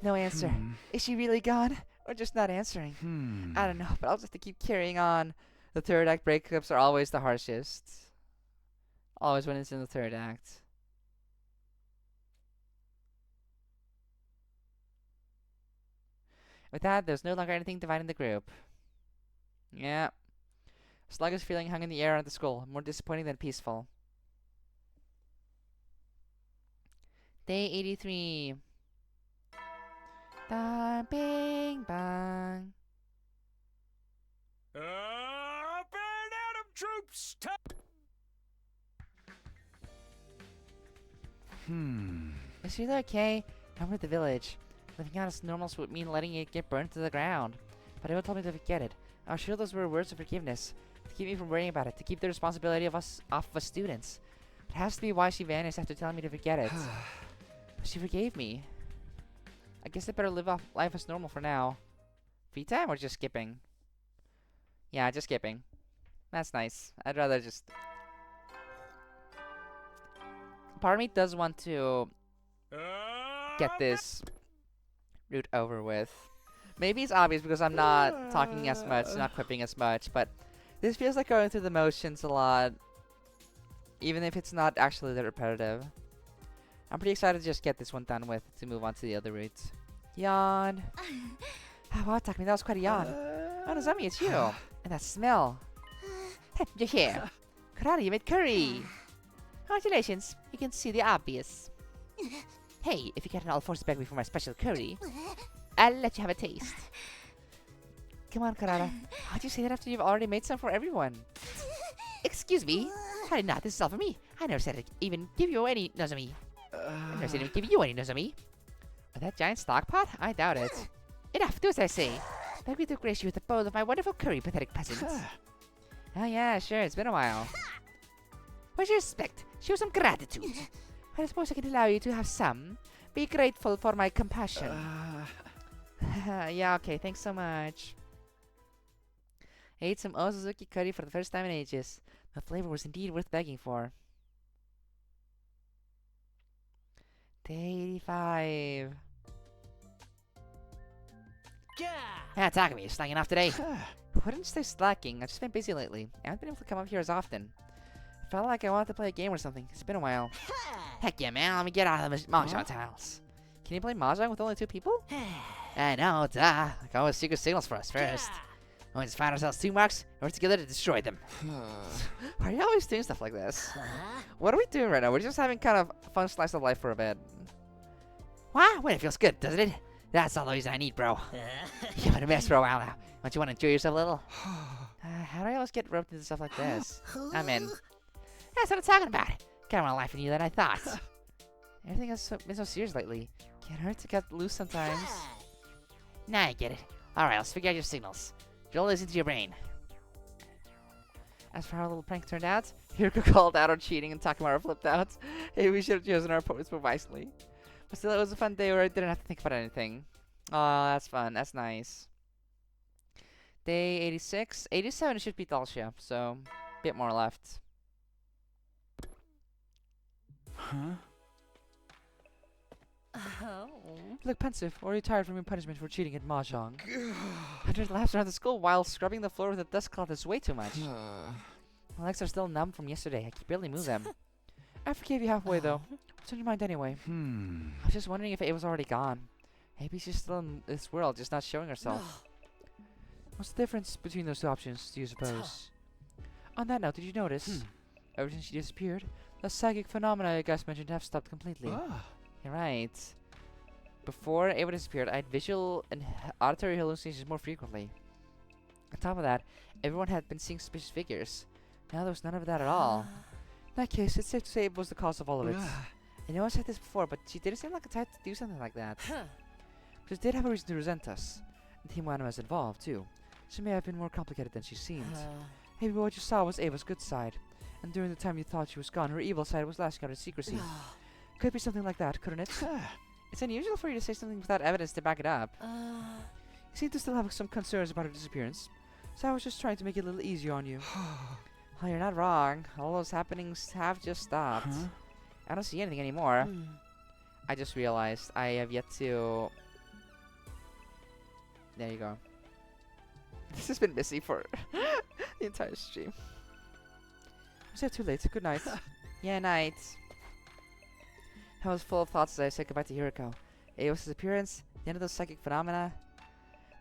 No answer. Is she really gone? Or just not answering? I don't know, but I'll just have to keep carrying on. The third act breakups are always the harshest. Always when it's in the third act. With that, there's no longer anything dividing the group. Yeah. Sluggish feeling hung in the air at the school, more disappointing than peaceful. Day 83. Da bing bang. Up and at 'em, troops! Is she okay? I'm at the village. Living out as normal would mean letting it get burned to the ground. But Eva told me to forget it. I was sure those were words of forgiveness. To keep me from worrying about it. To keep the responsibility of us off of us students. It has to be why she vanished after telling me to forget it. But she forgave me. I guess I better live off life as normal for now. Free time or just skipping? Yeah, just skipping. That's nice. I'd rather just... Part of me does want to get this route over with. Maybe it's obvious because I'm not talking as much, not quipping as much, but this feels like going through the motions a lot, even if it's not actually that repetitive. I'm pretty excited to just get this one done with to move on to the other routes. Yawn. Oh, wow, Takumi, that was quite a yawn. Oh, Nozomi, it's you. And that smell. Hey, you're here. Karate, you made curry. Congratulations, you can see the obvious. Hey, if you get an all force bag me for my special curry, I'll let you have a taste. Come on, Karada. How'd you say that after you've already made some for everyone? Excuse me. I did not. This is all for me. I never said I'd even give you any, Nozomi. I never said I'd give you any, Nozomi. With that giant stock pot? I doubt it. Enough, do as I say. Beg me to grace you with a bowl of my wonderful curry, pathetic peasant. Oh yeah, sure, it's been a while. Where's your respect? Show some gratitude. I suppose I can allow you to have some. Be grateful for my compassion. Yeah, okay, thanks so much. I ate some Osuzuki curry for the first time in ages. The flavor was indeed worth begging for. Day 85. Yeah, Takumi, you slacking off today? Wouldn't stay slacking. I've just been busy lately. I haven't been able to come up here as often. I felt like I wanted to play a game or something. It's been a while. Heck yeah, man. Let me get out of the Mahjong tiles. Can you play Mahjong with only 2 people? I know, duh. Like always, secret signals for us first. We just find ourselves 2 marks and work together to destroy them. Why are you always doing stuff like this? What are we doing right now? We're just having kind of a fun slice of life for a bit. Wow, wait, it feels good, doesn't it? That's all the reason I need, bro. You've been a mess for a while now. Don't you want to enjoy yourself a little? How do I always get roped into stuff like this? I'm in. That's what I'm talking about. Got more life in you than I thought. Everything has been so serious lately. Can't hurt to get loose sometimes. Nah, I get it. Alright, let's figure out your signals. Drill this into your brain. As for how our little prank turned out, Hiroko called out on cheating and Takemura flipped out. Hey, we should have chosen our opponents more wisely. But still, it was a fun day where I didn't have to think about anything. Oh, that's fun. That's nice. Day 86. 87 should be Dalshia, so a bit more left. Huh? Oh. You look pensive, or are you tired from your punishment for cheating at Mahjong? 100 laps around the school while scrubbing the floor with a dust cloth is way too much. My legs are still numb from yesterday. I can barely move them. I forgave you halfway, though. What's on your mind anyway? I was just wondering if Ava's already gone. Maybe she's still in this world, just not showing herself. What's the difference between those 2 options, do you suppose? On that note, did you notice? Ever since she disappeared, the psychic phenomena you guys mentioned have stopped completely. You're right. Before Ava disappeared, I had visual and auditory hallucinations more frequently. On top of that, everyone had been seeing suspicious figures. Now there was none of that at all. In that case, it's safe to say Ava was the cause of all of it. I know I said this before, but she didn't seem like a type to do something like that. She did have a reason to resent us. And Team Wanima is involved, too. She may have been more complicated than she seemed. Maybe what you saw was Ava's good side. And during the time you thought she was gone, her evil side was lashing out in secrecy. Could be something like that, couldn't it? It's unusual for you to say something without evidence to back it up. You seem to still have some concerns about her disappearance, so I was just trying to make it a little easier on you. Oh, you're not wrong. All those happenings have just stopped. I don't see anything anymore. I just realized I have yet to... There you go. This has been busy for the entire stream. Was that too late? Good night. Yeah, night. I was full of thoughts as I said goodbye to Hiroko. Ao's disappearance, the end of those psychic phenomena.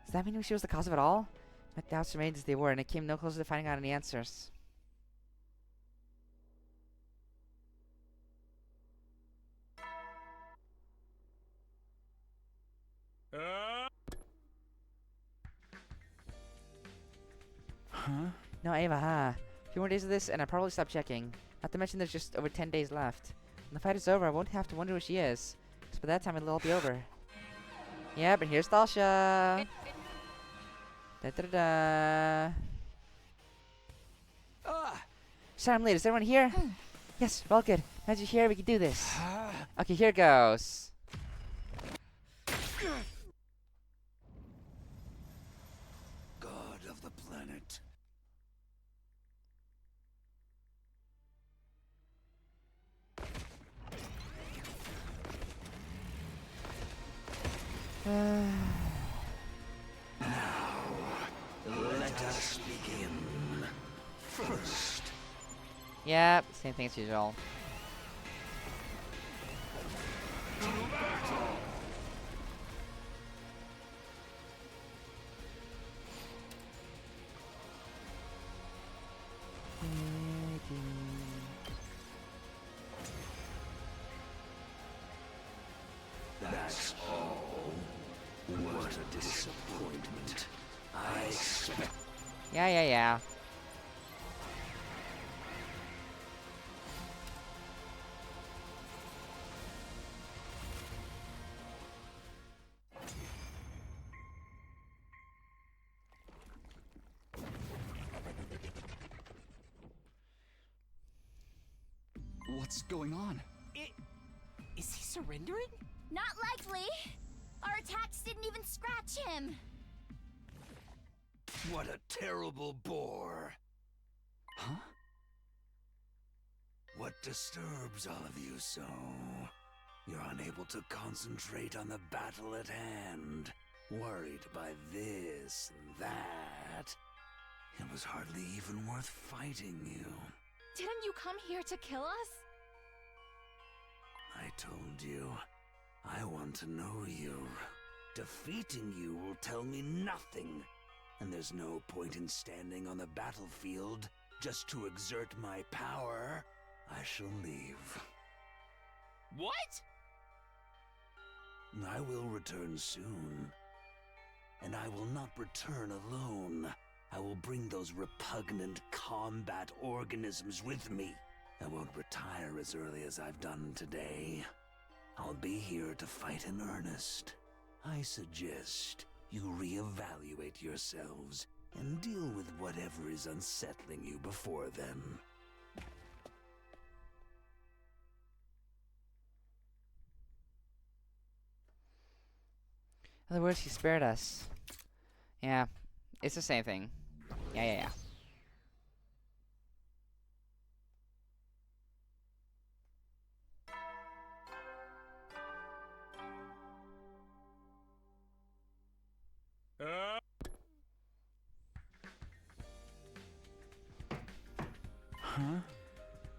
Does that mean she was the cause of it all? My doubts remained as they were, and I came no closer to finding out any answers. No, Ava, huh? A few more days of this, and I'll probably stop checking. Not to mention there's just over 10 days left. When the fight is over, I won't have to wonder who she is. Because by that time, it'll all be over. Yeah, but here's Dalsha. Da-da-da-da. Sorry I'm late. Is everyone here? Yes, we're all good. Now that you're here, we can do this. Okay, here goes. God of the planet. Let us begin. First. Yep, same thing as usual. That's all. What a disappointment. I expect. Yeah. What's going on? Is he surrendering? Not likely. Our attacks didn't even scratch him. What a terrible bore. Huh? What disturbs all of you so? You're unable to concentrate on the battle at hand. Worried by this and that. It was hardly even worth fighting you. Didn't you come here to kill us? I told you, I want to know you. Defeating you will tell me nothing. And there's no point in standing on the battlefield just to exert my power. I shall leave. What? I will return soon. And I will not return alone. I will bring those repugnant combat organisms with me. I won't retire as early as I've done today. I'll be here to fight in earnest. I suggest you reevaluate yourselves and deal with whatever is unsettling you before then. In other words, he spared us. Yeah, it's the same thing. Yeah.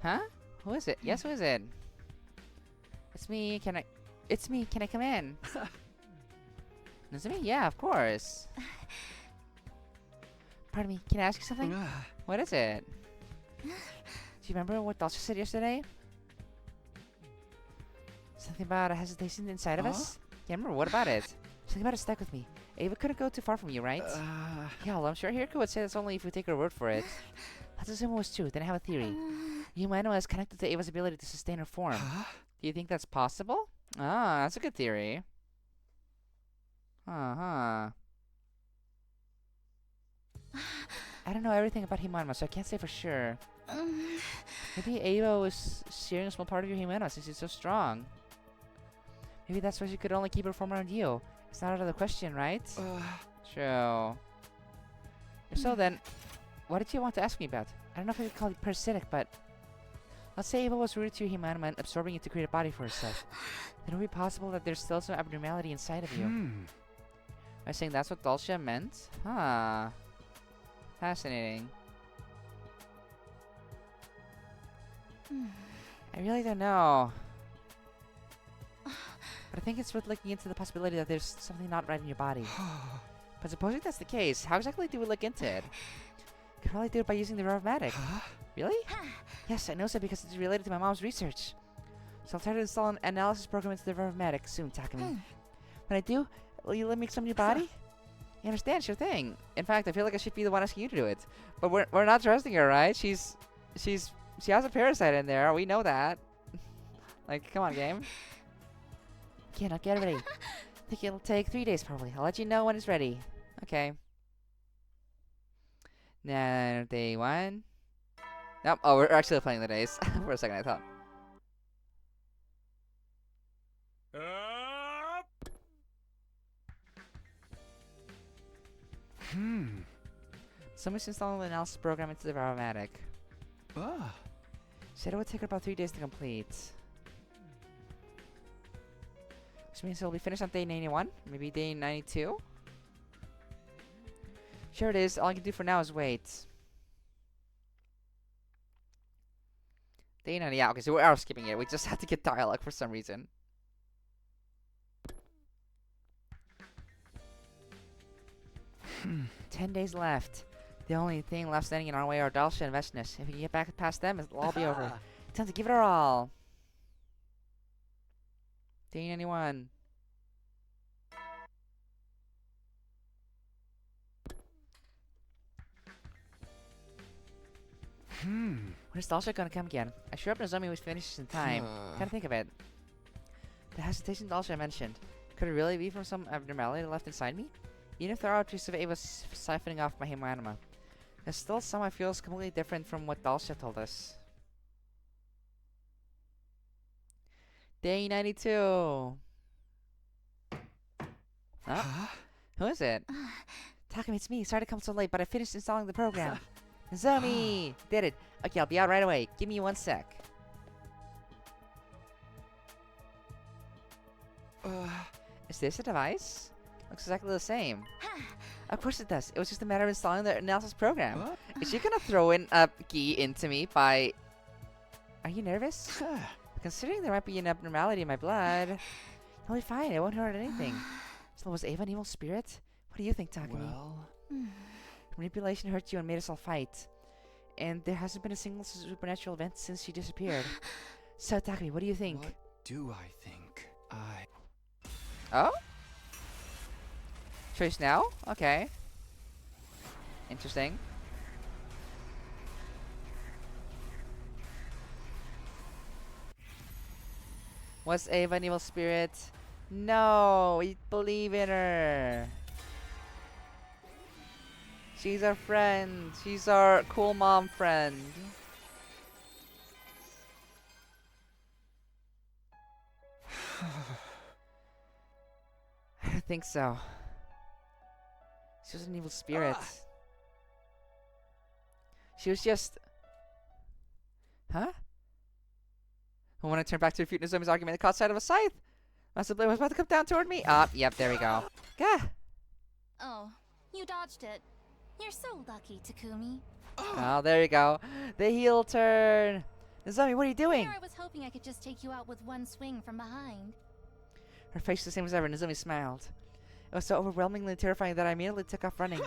Huh? Who is it? Yes, who is it? It's me. It's me. Can I come in? Is it me? Yeah, of course. Pardon me. Can I ask you something? What is it? Do you remember what Dalsha said yesterday? Something about a hesitation inside of us? Yeah, I remember. What about it? Something about it stuck with me. Ava couldn't go too far from you, right? Yeah, well, I'm sure Hiroko would say that's only if we take her word for it. Let's assume it was true. Then I have a theory. Yumano is connected to Ava's ability to sustain her form. Do you think that's possible? Ah, that's a good theory. I don't know everything about Himanma, so I can't say for sure. Maybe Ava was sharing a small part of your Humana since she's so strong. Maybe that's why she could only keep her form around you. It's not out of the question, right? True. If so, then, what did you want to ask me about? I don't know if I could call it parasitic, but let's say Ava was rooted to your Humana and absorbing it to create a body for herself. Then it would be possible that there's still some abnormality inside of you. I was saying that's what Dulcia meant? Huh. Fascinating. I really don't know. But I think it's worth looking into the possibility that there's something not right in your body. But supposing that's the case, how exactly do we look into it? Could probably do it by using the Revomatic. Really? Yes, I know so because it's related to my mom's research. So I'll try to install an analysis program into the Revomatic soon, Takumi. When I do, will you let me examine your body? You understand? Sure thing. In fact, I feel like I should be the one asking you to do it. But we're not trusting her, right? She has a parasite in there. We know that. Like, come on, game. Okay, now get ready. I think it'll take 3 days probably. I'll let you know when it's ready. Okay. Now, day 1. Nope. Oh, we're actually playing the days. For a second, I thought. Someone's installing the analysis program into the Revomatic. Said it would take about 3 days to complete. Which means it'll be finished on day 91, maybe day 92. Sure it is. All I can do for now is wait. Day 90, yeah, okay, so we are skipping it. We just have to get dialogue for some reason. Hmm. 10 days left. The only thing left standing in our way are Dulcia and Vestinus. If we can get back past them, it'll all be over. Time to give it our all. Day 91. When's Dulcia gonna come again? I sure hope Nozomi was finished in time. Can't think of it. The hesitation Dulcia mentioned. Could it really be from some abnormality left inside me? Even if there are traces of Ava siphoning off my Humanima, there's still some I feel is completely different from what Dulcia told us. Day 92. Huh? Who is it? Takumi, it's me. Sorry to come so late, but I finished installing the program. Nozomi! Did it. Okay, I'll be out right away. Give me 1 sec. Is this a device? Looks exactly the same. Of course it does. It was just a matter of installing the analysis program. Is she gonna throw in a key into me by... Are you nervous? Considering there might be an abnormality in my blood, I'll be fine. It won't hurt anything. So was Ava an evil spirit? What do you think, Takumi? Well... Manipulation hurt you and made us all fight. And there hasn't been a single supernatural event since she disappeared. So, Takumi, what do you think? What do I think? Oh? Choice now? Okay. Interesting. Was Ava an evil spirit? No! We believe in her! She's our friend. She's our cool mom friend. I don't think so. She was an evil spirit. She was just... Huh? And when I turned back to refute Nozomi's argument, I caught sight of a scythe. Master Blade was about to come down toward me. Ah, yep, there we go. Gah! Oh, you dodged it. You're so lucky, Takumi. Oh, there you go. The heel turn. Nozomi, what are you doing? There I was hoping I could just take you out with one swing from behind. Her face was the same as ever. Nozomi smiled. It was so overwhelmingly terrifying that I immediately took off running.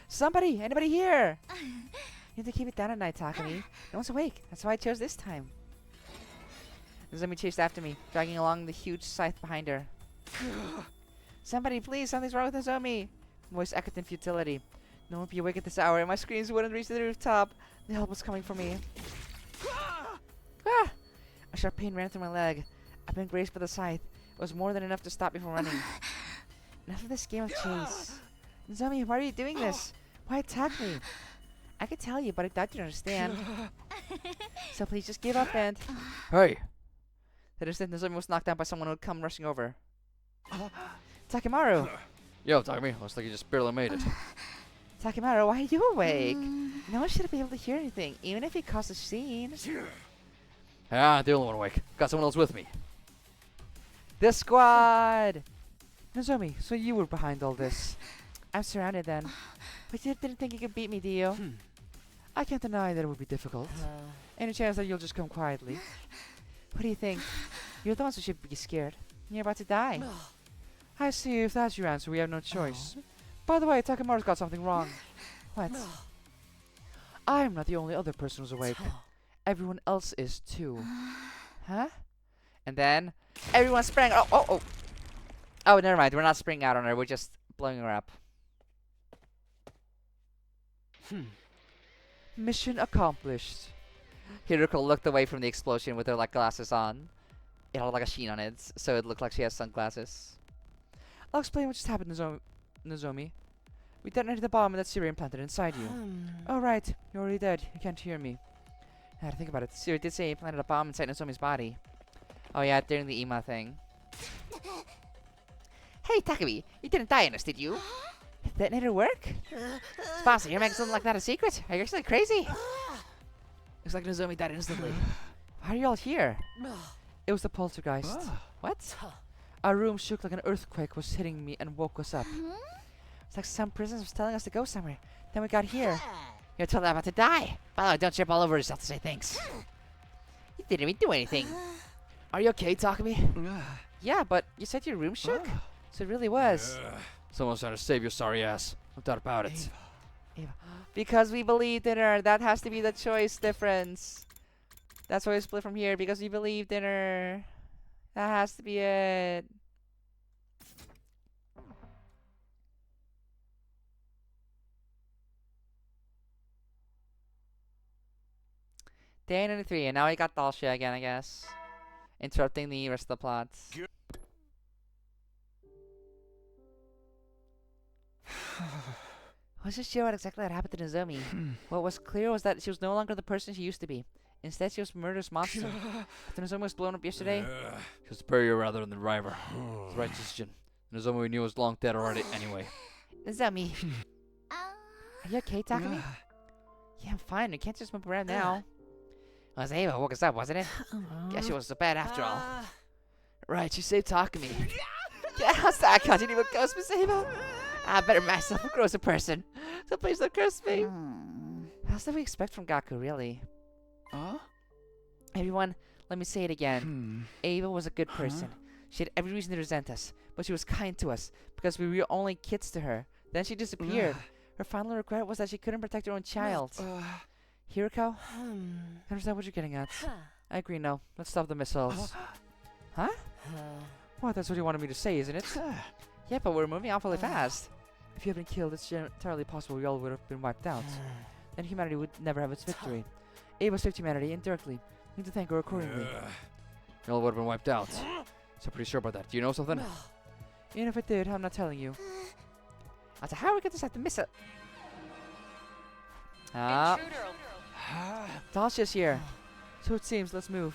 Somebody! Anybody here? You have to keep it down at night, Takumi. No one's awake. That's why I chose this time. Nozomi chased after me, dragging along the huge scythe behind her. Somebody, please! Something's wrong with Nozomi! Voice echoed in futility. No one would be awake at this hour, and my screams wouldn't reach the rooftop. The help was coming for me. Ah! A sharp pain ran through my leg. I've been grazed by the scythe. It was more than enough to stop me from running. Enough of this game of chase. Nozomi, why are you doing this? Why attack me? I could tell you, but I doubt you'd understand. So please just give up and... Hey! That instant, Nozomi was knocked down by someone who had come rushing over. Takimaru! Yo, Takumi, looks like you just barely made it. Takimaru, why are you awake? No one should be able to hear anything, even if it caused a scene. Ah, the only one awake. Got someone else with me. The squad! Nozomi, so you were behind all this. I'm surrounded then. But you didn't think you could beat me, do you? I can't deny that it would be difficult. Any chance that you'll just come quietly? What do you think? You're the ones who should be scared. You're about to die. I see. If that's your answer, we have no choice. By the way, Takimaru's got something wrong. What? I'm not the only other person who's awake. Everyone else is too. Huh? And then everyone sprang. Oh, never mind. We're not springing out on her. We're just blowing her up. Mission accomplished. Hiroko looked away from the explosion with her glasses on. It had like a sheen on it, so it looked like she has sunglasses. I'll explain what just happened, Nozomi. We detonated the bomb and that Siri implanted inside you. Oh right, you're already dead. You can't hear me. I had to think about it. Siri did say he implanted a bomb inside Nozomi's body. Oh yeah, during the Ima thing. Hey Takumi, you didn't die in this, did you? Did the detonator work? Sponsor, you're making something like that a secret? Are you actually crazy? Looks like Nozomi died instantly. Why are you all here? It was the poltergeist. What? Our room shook like an earthquake was hitting me and woke us up. It's like some presence was telling us to go somewhere. Then we got here. You're totally about to die. By the way, don't trip all over yourself to say thanks. You didn't even do anything. Are you okay, Takumi? Yeah, but you said your room shook? So it really was. Someone's trying to save your sorry ass. No doubt about it. Eva. Because we believed in her. That has to be the choice difference. That's why we split from here. Because we believed in her. That has to be it. Day 93, and now we got Dalsha again, I guess. Interrupting the rest of the plots. I wasn't sure what exactly had happened to Nozomi. What was clear was that she was no longer the person she used to be. Instead, she was a murderous monster. After Nozomi was blown up yesterday... She was the superior rather than the driver. It's the right decision. Nozomi we knew was long dead already anyway. Nozomi. Are you okay, Takumi? Yeah, I'm fine. We can't just move around now. It was Ava who woke us up, wasn't it? Guess she wasn't so bad after all. Right, she saved Takumi. Yeah, how's that? I didn't even ghost Miss Ava. I better myself a grosser person. So please don't curse me. How's that we expect from Gaku, really? Everyone, let me say it again. Ava was a good person. She had every reason to resent us, but she was kind to us because we were only kids to her. Then she disappeared. Her final regret was that she couldn't protect her own child. Hiroko? I understand what you're getting at. I agree now. Let's stop the missiles. Huh? What, that's what you wanted me to say, isn't it? Yeah, but we're moving awfully fast. If you had been killed, it's entirely possible we all would have been wiped out. Then humanity would never have its victory. Ava saved humanity indirectly. We need to thank her accordingly. You all would have been wiped out. So pretty sure about that. Do you know something? Even if I did, I'm not telling you. So how are we going to set the missile? Dalsha's here. So it seems, let's move.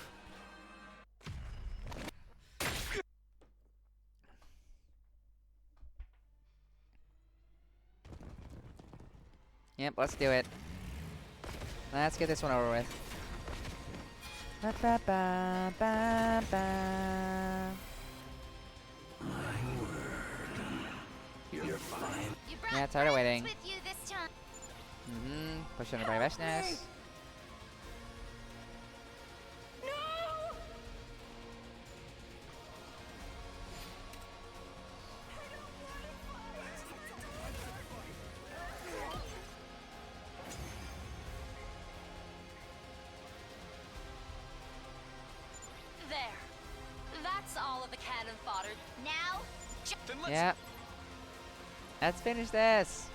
Yep, let's do it. Let's get this one over with. Ba ba ba ba ba. My word. You're fine. Yeah, tired of waiting. With you this time. Push on the by Veshness. There. That's all of the cannon fodder. Now, Yeah. Let's finish this.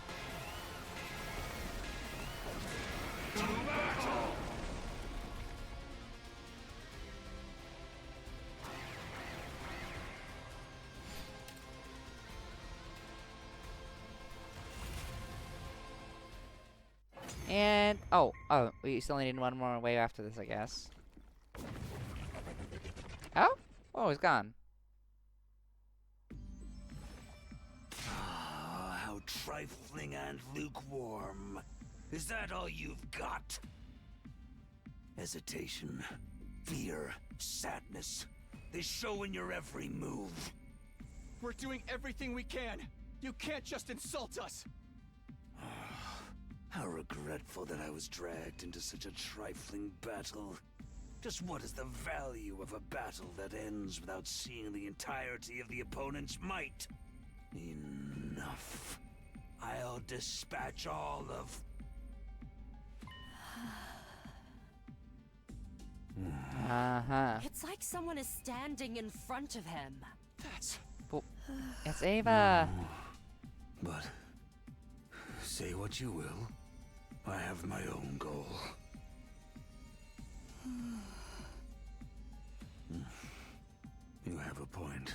And we still need one more wave after this, I guess. Oh, he's gone. Ah, how trifling and lukewarm. Is that all you've got? Hesitation, fear, sadness. They show in your every move. We're doing everything we can. You can't just insult us. How regretful that I was dragged into such a trifling battle. Just what is the value of a battle that ends without seeing the entirety of the opponent's might? Enough. I'll dispatch all of... It's like someone is standing in front of him. It's Ava. But say what you will, I have my own goal. You have a point.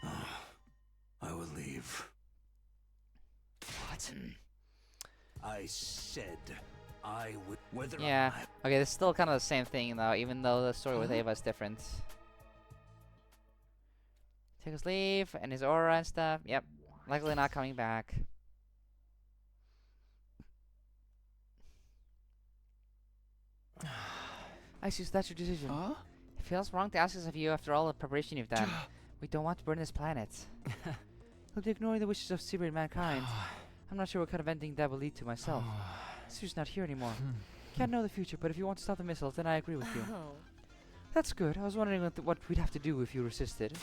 I will leave. What? I said I would. Whether Yeah. Okay, this is still kind of the same thing though, even though the story with Ava is different. Take his leave and his aura and stuff. Yep. Likely not coming back. I see, so that's your decision. It feels wrong to ask us of you after all the preparation you've done. We don't want to burn this planet. You'll be ignoring the wishes of Sibir and mankind. I'm not sure what kind of ending that will lead to myself. Sibir's not here anymore. Can't know the future, but if you want to stop the missiles, then I agree with you. That's good. I was wondering what we'd have to do if you resisted.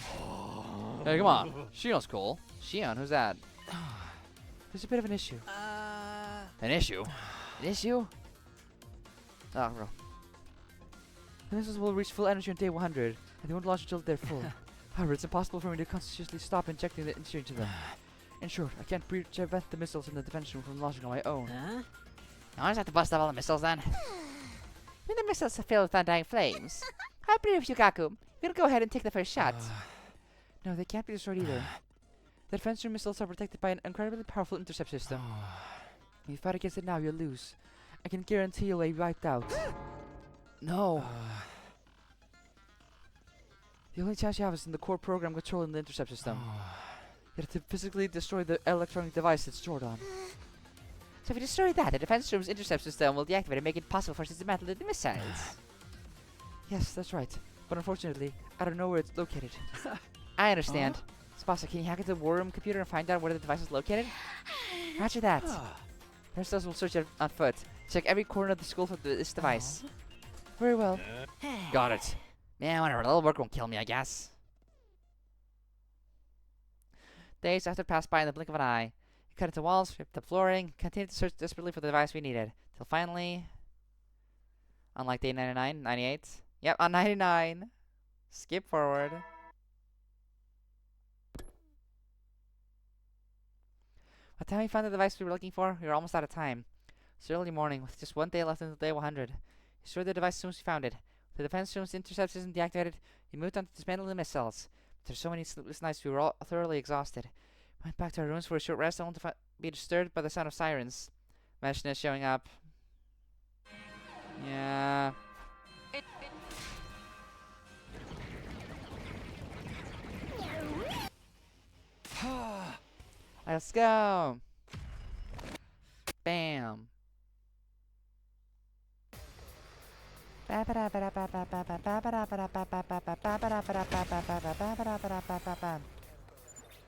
Hey, come on. Shion's cool. Shion, who's that? There's a bit of an issue. An issue? An issue? Oh, bro. The missiles will reach full energy on day 100, and they won't launch until they're full. However, it's impossible for me to consciously stop injecting the energy into them. In short, I can't prevent the missiles in the defense room from launching on my own. I just have to bust up all the missiles then. When the missiles are filled with undying flames, I agree with you, Gaku. We'll go ahead and take the first shot. No, they can't be destroyed either. The defense room missiles are protected by an incredibly powerful intercept system. If you fight against it now, you'll lose. I can guarantee you'll be wiped out. No. The only chance you have is in the core program controlling the intercept system. You have to physically destroy the electronic device it's stored on. So if we destroy that, the defense room's intercept system will deactivate and make it possible for us to dismantle the missiles. Yes, that's right. But unfortunately, I don't know where it's located. I understand. Spasa, can you hack into the war room computer and find out where the device is located? Roger that. The rest of us will search it on foot. Check every corner of the school for this device. Very well. Got it. Yeah, whatever. A little work won't kill me, I guess. Days after passed by in the blink of an eye. We cut into walls, ripped up flooring, continued to search desperately for the device we needed. Till finally, on like day 99, 98. Yep, on 99. Skip forward. By the time we found the device we were looking for, we were almost out of time. It's early morning, with just one day left until day 100. We destroyed the device as soon as we found it. With the defense room's intercept system deactivated, we moved on to dismantle the missiles. But there's so many sleepless nights we were all thoroughly exhausted. We went back to our rooms for a short rest, only to be disturbed by the sound of sirens. Imagine us showing up. Yeah. Let's go. Bam.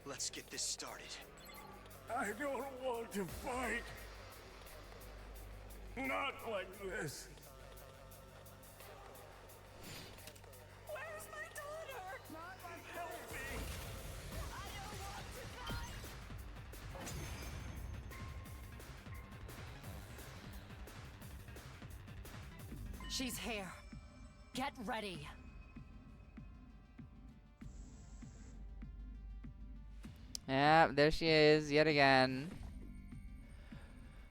Let's get this started. I don't want to fight. Not like this. Where's my daughter? Not like healthy. I don't want to fight. She's here. Get ready. Yeah, there she is, yet again.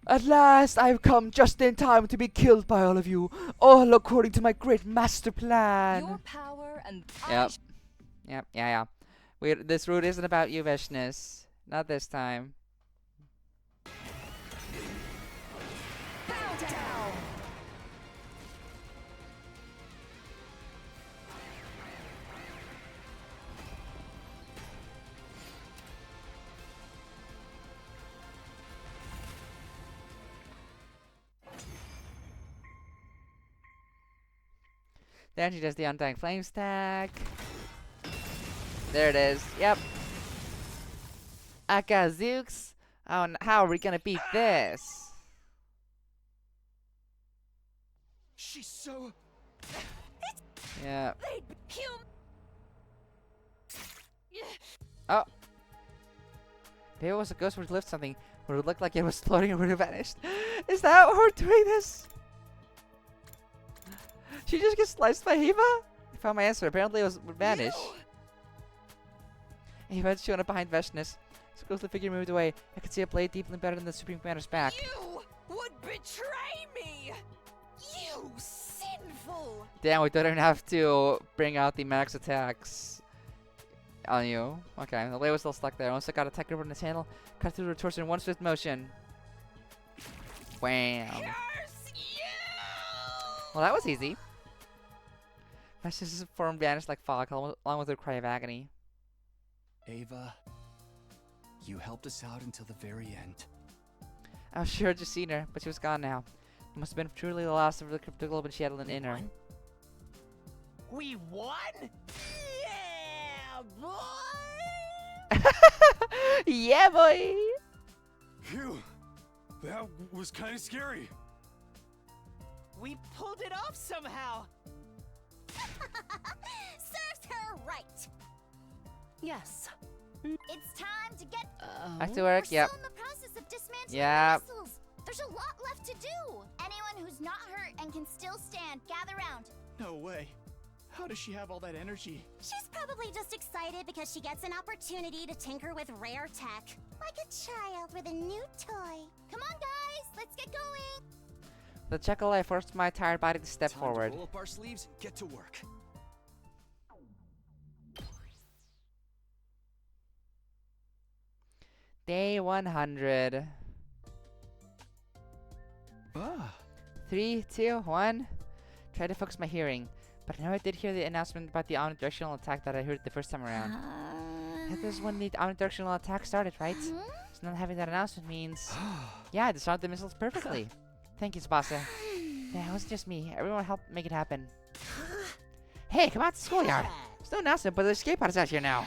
At last, I've come just in time to be killed by all of you, all according to my great master plan. Your power and Yeah. This route isn't about you, Vishnis. Not this time. Down! Then she does the Undying Flame stack. There it is. Yep. Akazooks. Oh, how are we gonna beat this? She's so... Yeah. Oh. If it was a ghost would lift something, would it look like it was floating and would have vanished? Is that how we're doing this? She just gets sliced by Hiva? I found my answer. Apparently it would vanish. Hiva had shown up behind Veshness. So ghostly figure moved away. I could see a blade deeply embedded in the Supreme Commander's back. You would betray me! You sinful! Damn, we don't even have to bring out the max attacks on you. Okay, the blade was still stuck there. Once I got a tech grip on its handle, cut through the torso in one swift motion. Wham! Curse you! Well, that was easy. Veshness' form vanished like fog, along with her cry of agony. Ava, you helped us out until the very end. I was sure I'd just seen her, but she was gone now. It must have been truly the loss of the cryptoglobe she had in her. We won? Yeah, boy! Yeah, boy! Phew. That was kind of scary. We pulled it off somehow. Serves her right. Yes. It's time to get Back to work, We're yep. still in the process of dismantling Yep. the missiles. There's a lot left to do. Anyone who's not hurt and can still stand, gather round. No way. How does she have all that energy? She's probably just excited because she gets an opportunity to tinker with rare tech. Like a child with a new toy. Come on, guys, let's get going. The Chocolate forced my tired body to step Time forward. to roll up our sleeves and get to work. Day 100. Ah. 3, 2, 1. Try to focus my hearing. But I know I did hear the announcement about the omnidirectional attack that I heard the first time around. That was when the omnidirectional attack started, right? So not having that announcement means... yeah, I disarmed the missiles perfectly. Thank you, Tsubasa. Yeah, it wasn't just me. Everyone helped make it happen. Hey, come out to the schoolyard. There's no announcement, but the escape pod is out here now.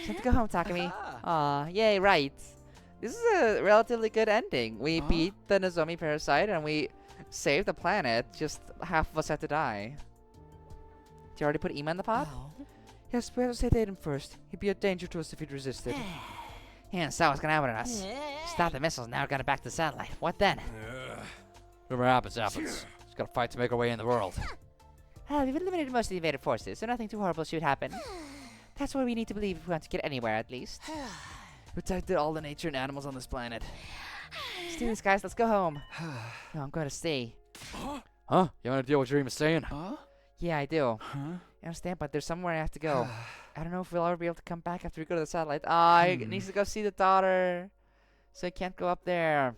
Time to go home, Takumi. Aw, yay, right. This is a relatively good ending. We beat the Nozomi parasite and we saved the planet. Just half of us had to die. Did you already put Ima in the pod? Yes, we have to sedate him first. He'd be a danger to us if he'd resisted. Yeah, so what's gonna happen to us? Stop the missiles, now got it back to the satellite. What then? Whatever happens, happens. Just gotta fight to make our way in the world. We've eliminated most of the invaded forces, so nothing too horrible should happen. That's what we need to believe if we want to get anywhere, at least. Protected all the nature and animals on this planet. Let's do this, guys. Let's go home. No, I'm going to stay. Huh? You have any idea what Dream is saying? Yeah, I do. Huh? I understand, but there's somewhere I have to go. I don't know if we'll ever be able to come back after we go to the satellite. He needs to go see the daughter. So he can't go up there.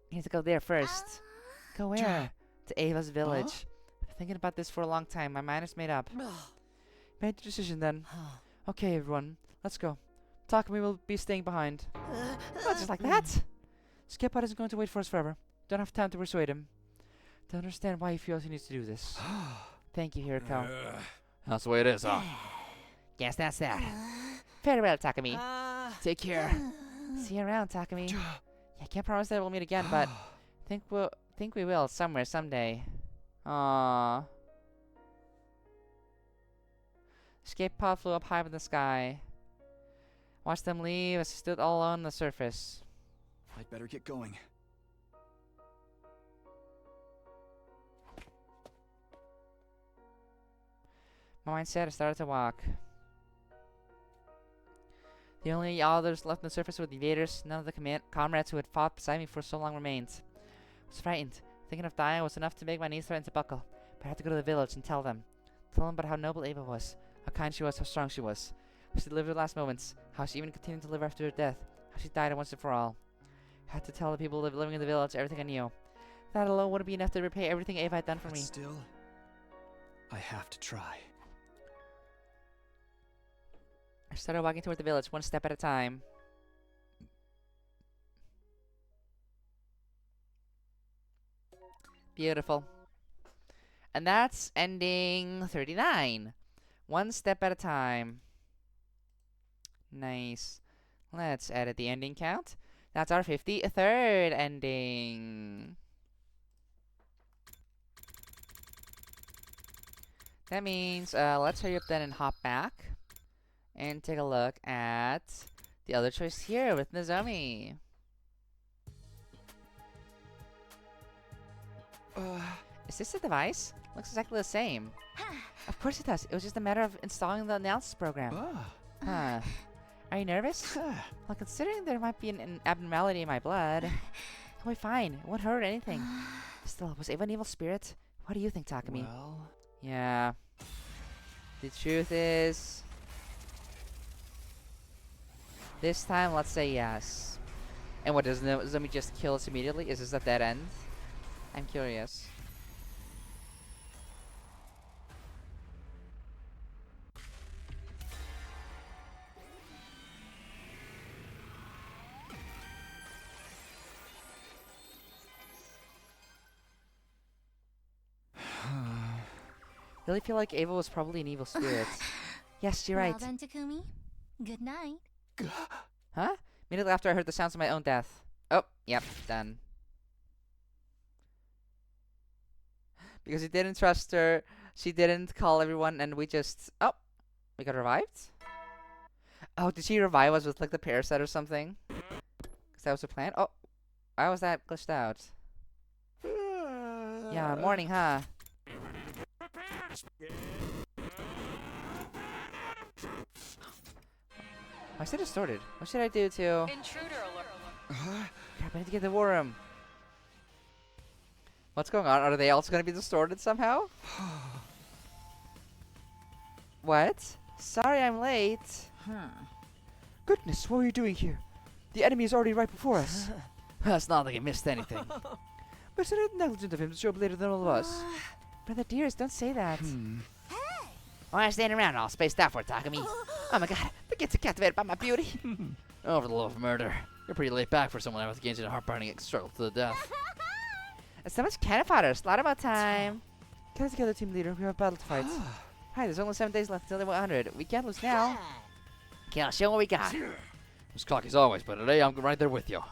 He needs to go there first. Go where? To Ava's village. I've been thinking about this for a long time. My mind is made up. Made the decision then. Okay, everyone. Let's go. Takumi will be staying behind. Well, just like that. Skipper isn't going to wait for us forever. Don't have time to persuade him. Don't understand why he feels he needs to do this. Thank you, Hiriko. That's the way it is, huh? Yes, that's that. Farewell, Takumi. Take care. See you around, Takumi. I can't promise that we'll meet again, but think we will somewhere someday. Aww. Escape pod flew up high in the sky. Watched them leave as he stood all alone on the surface. I'd better get going. My mind said I started to walk. The only others left on the surface were the invaders. None of the comrades who had fought beside me for so long remained. I was frightened. Thinking of dying was enough to make my knees threaten to buckle. But I had to go to the village and tell them. Tell them about how noble Ava was. How kind she was, how strong she was. How she lived her last moments. How she even continued to live after her death. How she died once and for all. I had to tell the people living in the village everything I knew. That alone wouldn't be enough to repay everything Ava had done for But me. still, I have to try. I started walking toward the village, one step at a time. Beautiful. And that's ending 39. One step at a time. Nice. Let's edit the ending count. That's our 53rd ending. That means, let's hurry up then and hop back. And take a look at the other choice here with Nozomi. Is this the device? Looks exactly the same. Of course it does. It was just a matter of installing the analysis program. Huh. Are you nervous? Well, considering there might be an abnormality in my blood, I'll be fine. It won't hurt or anything. Still, was Ava an evil spirit? What do you think, Takumi? Well... Yeah. The truth is... this time, let's say yes. And what, does Nozomi just kill us immediately? Is this a dead end? I'm curious. Really feel like Ava was probably an evil spirit. Yes, you're right. Well then, Takumi. Good night. Huh? Immediately after I heard the sounds of my own death. Oh, yep, done. Because he didn't trust her, she didn't call everyone, and we just... oh, we got revived? Oh, did she revive us with like the parasite or something? Because that was the plan? Oh, why was that glitched out? Yeah, morning, huh? Why is it distorted? What should I do to... Intruder alert. Crap, I need to get the war room. What's going on? Are they also going to be distorted somehow? What? Sorry I'm late. Goodness, what were you doing here? The enemy is already right before us. It's not like I missed anything. But it's not negligent of him to show up later than all of us. Brother dearest, don't say that. Why are you standing around all spaced out for, Takumi? Oh my god, the kids are captivated by my beauty. Oh, for the love of murder. You're pretty laid back for someone that was engaged in a heart-burning struggle to the death. It's so much cannon fodder, slaughter about time. Get it together, team leader. We have a battle to fight. Hi, there's only 7 days left until level 100. We can't lose now. Okay, I'll show what we got. As cocky as always, but today I'm right there with you.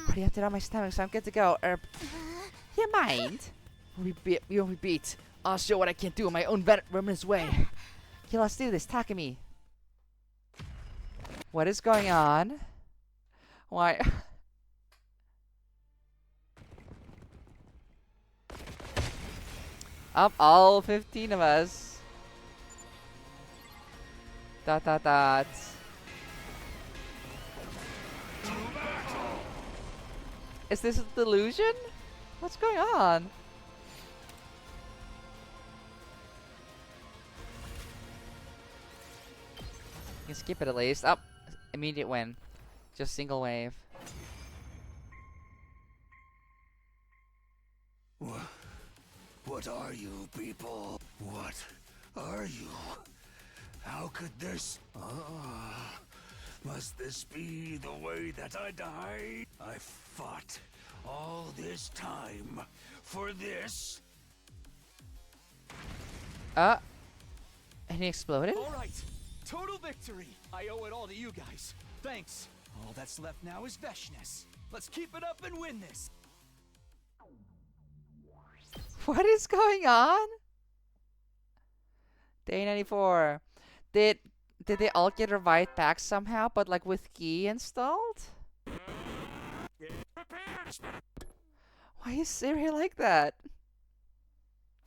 Already emptied out my stomach, so I'm good to go. You mind? We won't be beat. I'll show what I can do in my own verminous way. Okay, let's do this. Takumi. What is going on? Why? Up, all 15 of us. Dot dot dot. Is this a delusion? What's going on? You can skip it at least. Up, immediate win. Just single wave. What are you people? What are you? How could this... must this be the way that I died? I fought all this time for this? And he exploded? All right. Total victory. I owe it all to you guys. Thanks. All that's left now is Veshness. Let's keep it up and win this. What is going on? Day 94. Did they all get revived back somehow, but like with Gi installed? Why is Siri like that?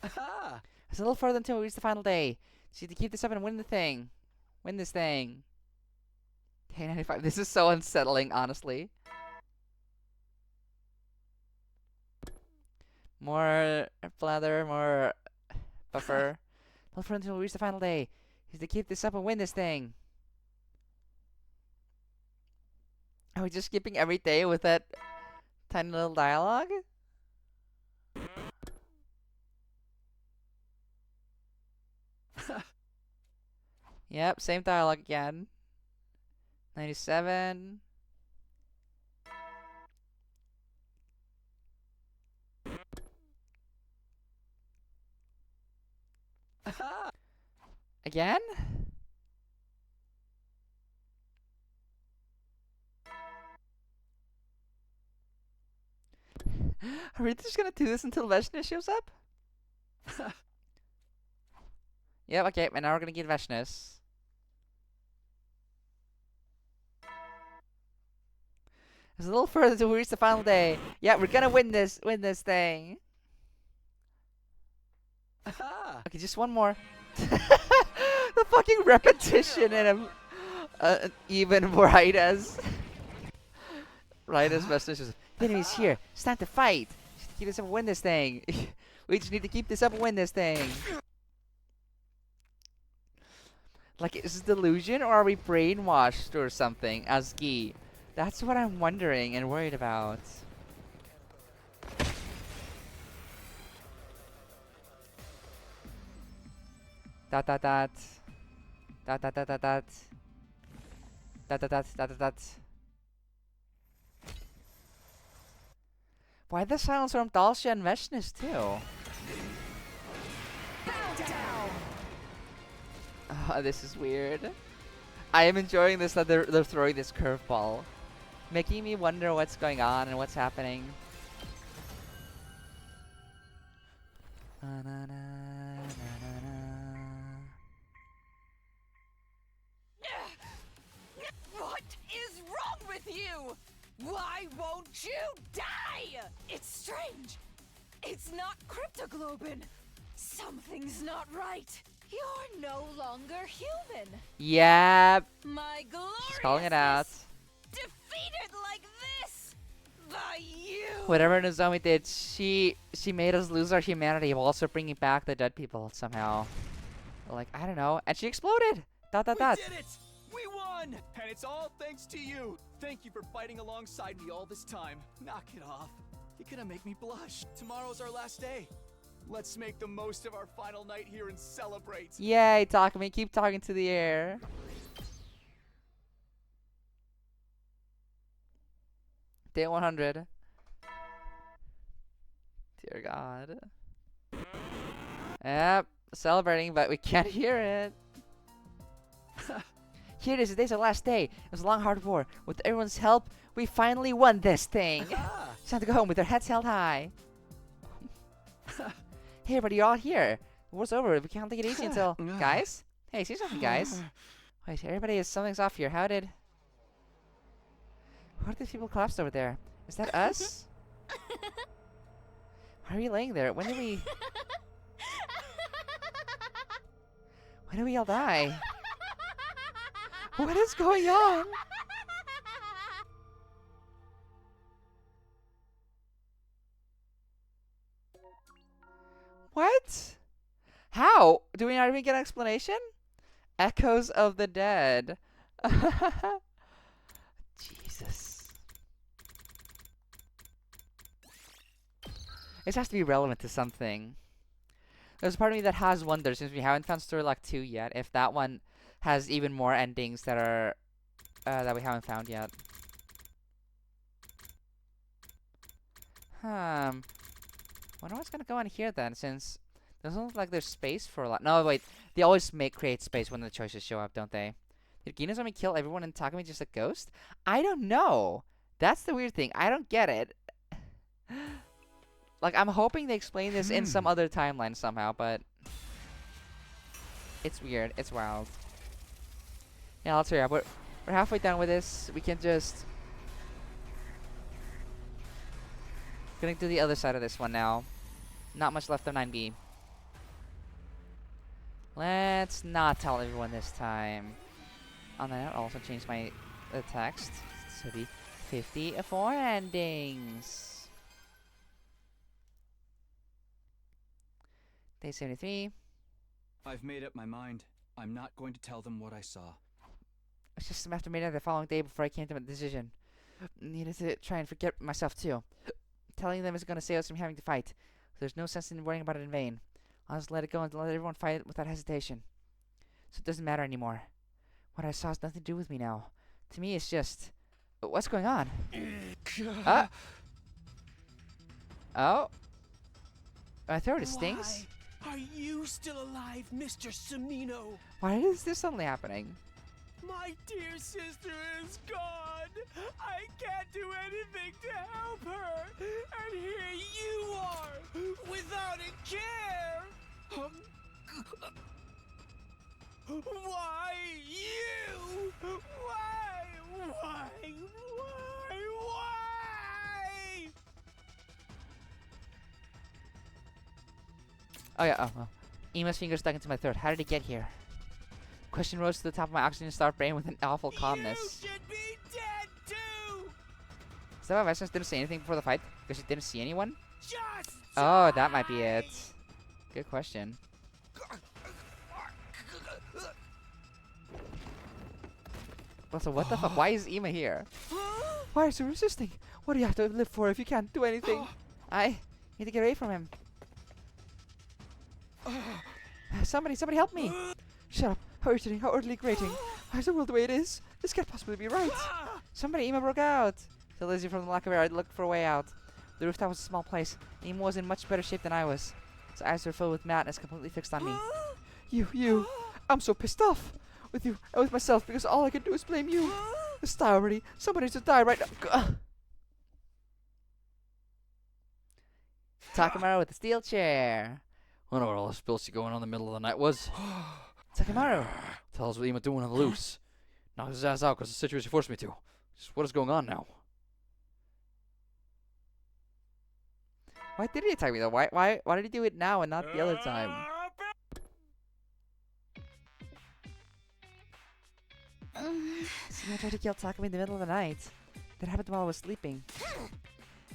It's a little further until we reach the final day. So you have to keep this up and win the thing. Win this thing. Day 95. This is so unsettling, honestly. More blather, more buffer. Little further until we reach the final day. You have to keep this up and win this thing. Are we just skipping every day with that tiny little dialogue? Yep, same dialogue again. 97. Again? Are we just gonna do this until Veshna shows up? Yep, okay, and now we're gonna get Veshna's. It's a little further till we reach the final day. Yeah, we're gonna win this thing. Okay, just one more. The fucking repetition and even right as Veshna says, the enemy's here. It's time to fight. Keep this up and win this thing. We just need to keep this up and win this thing. Like, is this delusion or are we brainwashed or something as Gi? That's what I'm wondering and worried about. Dot dot dot. Dot dot dot dot dot. Dot dot dot dot dot dot. Why the silence from Dalsha and Veshnis too? Oh, this is weird. I am enjoying this that they're throwing this curveball, making me wonder what's going on and what's happening. What is wrong with you? Why won't you die? It's strange. It's not cryptoglobin. Something's not right. You're no longer human. Yep. My She's calling it out. defeated like this by you. Whatever Nozomi did, she made us lose our humanity while also bringing back the dead people somehow. Like, I don't know. And she exploded. Dot dot dot. We did it! We won! And it's all thanks to you. Thank you for fighting alongside me all this time. Knock it off. You're gonna make me blush. Tomorrow's our last day. Let's make the most of our final night here and celebrate. Yay, Takumi. Keep talking to the air. Day 100. Dear God. Yep, celebrating, but we can't hear it. Here it is. Today's our last day. It was a long, hard war. With everyone's help, we finally won this thing. It's time to go home with our heads held high. Hey, everybody, you're all here. The war's over. We can't take it easy until... Guys? Hey, see something, guys. Wait, everybody, something's off here. How did these people collapse over there? Is that us? Why are we laying there? When did we all die? What is going on? What? How? Do we not even get an explanation? Echoes of the dead. Jesus. This has to be relevant to something. There's a part of me that has wondered, since we haven't found Story Lock 2 yet, if that one has even more endings that are that we haven't found yet. Wonder what's gonna go on here then, since doesn't look like there's space for a lot. No, wait, they always create space when the choices show up, don't they? Did Ginozomi kill everyone and Takumi just a ghost? I don't know. That's the weird thing. I don't get it. Like, I'm hoping they explain this in some other timeline somehow, but it's weird. It's wild. Yeah, let's hurry up. We're halfway done with this. We can just... Gonna do the other side of this one now. Not much left of 9B. Let's not tell everyone this time. On that, I'll also change the text to be 54 endings. Day 73. I've made up my mind. I'm not going to tell them what I saw. It's just after midnight the following day before I came to a decision. Needed to try and forget myself too. Telling them is going to save us from having to fight. There's no sense in worrying about it in vain. I'll just let it go and let everyone fight without hesitation. so it doesn't matter anymore. What I saw has nothing to do with me now. To me, it's just... What's going on? Oh? My throat stings? Why are you still alive, Mr. Samino? Why is this suddenly happening? My dear sister is gone. I can't do anything to help her. And here you are, without a care. Why you? Why? Oh yeah, oh. Ima's finger stuck into my throat. How did it get here? Question rose to the top of my oxygen-starved brain with an awful calmness. You should be dead too. Is that why Vesnas didn't say anything before the fight? Because she didn't see anyone? Just Oh, that might be it. Good question. Also, what the fuck? Why is Ima here? Why is he resisting? What do you have to live for if you can't do anything? I need to get away from him. Somebody help me! Shut up. How irritating, how utterly grating. Why is the world the way it is? This can't possibly be right. Somebody, Ima broke out. So lazy from the lack of air, I looked for a way out. The rooftop was a small place. Ima was in much better shape than I was. His eyes were filled with madness, completely fixed on me. You. I'm so pissed off with you and with myself because all I can do is blame you. Just die already. Somebody needs to die right now. Takamaru with the steel chair. Wonder what all this bullshit going on in the middle of the night was. Takamaru. Tell us what Ima doing on the loose. Knock his ass out because the situation forced me to. Just what is going on now? Why did he attack me though? Why did he do it now and not the other time? Someone tried to kill Takumi in the middle of the night. That happened while I was sleeping.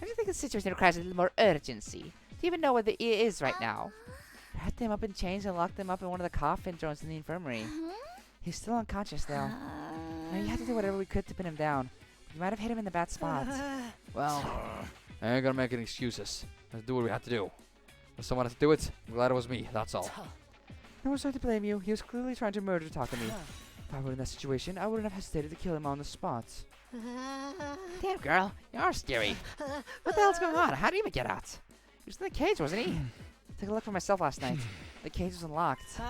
I do think the situation requires a little more urgency. Do you even know where he is right now? Wrapped him up in chains and locked him up in one of the coffin drones in the infirmary. He's still unconscious though. Now you had to do whatever we could to pin him down. We might have hit him in the bad spot. Well, I ain't gonna make any excuses. Let's do what we have to do. If someone has to do it, I'm glad it was me, that's all. No one's trying to blame you. He was clearly trying to murder Takumi. If I were in that situation, I wouldn't have hesitated to kill him on the spot. Damn, girl. You are scary. What the hell's going on? How did he even get out? He was in the cage, wasn't he? Took a look for myself last night. The cage was unlocked.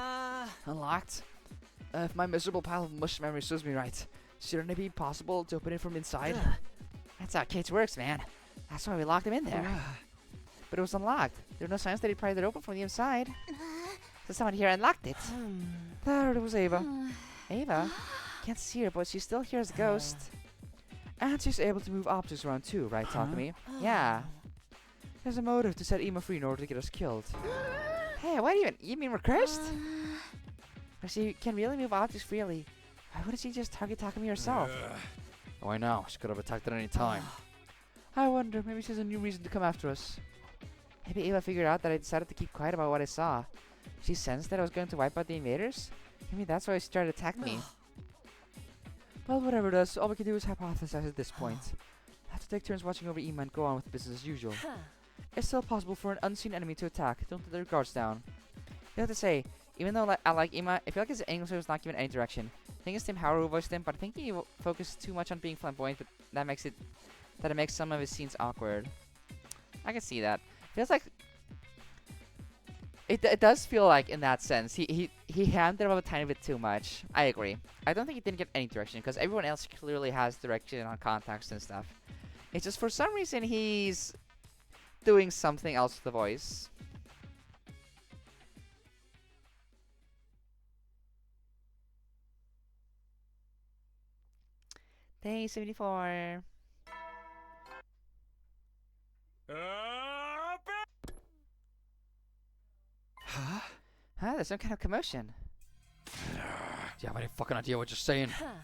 Unlocked? If my miserable pile of mush memory serves me right, shouldn't it be possible to open it from inside? That's how a cage works, man. That's why we locked him in there. But it was unlocked. There were no signs that he pried it open from the inside. So someone here unlocked it. There it was Ava. Ava? Can't see her, but she still hears the ghost. And she's able to move objects around too, right, Takumi? Yeah. There's a motive to set Ima free in order to get us killed. Hey, what do you mean we're cursed? If she can really move objects freely, why wouldn't she just target Takumi herself? Why now? She could have attacked at any time. I wonder, maybe she has a new reason to come after us. Maybe Ava figured out that I decided to keep quiet about what I saw. She sensed that I was going to wipe out the invaders? Maybe that's why she started to attack me. Well, whatever it is, all we can do is hypothesize at this point. I have to take turns watching over Ima and go on with business as usual. It's still possible for an unseen enemy to attack. Don't let their guards down. You have to say, even though I like Ima, I feel like his English was not given any direction. I think it's Tim Howard who voiced him, but I think he focused too much on being flamboyant, but that makes some of his scenes awkward. I can see that. Feels like it does feel like in that sense he hammed it up a tiny bit too much. I agree. I don't think he didn't get any direction because everyone else clearly has direction on context and stuff. It's just for some reason he's doing something else with the voice. Day 74. Huh? Huh? There's some kind of commotion. Do you have any fucking idea what you're saying? I'm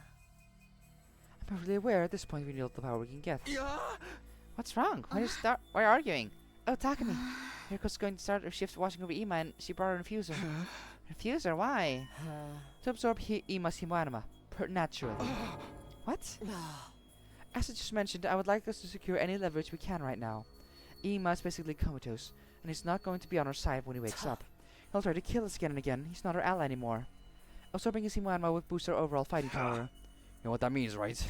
not really aware at this point we need all the power we can get. What's wrong? Why are you arguing? Oh, Takumi. Hiriko's going to start her shift watching over Ima and she brought her infuser. Infuser? Why? To absorb Ima's hemoanima. Naturally. What? As I just mentioned, I would like us to secure any leverage we can right now. Ima is basically comatose, and he's not going to be on our side when he wakes up. He'll try to kill us again and again. He's not our ally anymore. Absorbing his Himuanma would boost our overall fighting power. You know what that means, right?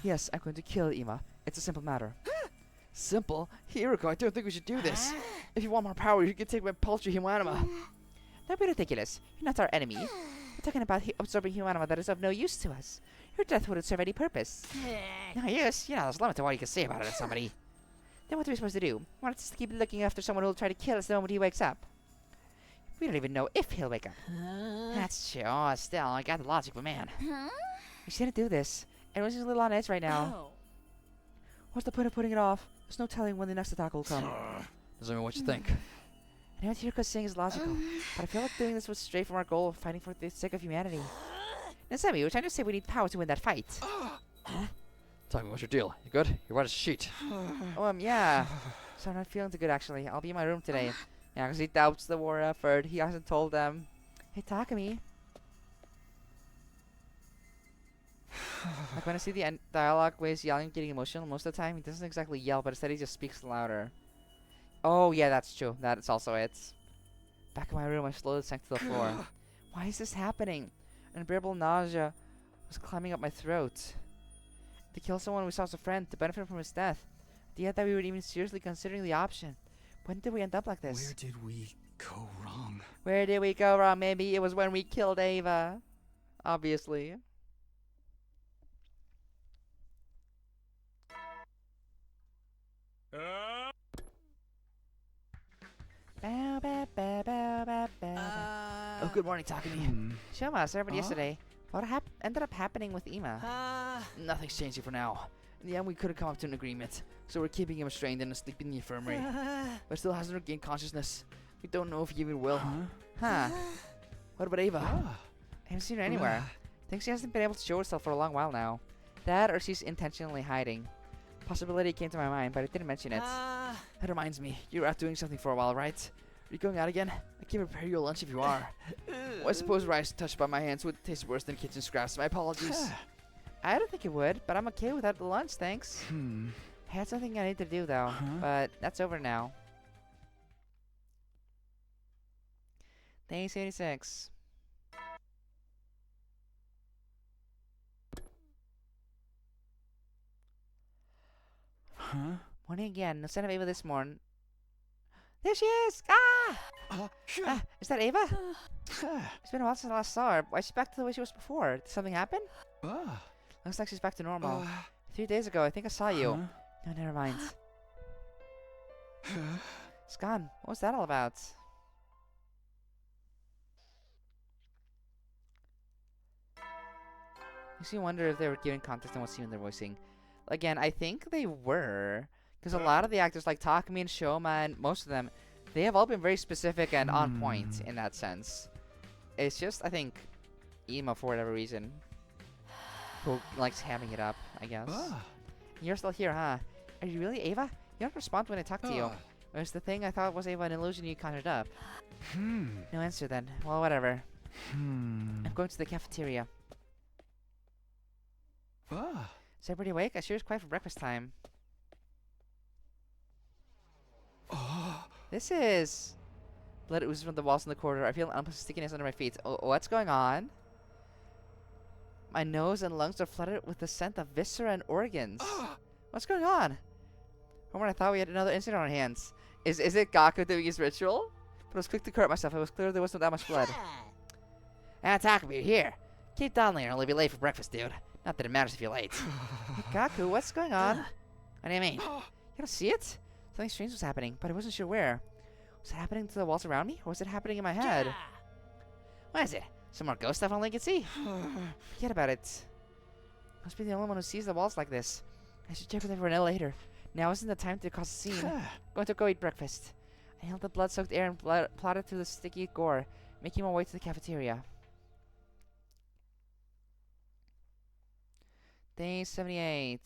Yes, I'm going to kill Ima. It's a simple matter. Simple? Hiroko, I don't think we should do this. If you want more power, you can take my paltry Himuanma. Don't be ridiculous. You're not our enemy. We're talking about absorbing humanity that is of no use to us. Your death wouldn't serve any purpose. No use? You know, there's a limit to what you can say about it to somebody. Then what are we supposed to do? Want us to keep looking after someone who will try to kill us the moment he wakes up? We don't even know if he'll wake up. That's true. Oh, still, I got the logic, but man. We shouldn't do this. Everyone's just a little on edge right now. What's the point of putting it off? There's no telling when the next attack will come. Doesn't mean what you think. I know what Hiroko's saying is logical, but I feel like doing this was stray from our goal of fighting for the sake of humanity. Instead, we were trying to say we need power to win that fight. Tell me, what's your deal? You good? You're right as a sheet. Yeah. So I'm not feeling too good, actually. I'll be in my room today. Yeah, because he doubts the war effort. He hasn't told them. Hey, Takumi. Like when I see the dialogue where he's yelling, getting emotional, most of the time he doesn't exactly yell, but instead he just speaks louder. Oh, yeah, that's true. That's also it. Back in my room, I slowly sank to the floor. Why is this happening? An unbearable nausea was climbing up my throat. To kill someone we saw as a friend, to benefit from his death. The idea that we were even seriously considering the option. When did we end up like this? Where did we go wrong? Where did we go wrong? Maybe it was when we killed Ava. Obviously. Bow, bow, bow, bow, bow, bow. Oh, good morning, Takumi. Show us, everybody yesterday. What ended up happening with Ima? Nothing's changing for now. In the end, we couldn't come up to an agreement, so we're keeping him restrained and asleep in the infirmary. But still hasn't regained consciousness. We don't know if he even will. Huh. What about Ava? I haven't seen her anywhere. I think she hasn't been able to show herself for a long while now. That or she's intentionally hiding. Possibility came to my mind, but I didn't mention it. That reminds me, you were out doing something for a while, right? Are you going out again? I can prepare you a lunch if you are. Well, I suppose rice touched by my hands would taste worse than kitchen scraps. My apologies. I don't think it would, but I'm okay without the lunch, thanks. I had something I need to do, though, but that's over now. Day 76. Morning again. No sign of Ava this morning. There she is! Is that Ava? It's been a while since I last saw her. Why is she back to the way she was before? Did something happen? Looks like she's back to normal. 3 days ago, I think I saw you. No, never mind. It's gone. What was that all about? Makes me wonder if they were giving context on what scene they're voicing. Again, I think they were. Because a lot of the actors, like Takumi and Shoma, and most of them, they have all been very specific and on point in that sense. It's just, I think, Ima, for whatever reason, who likes hamming it up, I guess. You're still here, huh? Are you really Ava? You don't respond when I talk to you. Or is the thing I thought was Ava an illusion you conjured up? No answer then. Well, whatever. I'm going to the cafeteria. Is everybody awake? I sure is quiet for breakfast time. This is... Blood oozes from the walls in the corridor. I feel an unpleasant stickiness under my feet. What's going on? My nose and lungs are flooded with the scent of viscera and organs. What's going on? For a moment I thought we had another incident on our hands. Is it Gaku doing his ritual? But I was quick to correct myself. It was clear there wasn't that much blood. Takumi, you're here. Keep dawdling or I'll be late for breakfast, dude. Not that it matters if you're late. Hey, Gaku, what's going on? What do you mean? You don't see it? Something strange was happening, but I wasn't sure where. Was it happening to the walls around me, or was it happening in my head? What is it? Some more ghost stuff only can see? Forget about it. Must be the only one who sees the walls like this. I should check with everyone else later. Now isn't the time to cause a scene. Going to go eat breakfast. I inhaled the blood-soaked air and plodded through the sticky gore, making my way to the cafeteria. Day 78.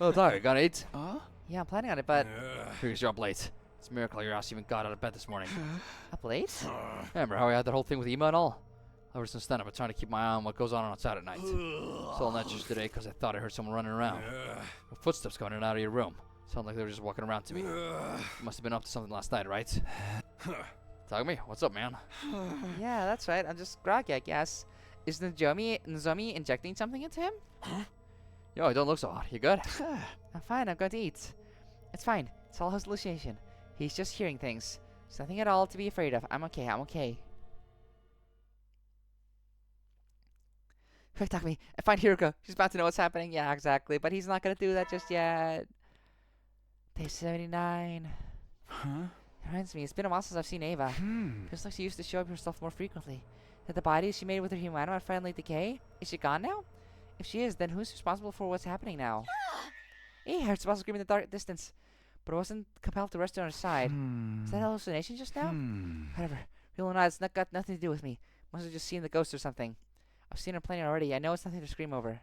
Oh, Tiger, got it? Yeah, I'm planning on it, but... Figures you're up late. It's a miracle your ass even got out of bed this morning. Up late? Remember how I had that whole thing with Ima and all? Ever since then, I've been trying to keep my eye on what goes on outside at night. Still not just today because I thought I heard someone running around. Footsteps coming in and out of your room. Sound like they were just walking around to me. Must have been up to something last night, right? Takumi, what's up, man? Yeah, that's right. I'm just groggy, I guess. Is Nozomi injecting something into him? Yo, don't look so hot. You good? I'm fine. I'm going to eat. It's fine. It's all hallucination. He's just hearing things. There's nothing at all to be afraid of. I'm okay. I'm okay. Quick, Takumi. Find Hiroko. She's about to know what's happening. Yeah, exactly. But he's not going to do that just yet. Day 79. Huh? Reminds me, it's been a while since I've seen Ava. Feels like she used to show up herself more frequently. Did the body she made with her humanoid finally decay? Is she gone now? If she is, then who's responsible for what's happening now? Hey, I heard Tsubasa scream in the dark distance, but I wasn't compelled to rest on her side. Is that a hallucination just now? Whatever. Real or not, it's got nothing to do with me. Must have just seen the ghost or something. I've seen her plenty already. I know it's nothing to scream over.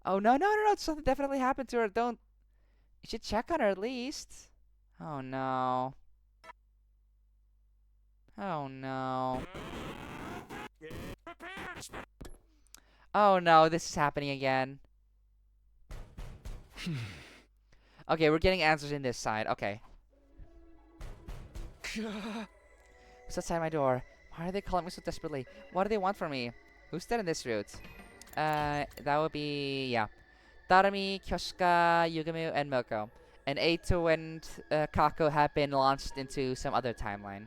Oh, no. Something definitely happened to her. Don't... You should check on her at least. Oh, no. Oh, no. Oh, no. This is happening again. Okay, we're getting answers in this side. Okay. Who's outside my door? Why are they calling me so desperately? What do they want from me? Who's dead in this route? That would be... Yeah. Darami, Kyoshika, Yugami, and Milko. And Eito and Kako have been launched into some other timeline.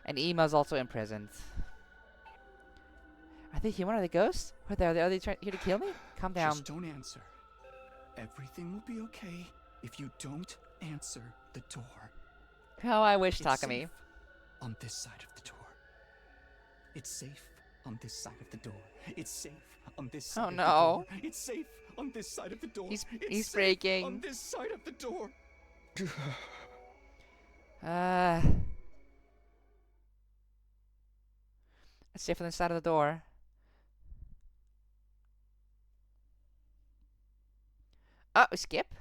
And Ima's also imprisoned. Are they human? Are they ghosts? Are they here to kill me? Calm down. Just don't answer. Everything will be okay if you don't answer the door. Oh, I wish, It's Takumi. safe on this side of the door. It's safe on this side of the door. It's safe on this side Oh, of the no. door. It's safe on this side of the door. He's It's safe breaking. on this side of the door. It's safe on the side of the door. Oh, skip.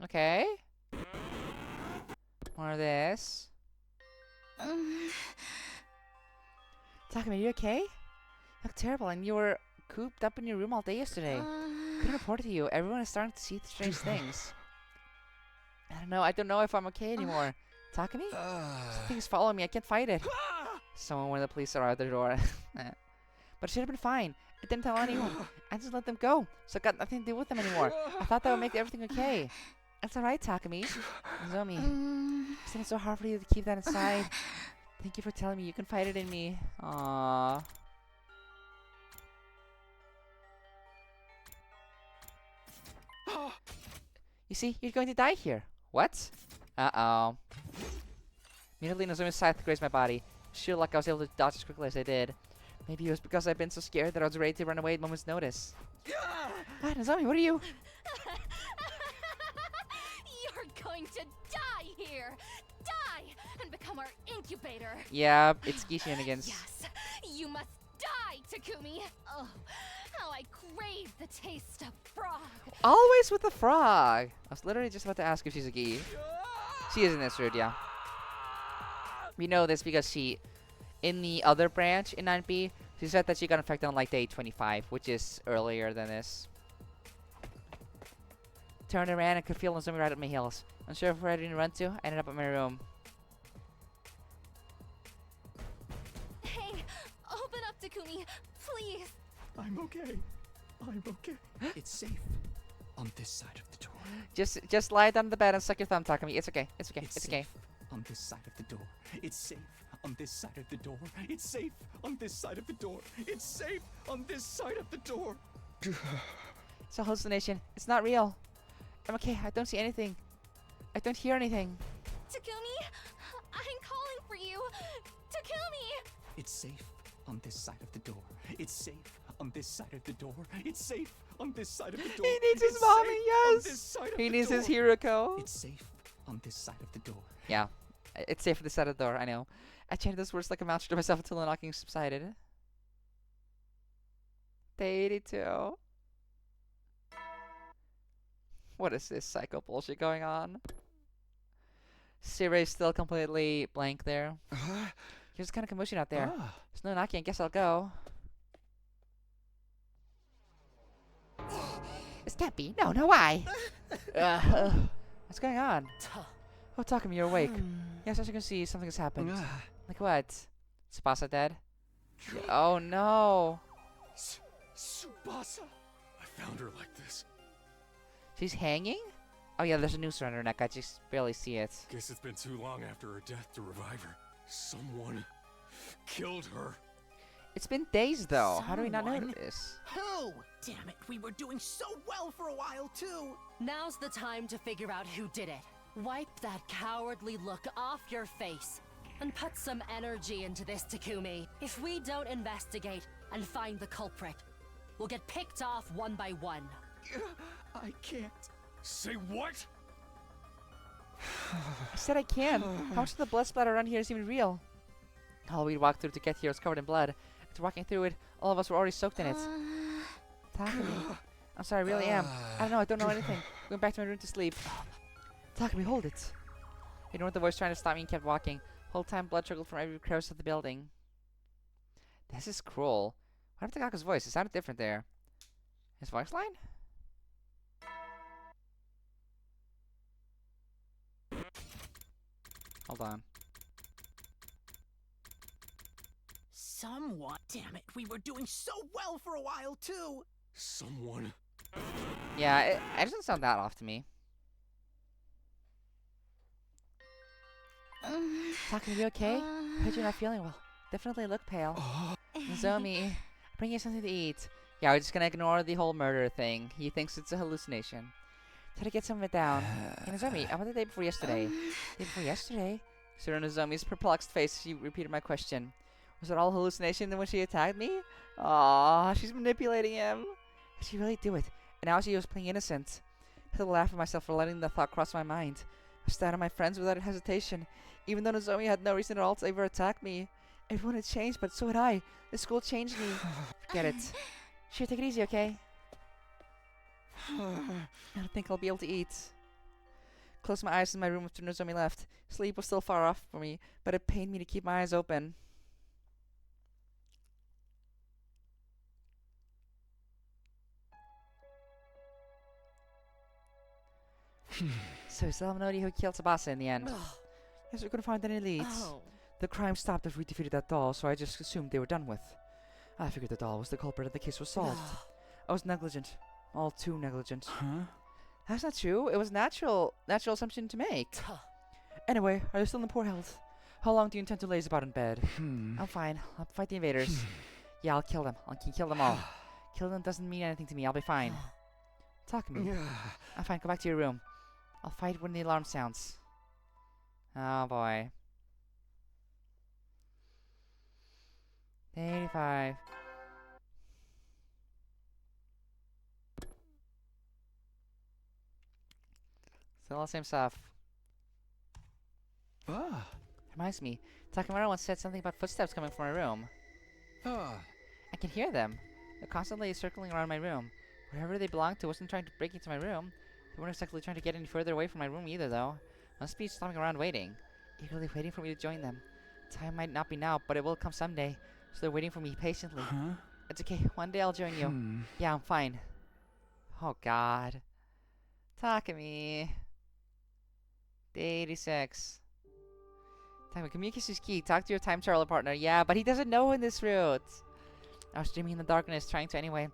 Okay. More of this. Takumi, are you okay? You look terrible, and you were cooped up in your room all day yesterday. Couldn't report it to you. Everyone is starting to see strange things. I don't know if I'm okay anymore. Takumi? Something's following me. I can't fight it. Someone when the police are at the door. But it should have been fine. I didn't tell anyone. I just let them go, so I got nothing to do with them anymore. I thought that would make everything okay. That's alright, Takumi. Nozomi. It's been so hard for you to keep that inside. Thank you for telling me. You confided in me. Aww. You see, you're going to die here. What? Uh-oh. Immediately, Nozomi's scythe grazed my body. Sure, like I was able to dodge as quickly as I did. Maybe it was because I've been so scared that I was ready to run away at a moment's notice. Nozomi, what are you? You're going to die here! Die! And become our incubator! Yeah, it's ski shenanigans. Yes! You must die, Takumi! Oh, how I crave the taste of frog! Always with the frog! I was literally just about to ask if she's a gi. She is in this route, yeah. We know this because she, in the other branch in 9B, she said that she got infected on like day 25, which is earlier than this. Turned around and could feel Nozomi right at my heels. Unsure of where I didn't run to, I ended up in my room. Hey, open up, Takumi, please! I'm okay. I'm okay. It's safe on this side of the door. Just lie down on the bed and suck your thumb, Takumi. It's okay. It's okay. It's okay. Safe on this side of the door. It's safe on this side of the door. It's safe on this side of the door. It's safe on this side of the door. It's a hallucination. It's not real. I'm okay. I don't see anything. I don't hear anything. Takumi, I'm calling for you. Takumi! It's safe on this side of the door. It's safe on this side of the door. It's safe on this side of the door. He needs his It's mommy, safe yes! on this side of He the needs his door. Hiroko. It's safe on this side of the door. Yeah. It's safe for the side of the door, I know. I chanted those words like a mantra to myself until the knocking subsided. Day 82. What is this psycho bullshit going on? Siray's still completely blank there. There's kind of commotion out there. There's no knocking. I guess I'll go. can't be. No, no, why? What's going on? Oh, Takumi, you're awake. Yes, as you can see, something has happened. Like what? Is Tsubasa dead? Oh, no. Tsubasa! I found her like this. She's hanging? Oh, yeah, there's a noose around her neck. I just barely see it. Guess it's been too long after her death to revive her. Someone killed her. It's been days, though. How do we not notice? Who? Damn it, we were doing so well for a while, too. Now's the time to figure out who did it. Wipe that cowardly look off your face and put some energy into this, Takumi. If we don't investigate and find the culprit, we'll get picked off one by one. I can't. Say what? I said I can. How much of the blood splatter around here is even real? All we walked through to get here was covered in blood. After walking through it, all of us were already soaked in it. Takumi. I'm sorry, I really am. I don't know anything. Going back to my room to sleep. Takumi, hold it. He ignored the voice trying to stop me and kept walking. The whole time blood trickled from every crevice of the building. This is cruel. What happened to Gaku's voice? It sounded different there. His voice line? Hold on. Someone. Damn it, we were doing so well for a while, too. Someone. Yeah, it doesn't sound that off to me. Takumi, you okay? I heard you're not feeling well. Definitely look pale. Nozomi, bring you something to eat. Yeah, we're just gonna ignore the whole murder thing. He thinks it's a hallucination. Try to get some of it down. Hey, Nozomi, how about the day before yesterday? Day before yesterday? Sir Nozomi's perplexed face, she repeated my question. Was it all hallucination when she attacked me? Aww, she's manipulating him. Did she really do it? And now she was playing innocent. I had to laugh at myself for letting the thought cross my mind. I stared at my friends without hesitation, even though Nozomi had no reason at all to ever attack me. Everyone had changed, but so had I. The school changed me. Forget it. Sure, take it easy, okay? I don't think I'll be able to eat. Closed my eyes in my room after Nozomi left. Sleep was still far off for me, but it pained me to keep my eyes open. So we still have no idea who killed Tsubasa in the end. Yes, we couldn't find any leads. The crime stopped after we defeated that doll, so I just assumed they were done with. I figured the doll was the culprit and the case was solved. I was negligent. All too negligent. Huh? That's not true. It was natural assumption to make. Anyway, are you still in poor health? How long do you intend to laze about in bed? I'm fine. I'll fight the invaders. Yeah, I'll kill them. I can kill them all. Killing them doesn't mean anything to me. I'll be fine. Talk to me. I'm fine. Go back to your room. I'll fight when the alarm sounds. Oh boy. 85. Still all the same stuff. Reminds me, Takamura once said something about footsteps coming from my room. I can hear them. They're constantly circling around my room. Wherever they belong to wasn't trying to break into my room. They weren't exactly trying to get any further away from my room either, though. Must be stopping around waiting. Eagerly waiting for me to join them. Time might not be now, but it will come someday. So they're waiting for me patiently. It's okay. One day I'll join you. Yeah, I'm fine. Oh, God. Takumi. Day 86. Takumi, communication is key. Talk to your time traveler partner. Yeah, but he doesn't know in this route. I was dreaming in the darkness, trying to anyway.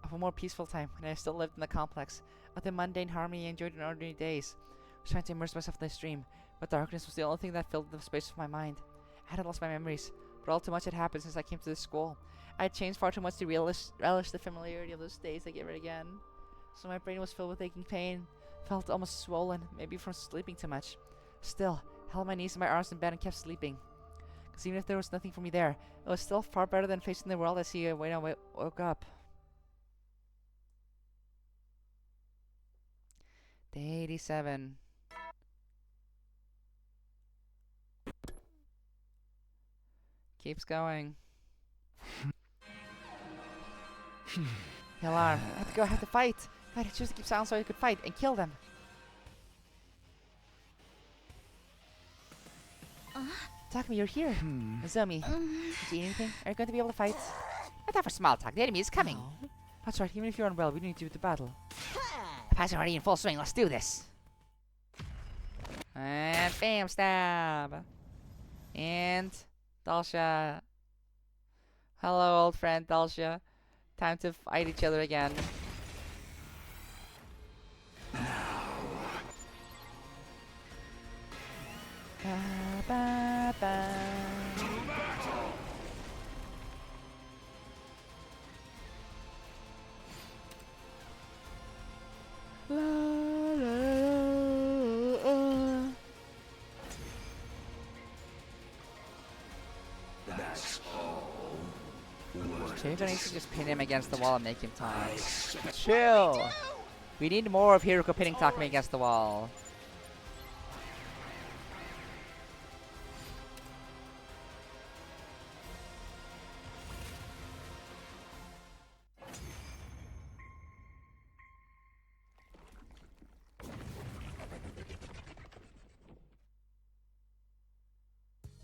Of a more peaceful time, when I still lived in the complex. Of the mundane harmony I enjoyed in ordinary days. I was trying to immerse myself in this dream, but darkness was the only thing that filled the space of my mind. I hadn't lost my memories, but all too much had happened since I came to this school. I had changed far too much to relish the familiarity of those days again and again. So my brain was filled with aching pain, felt almost swollen, maybe from sleeping too much. Still, I held my knees and my arms in bed and kept sleeping. Because even if there was nothing for me there, it was still far better than facing the world I see when I woke up. Day 87. Keeps going. The alarm. I have to go, I have to fight. I had to choose to keep silent so I could fight and kill them. Takumi, you're here. Nozomi, did you eat anything? Are you going to be able to fight? Not time for small talk. The enemy is coming. That's right. Even if you're unwell, we need you to battle. Passion already in full swing. Let's do this. And bam, stab. And Dalsha. Hello, old friend Dalsha. Time to fight each other again. Ba, ba, ba. La, la, la. That's all. Maybe I need to just pin him against the wall and make him talk. Chill! We need more of Hiruko pinning Takumi against the wall.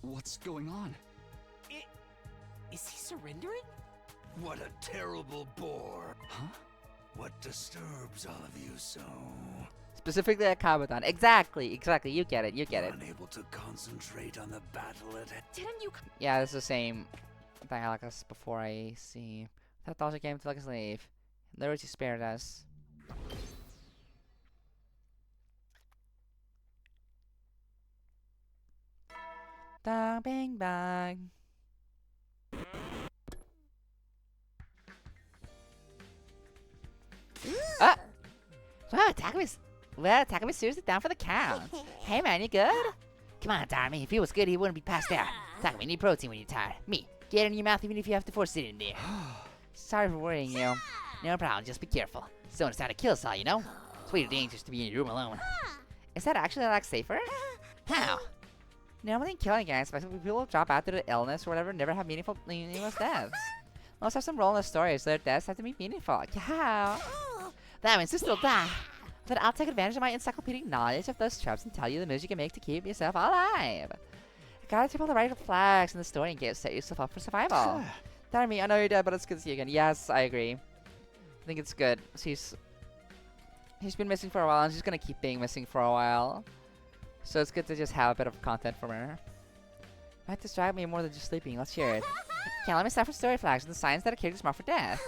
What's going on? Is he surrendering? What a terrible bore. Huh? What disturbs all of you so? Specifically at Kabuton. Exactly, you get it, Unable to concentrate on the battle at hand. Didn't you? Yeah, it's the same dialogue as before I see. That also came to like a slave. Literally spared us. Dang bang bang. Ah! Wow, Takumi's seriously down for the count. Hey man, you good? Come on, Takumi. If he was good, he wouldn't be passed out. Takumi, need protein when you're tired. Me, get it in your mouth even if you have to force it in there. Sorry for worrying you. No problem, just be careful. Someone's trying to kill us all, you know? It's way too dangerous to be in your room alone. Is that actually like safer? How? Normally in killing gangs, people drop out due to illness or whatever, never have meaningless deaths. Most have some role in the story, so their deaths have to be meaningful. How? That means this will die. But I'll take advantage of my encyclopedic knowledge of those tropes and tell you the moves you can make to keep yourself alive. Gotta take all the right flags in the story and set yourself up for survival. Darn me, I know you're dead, but it's good to see you again. Yes, I agree. I think it's good. He's been missing for a while, and she's gonna keep being missing for a while. So it's good to just have a bit of content from her. Might distract me more than just sleeping. Let's hear it. Okay, let me start with story flags and the signs that a character's marked for death.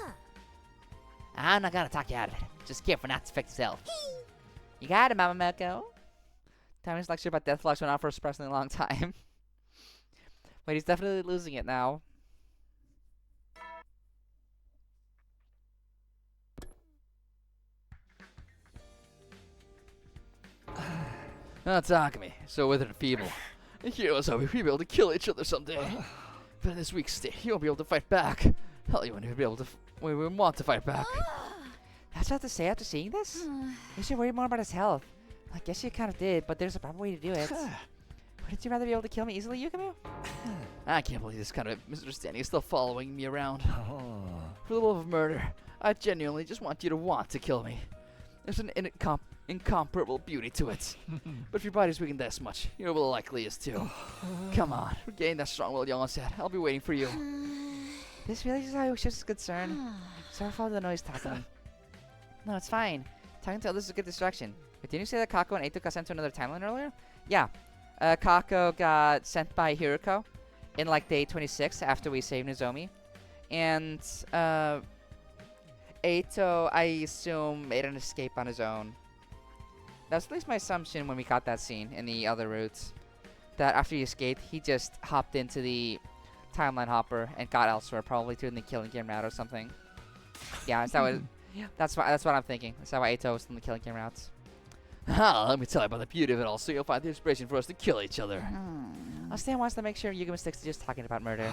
I'm not gonna talk you out of it. Just careful not to affect yourself. You got it, Mama Meko. Tommy's lecture about death flags went on for a surprisingly long time. But he's definitely losing it now. Oh, Takumi, so withered and feeble. Heroes hope we'll be able to kill each other someday. But in this weak state, you won't be able to fight back. Hell, you won't even be able to. We wouldn't want to fight back. That's what to say after seeing this? You should worry more about his health. I guess you kind of did, but there's a proper way to do it. Wouldn't you rather be able to kill me easily, Yukimo? I can't believe this kind of misunderstanding is still following me around. For the love of murder, I genuinely just want you to want to kill me. There's an incomparable beauty to it. But if your body's weakened this much, you're well likely is too. Come on, regain that strong will you once had. I'll be waiting for you. This really is how you should concerned. Sorry for all the noise, Takumi. No, it's fine. Talking to others is a good distraction. But didn't you say that Kako and Eito got sent to another timeline earlier? Yeah. Kako got sent by Hiruko in like day 26 after we saved Nozomi. And Eito, I assume, made an escape on his own. That's at least my assumption when we got that scene in the other routes. That after he escaped, he just hopped into the timeline hopper and got elsewhere, probably to the Killing Game route or something. Yeah, that's what I'm thinking. That's why Eito was in the Killing Game routes. Ah, let me tell you about the beauty of it all, so you'll find the inspiration for us to kill each other. Stan wants to make sure Yugamo sticks to just talking about murder.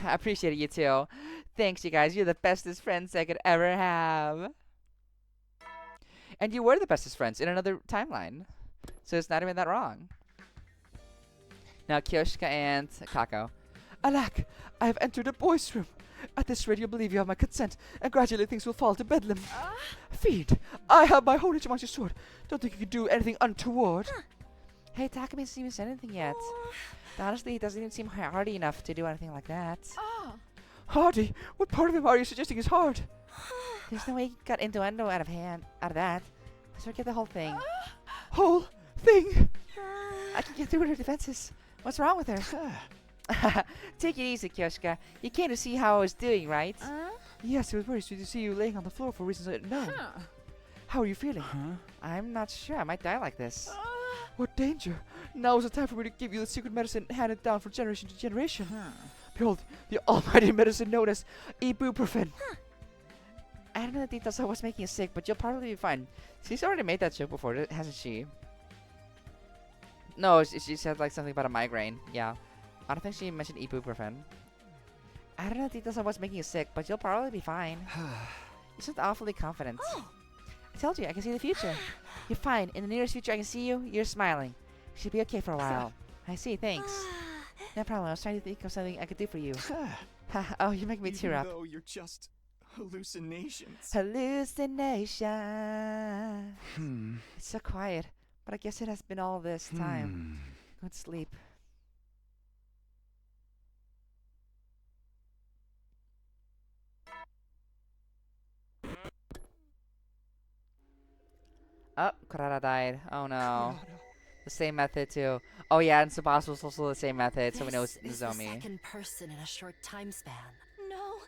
I appreciate it, you two. Thanks, you guys. You're the bestest friends I could ever have. And you were the bestest friends in another timeline. So it's not even that wrong. Now, Kyoshika and Kako. Alack, I have entered a boys' room. At this rate, you'll believe you have my consent, and gradually things will fall to bedlam. Feed, I have my holy Jumanji sword. Don't think you can do anything untoward. Hey, Takumi hasn't even said anything yet. Honestly, he doesn't even seem hardy enough to do anything like that. Hardy? What part of him are you suggesting is hard? There's no way he got innuendo out of that. Let's forget the whole thing. Whole thing? I can get through her defenses. What's wrong with her? Take it easy, Kyoshka. You came to see how I was doing, right? Yes, I was worried to see you laying on the floor for reasons I didn't know. How are you feeling? I'm not sure. I might die like this. What danger? Now is the time for me to give you the secret medicine handed down from generation to generation. Behold, the almighty medicine known as ibuprofen. I don't know the details of what's making you sick, but you'll probably be fine. She's already made that joke before, hasn't she? No, she said like something about a migraine. Yeah. I don't think she mentioned ibuprofen. I don't know the details of what's making you sick, but you'll probably be fine. You sound awfully confident. I told you, I can see the future. You're fine. In the nearest future, I can see you. You're smiling. You should be okay for a while. I see, thanks. No problem. I was trying to think of something I could do for you. Oh, you make me tear up. Even though you're just hallucinations. Hallucination. It's so quiet, but I guess it has been all this time. Go to sleep. Oh, Kurara died. Oh no. The same method too. Oh yeah, and Tsubasa was also the same method, so we know it's This is the Nozomi. second person in a short time span. No.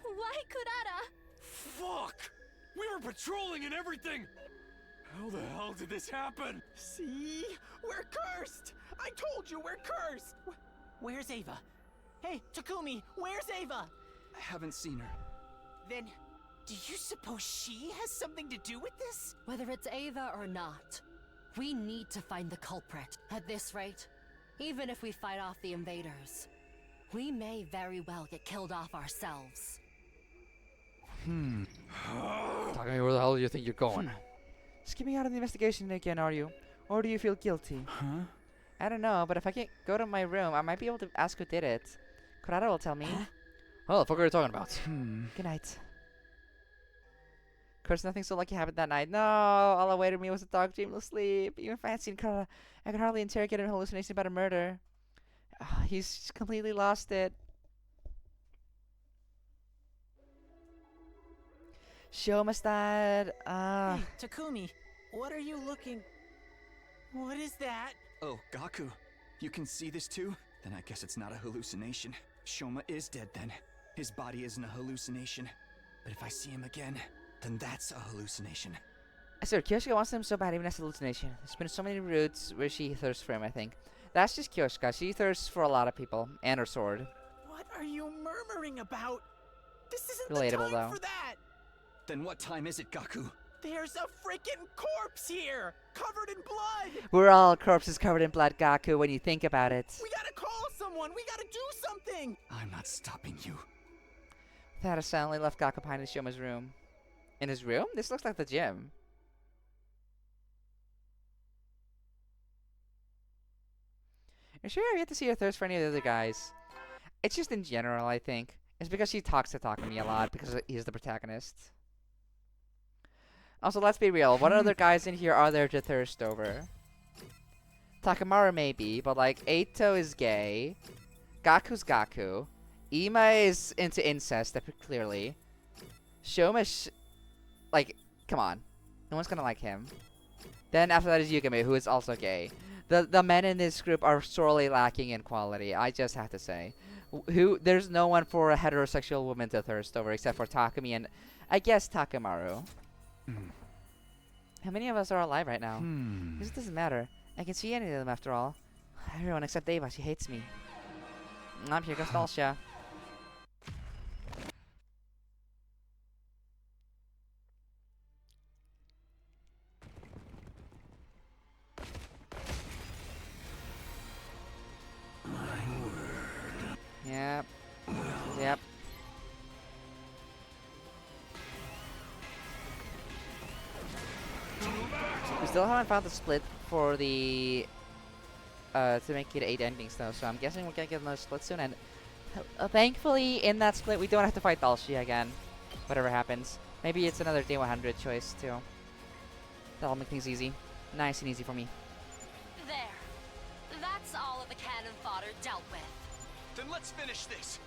Why Kurara? Fuck! We were patrolling and everything! How the hell did this happen? See? We're cursed! I told you we're cursed! Where's Ava? Hey, Takumi, where's Ava? I haven't seen her. Then, do you suppose she has something to do with this? Whether it's Ava or not, we need to find the culprit. At this rate, even if we fight off the invaders, we may very well get killed off ourselves. Takumi, where the hell do you think you're going? Skipping out on the investigation again, are you? Or do you feel guilty? I don't know, but if I can't go to my room, I might be able to ask who did it. Kurara will tell me. What the fuck are you talking about? Good night. Of course, nothing so lucky happened that night. No, all awaited me was a dark, dreamless sleep. Even if I had seen Kurara, I could hardly interrogate an hallucination about a murder. He's just completely lost it. Shoma's dad. Hey, Takumi, what are you looking... What is that? Oh, Gaku. You can see this too? Then I guess it's not a hallucination. Shoma is dead then. His body isn't a hallucination. But if I see him again, then that's a hallucination. I swear, Kyoshka wants him so bad even as a hallucination. There's been so many routes where she thirsts for him, I think. That's just Kyoshka. She thirsts for a lot of people. And her sword. What are you murmuring about? This isn't Relatable, the time though. for that! Then what time is it, Gaku? There's a freaking corpse here! Covered in blood! We're all corpses covered in blood, Gaku, when you think about it. We gotta call someone! We gotta do something! I'm not stopping you. Thada silently left Gaku behind in Shoma's room. In his room? This looks like the gym. You're sure I've yet to see her thirst for any of the other guys? It's just in general, I think. It's because she talks to Takumi a lot, because he's the protagonist. Also, let's be real. What other guys in here are there to thirst over? Takamaru maybe, but like, Eito is gay. Gaku's Gaku. Ima is into incest, clearly. Shoma like, come on. No one's gonna like him. Then after that is Yugame, who is also gay. The men in this group are sorely lacking in quality, I just have to say. There's no one for a heterosexual woman to thirst over except for Takumi and, I guess, Takamaru. How many of us are alive right now? This doesn't matter. I can see any of them after all. Everyone except Ava, she hates me. Here goes Dalsha. Yep. Yep. We still haven't found the split for the to make it 8 endings though, so I'm guessing we're gonna get another split soon. And thankfully, in that split, we don't have to fight Dalshi again. Whatever happens, maybe it's another day 100 choice too. That'll make things easy, nice and easy for me. There. That's all of the cannon fodder dealt with. Then let's finish this.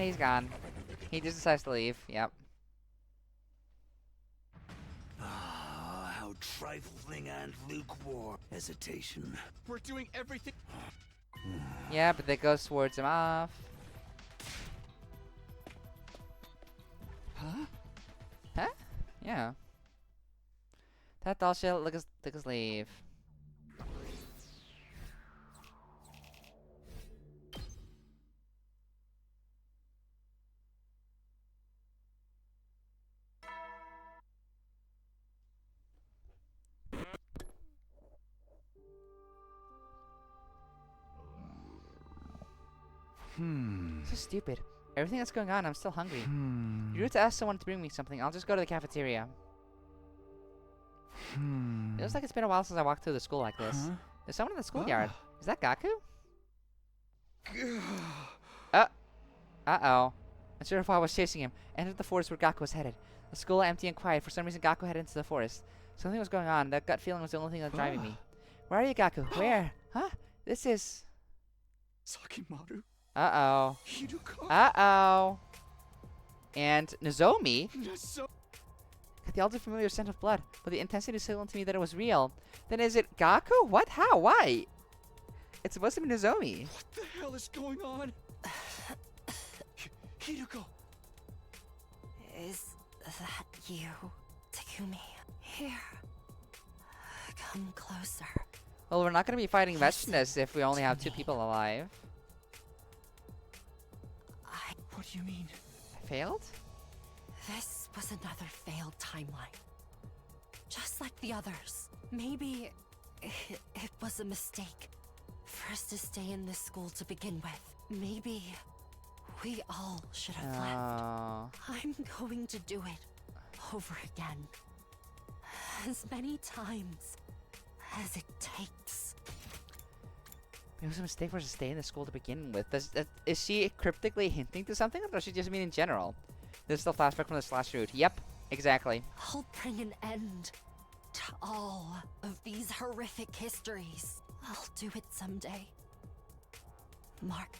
he's gone. He just decides to leave. Yep. Ah, how trifling and lukewarm. Hesitation. We're doing everything. Yeah, but the ghost wards him off. Huh? Huh? Yeah. That doll shit, look us leave. So stupid. Everything that's going on, I'm still hungry. You're rude to ask someone to bring me something. I'll just go to the cafeteria. It looks like it's been a while since I walked through the school like this. There's someone in the schoolyard. Is that Gaku? Uh-oh. Not sure if I was chasing him. Entered the forest where Gaku was headed. The school empty and quiet. For some reason, Gaku headed into the forest. Something was going on. That gut feeling was the only thing that was driving me. Where are you, Gaku? Where? Huh? This is... Sakimaru. Uh-oh. Hiruko. Uh-oh. And Nozomi? Nozomi. Got the all too familiar scent of blood, but the intensity signaled to me that it was real. Then is it Gaku? What? How? Why? It's supposed to be Nozomi. What the hell is going on? Hiruko. Is that you, Takumi? Here. Come closer. Well, we're not going to be fighting Vechness if we only have 2 people alive. What do you mean? I failed? This was another failed timeline. Just like the others. Maybe it was a mistake for us to stay in this school to begin with. Maybe we all should have left. I'm going to do it over again. As many times as it takes. It was a mistake for us to stay in the school to begin with. Is she cryptically hinting to something, or does she just mean in general? This is the flashback from the slash route. Yep, exactly. I'll bring an end to all of these horrific histories. I'll do it someday. Mark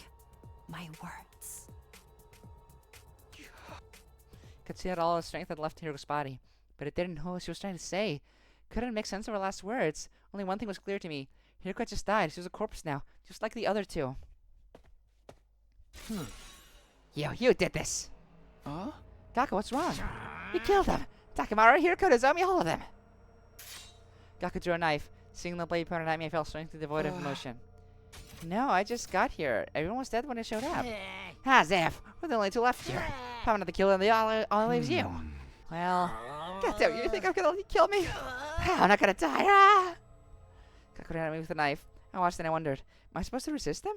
my words. Could see that all the strength had left Hiruko's body, but it didn't know what she was trying to say. Couldn't make sense of her last words. Only one thing was clear to me. Hiruko just died. She was a corpse now, just like the other 2. You did this. Huh? Gaku, what's wrong? You killed them. Takamaro, Hiruko, Nozomi, all of them. Gaku drew a knife. Seeing the blade pointed at me, I fell strangely devoid of emotion. No, I just got here. Everyone was dead when I showed up. Zef, we're the only 2 left here. If I'm not the killer, then all leaves you. Well, goddamn, you think I'm gonna kill me? I'm not gonna die. Gaku ran at me with a knife. I watched and I wondered, am I supposed to resist him?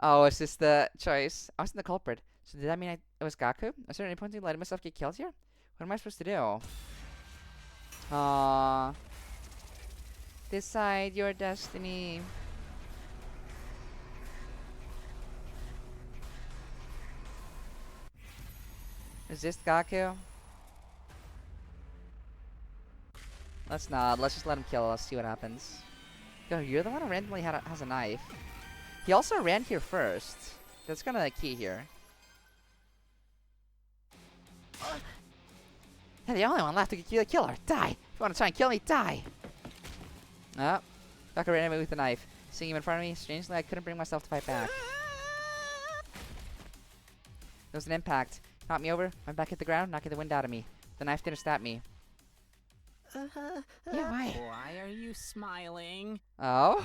Oh, it's just the choice. I wasn't the culprit. So did that mean it was Gaku? Was there any point in letting myself get killed here? What am I supposed to do? Decide your destiny. Resist Gaku? Let's not. Let's just let him kill us. See what happens. Yo, you're the one who randomly has a knife. He also ran here first. That's kind of the key here. You're the only one left to kill the killer. Die! If you want to try and kill me, die! Oh. Gaku ran at me with a knife. Seeing him in front of me, strangely I couldn't bring myself to fight back. There was an impact. Knocked me over, went back at the ground, knocking the wind out of me. The knife didn't stab me. Yeah, why? Why are you smiling? Oh?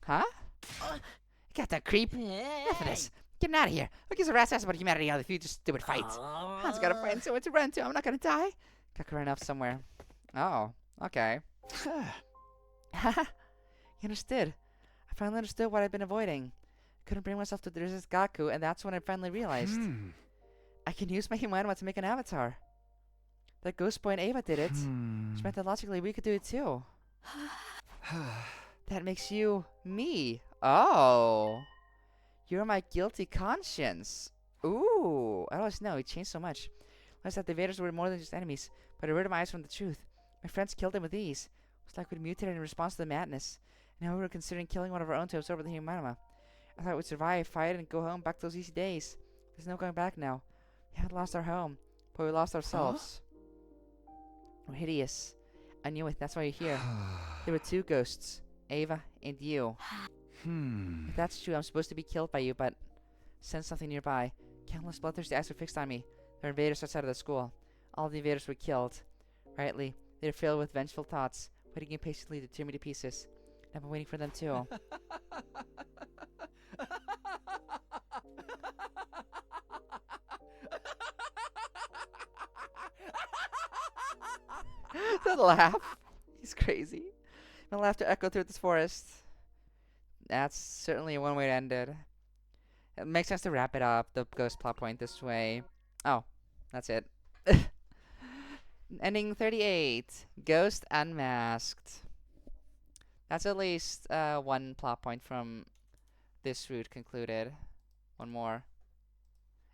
Huh? Got that creep? Enough of this. Getting out of here. Who gives a rat's ass about humanity out of you just stupid fights? Han's gotta find someone to run to. I'm not gonna die. Gaku ran off somewhere. Oh, okay. You understood. I finally understood what I'd been avoiding. I couldn't bring myself to resist Gaku, and that's when I finally realized. I can use my humanity to make an avatar. That ghost boy and Ava did it. Which meant that logically we could do it too. That makes you me. Oh. You're my guilty conscience. Ooh. I always know. He changed so much. I realized that the invaders were more than just enemies, but I averted my eyes from the truth. My friends killed them with ease. It was like we'd mutated in response to the madness. And now we were considering killing one of our own to absorb the humanima. I thought we'd survive, fight, and go home back to those easy days. There's no going back now. We haven't lost our home, but we lost ourselves. We're hideous. I knew it, that's why you're here. There were two ghosts, Ava and you. If that's true, I'm supposed to be killed by you, but sense something nearby. Countless bloodthirsty eyes were fixed on me. There were invaders outside of the school. All the invaders were killed. Rightly, they were filled with vengeful thoughts, waiting impatiently to tear me to pieces. I've been waiting for them too. The laugh. He's crazy. My laughter echoed through this forest. That's certainly one way to end it. It makes sense to wrap it up, the ghost plot point this way. Oh, that's it. Ending 38. Ghost Unmasked. That's at least one plot point from this route concluded. One more.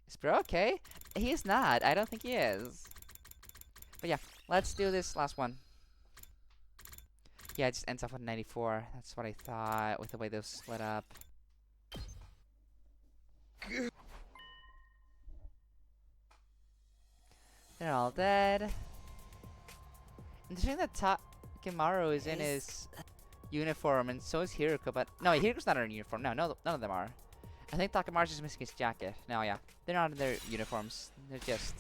Is Bro okay? He is not. I don't think he is. But yeah, let's do this last one. Yeah, it just ends off with 94. That's what I thought with the way those split up. They're all dead. Interesting that Takemaru is in his uniform, and so is Hiroko, but... No, Hiroko's not in her uniform. No, none of them are. I think Takemaru's just missing his jacket. No, yeah. They're not in their uniforms. They're just...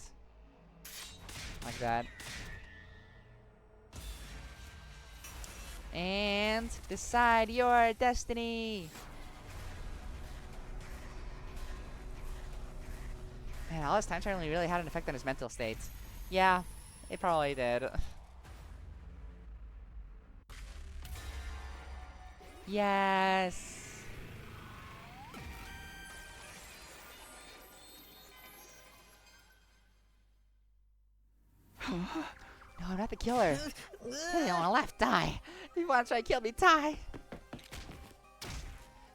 like that. And decide your destiny. Man, all this time traveling really had an effect on his mental state. Yeah, it probably did. Yes. No, I'm not the killer. I don't want to laugh. Die. If you want to try to kill me, die.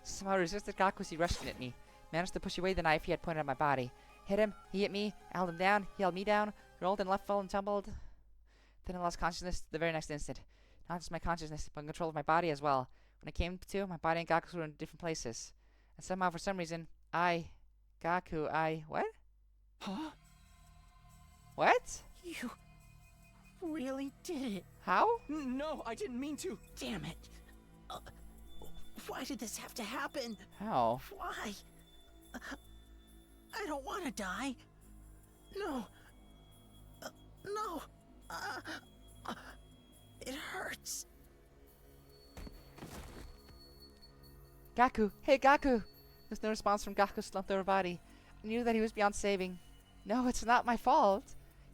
Somehow resisted Gaku as he rushed at me. Managed to push away the knife he had pointed at my body. Hit him. He hit me. I held him down. He held me down. Rolled and left, fell and tumbled. Then I lost consciousness the very next instant. Not just my consciousness, but control of my body as well. When I came to, my body and Gaku's were in different places. And somehow, for some reason, what? Huh? What? You really did it. How? No, I didn't mean to. Damn it. Why did this have to happen? How? Why? I don't want to die. No. No. It hurts. Gaku! Hey, Gaku! There's no response from Gaku's slumped over body. I knew that he was beyond saving. No, it's not my fault.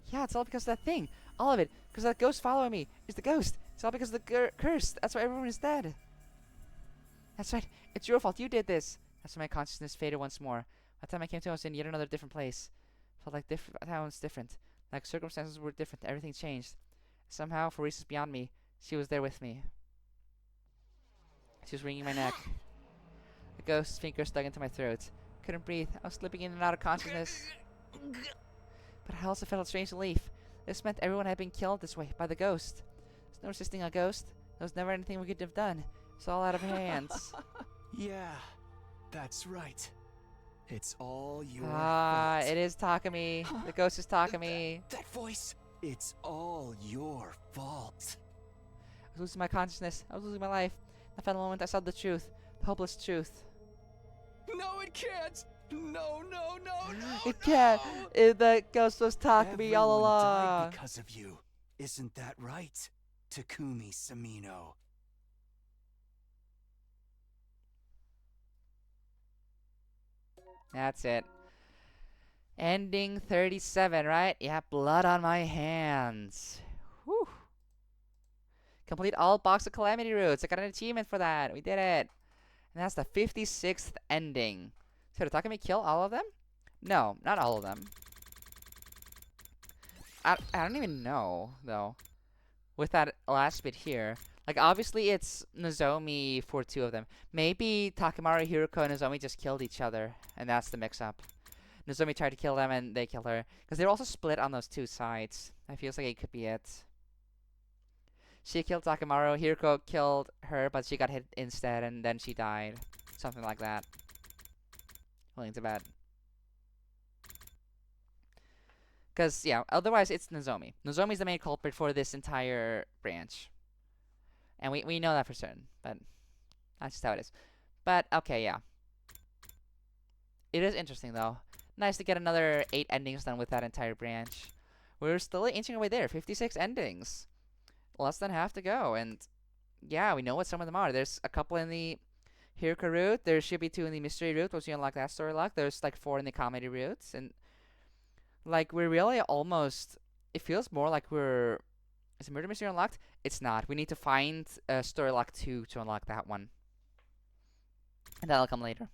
Yeah, it's all because of that thing. All of it. Because that ghost following me. It's the ghost. It's all because of the curse. That's why everyone is dead. That's right. It's your fault. You did this. That's when my consciousness faded once more. By the time I came to, I was in yet another different place. Felt like that was different. Like circumstances were different. Everything changed. Somehow, for reasons beyond me, she was there with me. She was wringing my neck. The ghost's fingers dug into my throat. Couldn't breathe. I was slipping in and out of consciousness. But I also felt a strange relief. This meant everyone had been killed this way, by the ghost. There's no resisting a ghost. There was never anything we could have done. It's all out of hands. Yeah, that's right. It's all your fault. It is Takumi. Huh? The ghost is Takumi. That voice. It's all your fault. I was losing my consciousness. I was losing my life. I found the moment I saw the truth. The hopeless truth. No, it can't. No. It can't. The ghost was Takumi all along. Died because of you. Isn't that right, Takumi Samino? That's it. Ending 37, right? Yeah, blood on my hands. Whew. Complete all Box of Calamity Routes. I got an achievement for that. We did it. And that's the 56th ending. So did Takumi kill all of them? No, not all of them. I don't even know, though. With that last bit here. Like, obviously it's Nozomi for 2 of them. Maybe Takemaru, Hiroko, and Nozomi just killed each other. And that's the mix-up. Nozomi tried to kill them and they killed her. Because they're also split on those 2 sides. That feels like it could be it. She killed Takemaru, Hiroko killed her, but she got hit instead, and then she died. Something like that. Well, it's bad. Because, yeah, otherwise it's Nozomi. Nozomi's the main culprit for this entire branch. And we know that for certain, but that's just how it is. But, okay, yeah. It is interesting, though. Nice to get another 8 endings done with that entire branch. We're still inching away there. 56 endings. Less than half to go. And, yeah, we know what some of them are. There's a couple in the Hirka route. There should be 2 in the mystery route once you unlock that story lock. There's, like, 4 in the comedy routes. And, like, we're really almost... It feels more like we're... Is the murder mystery unlocked? It's not. We need to find story lock 2 to unlock that one. And that'll come later.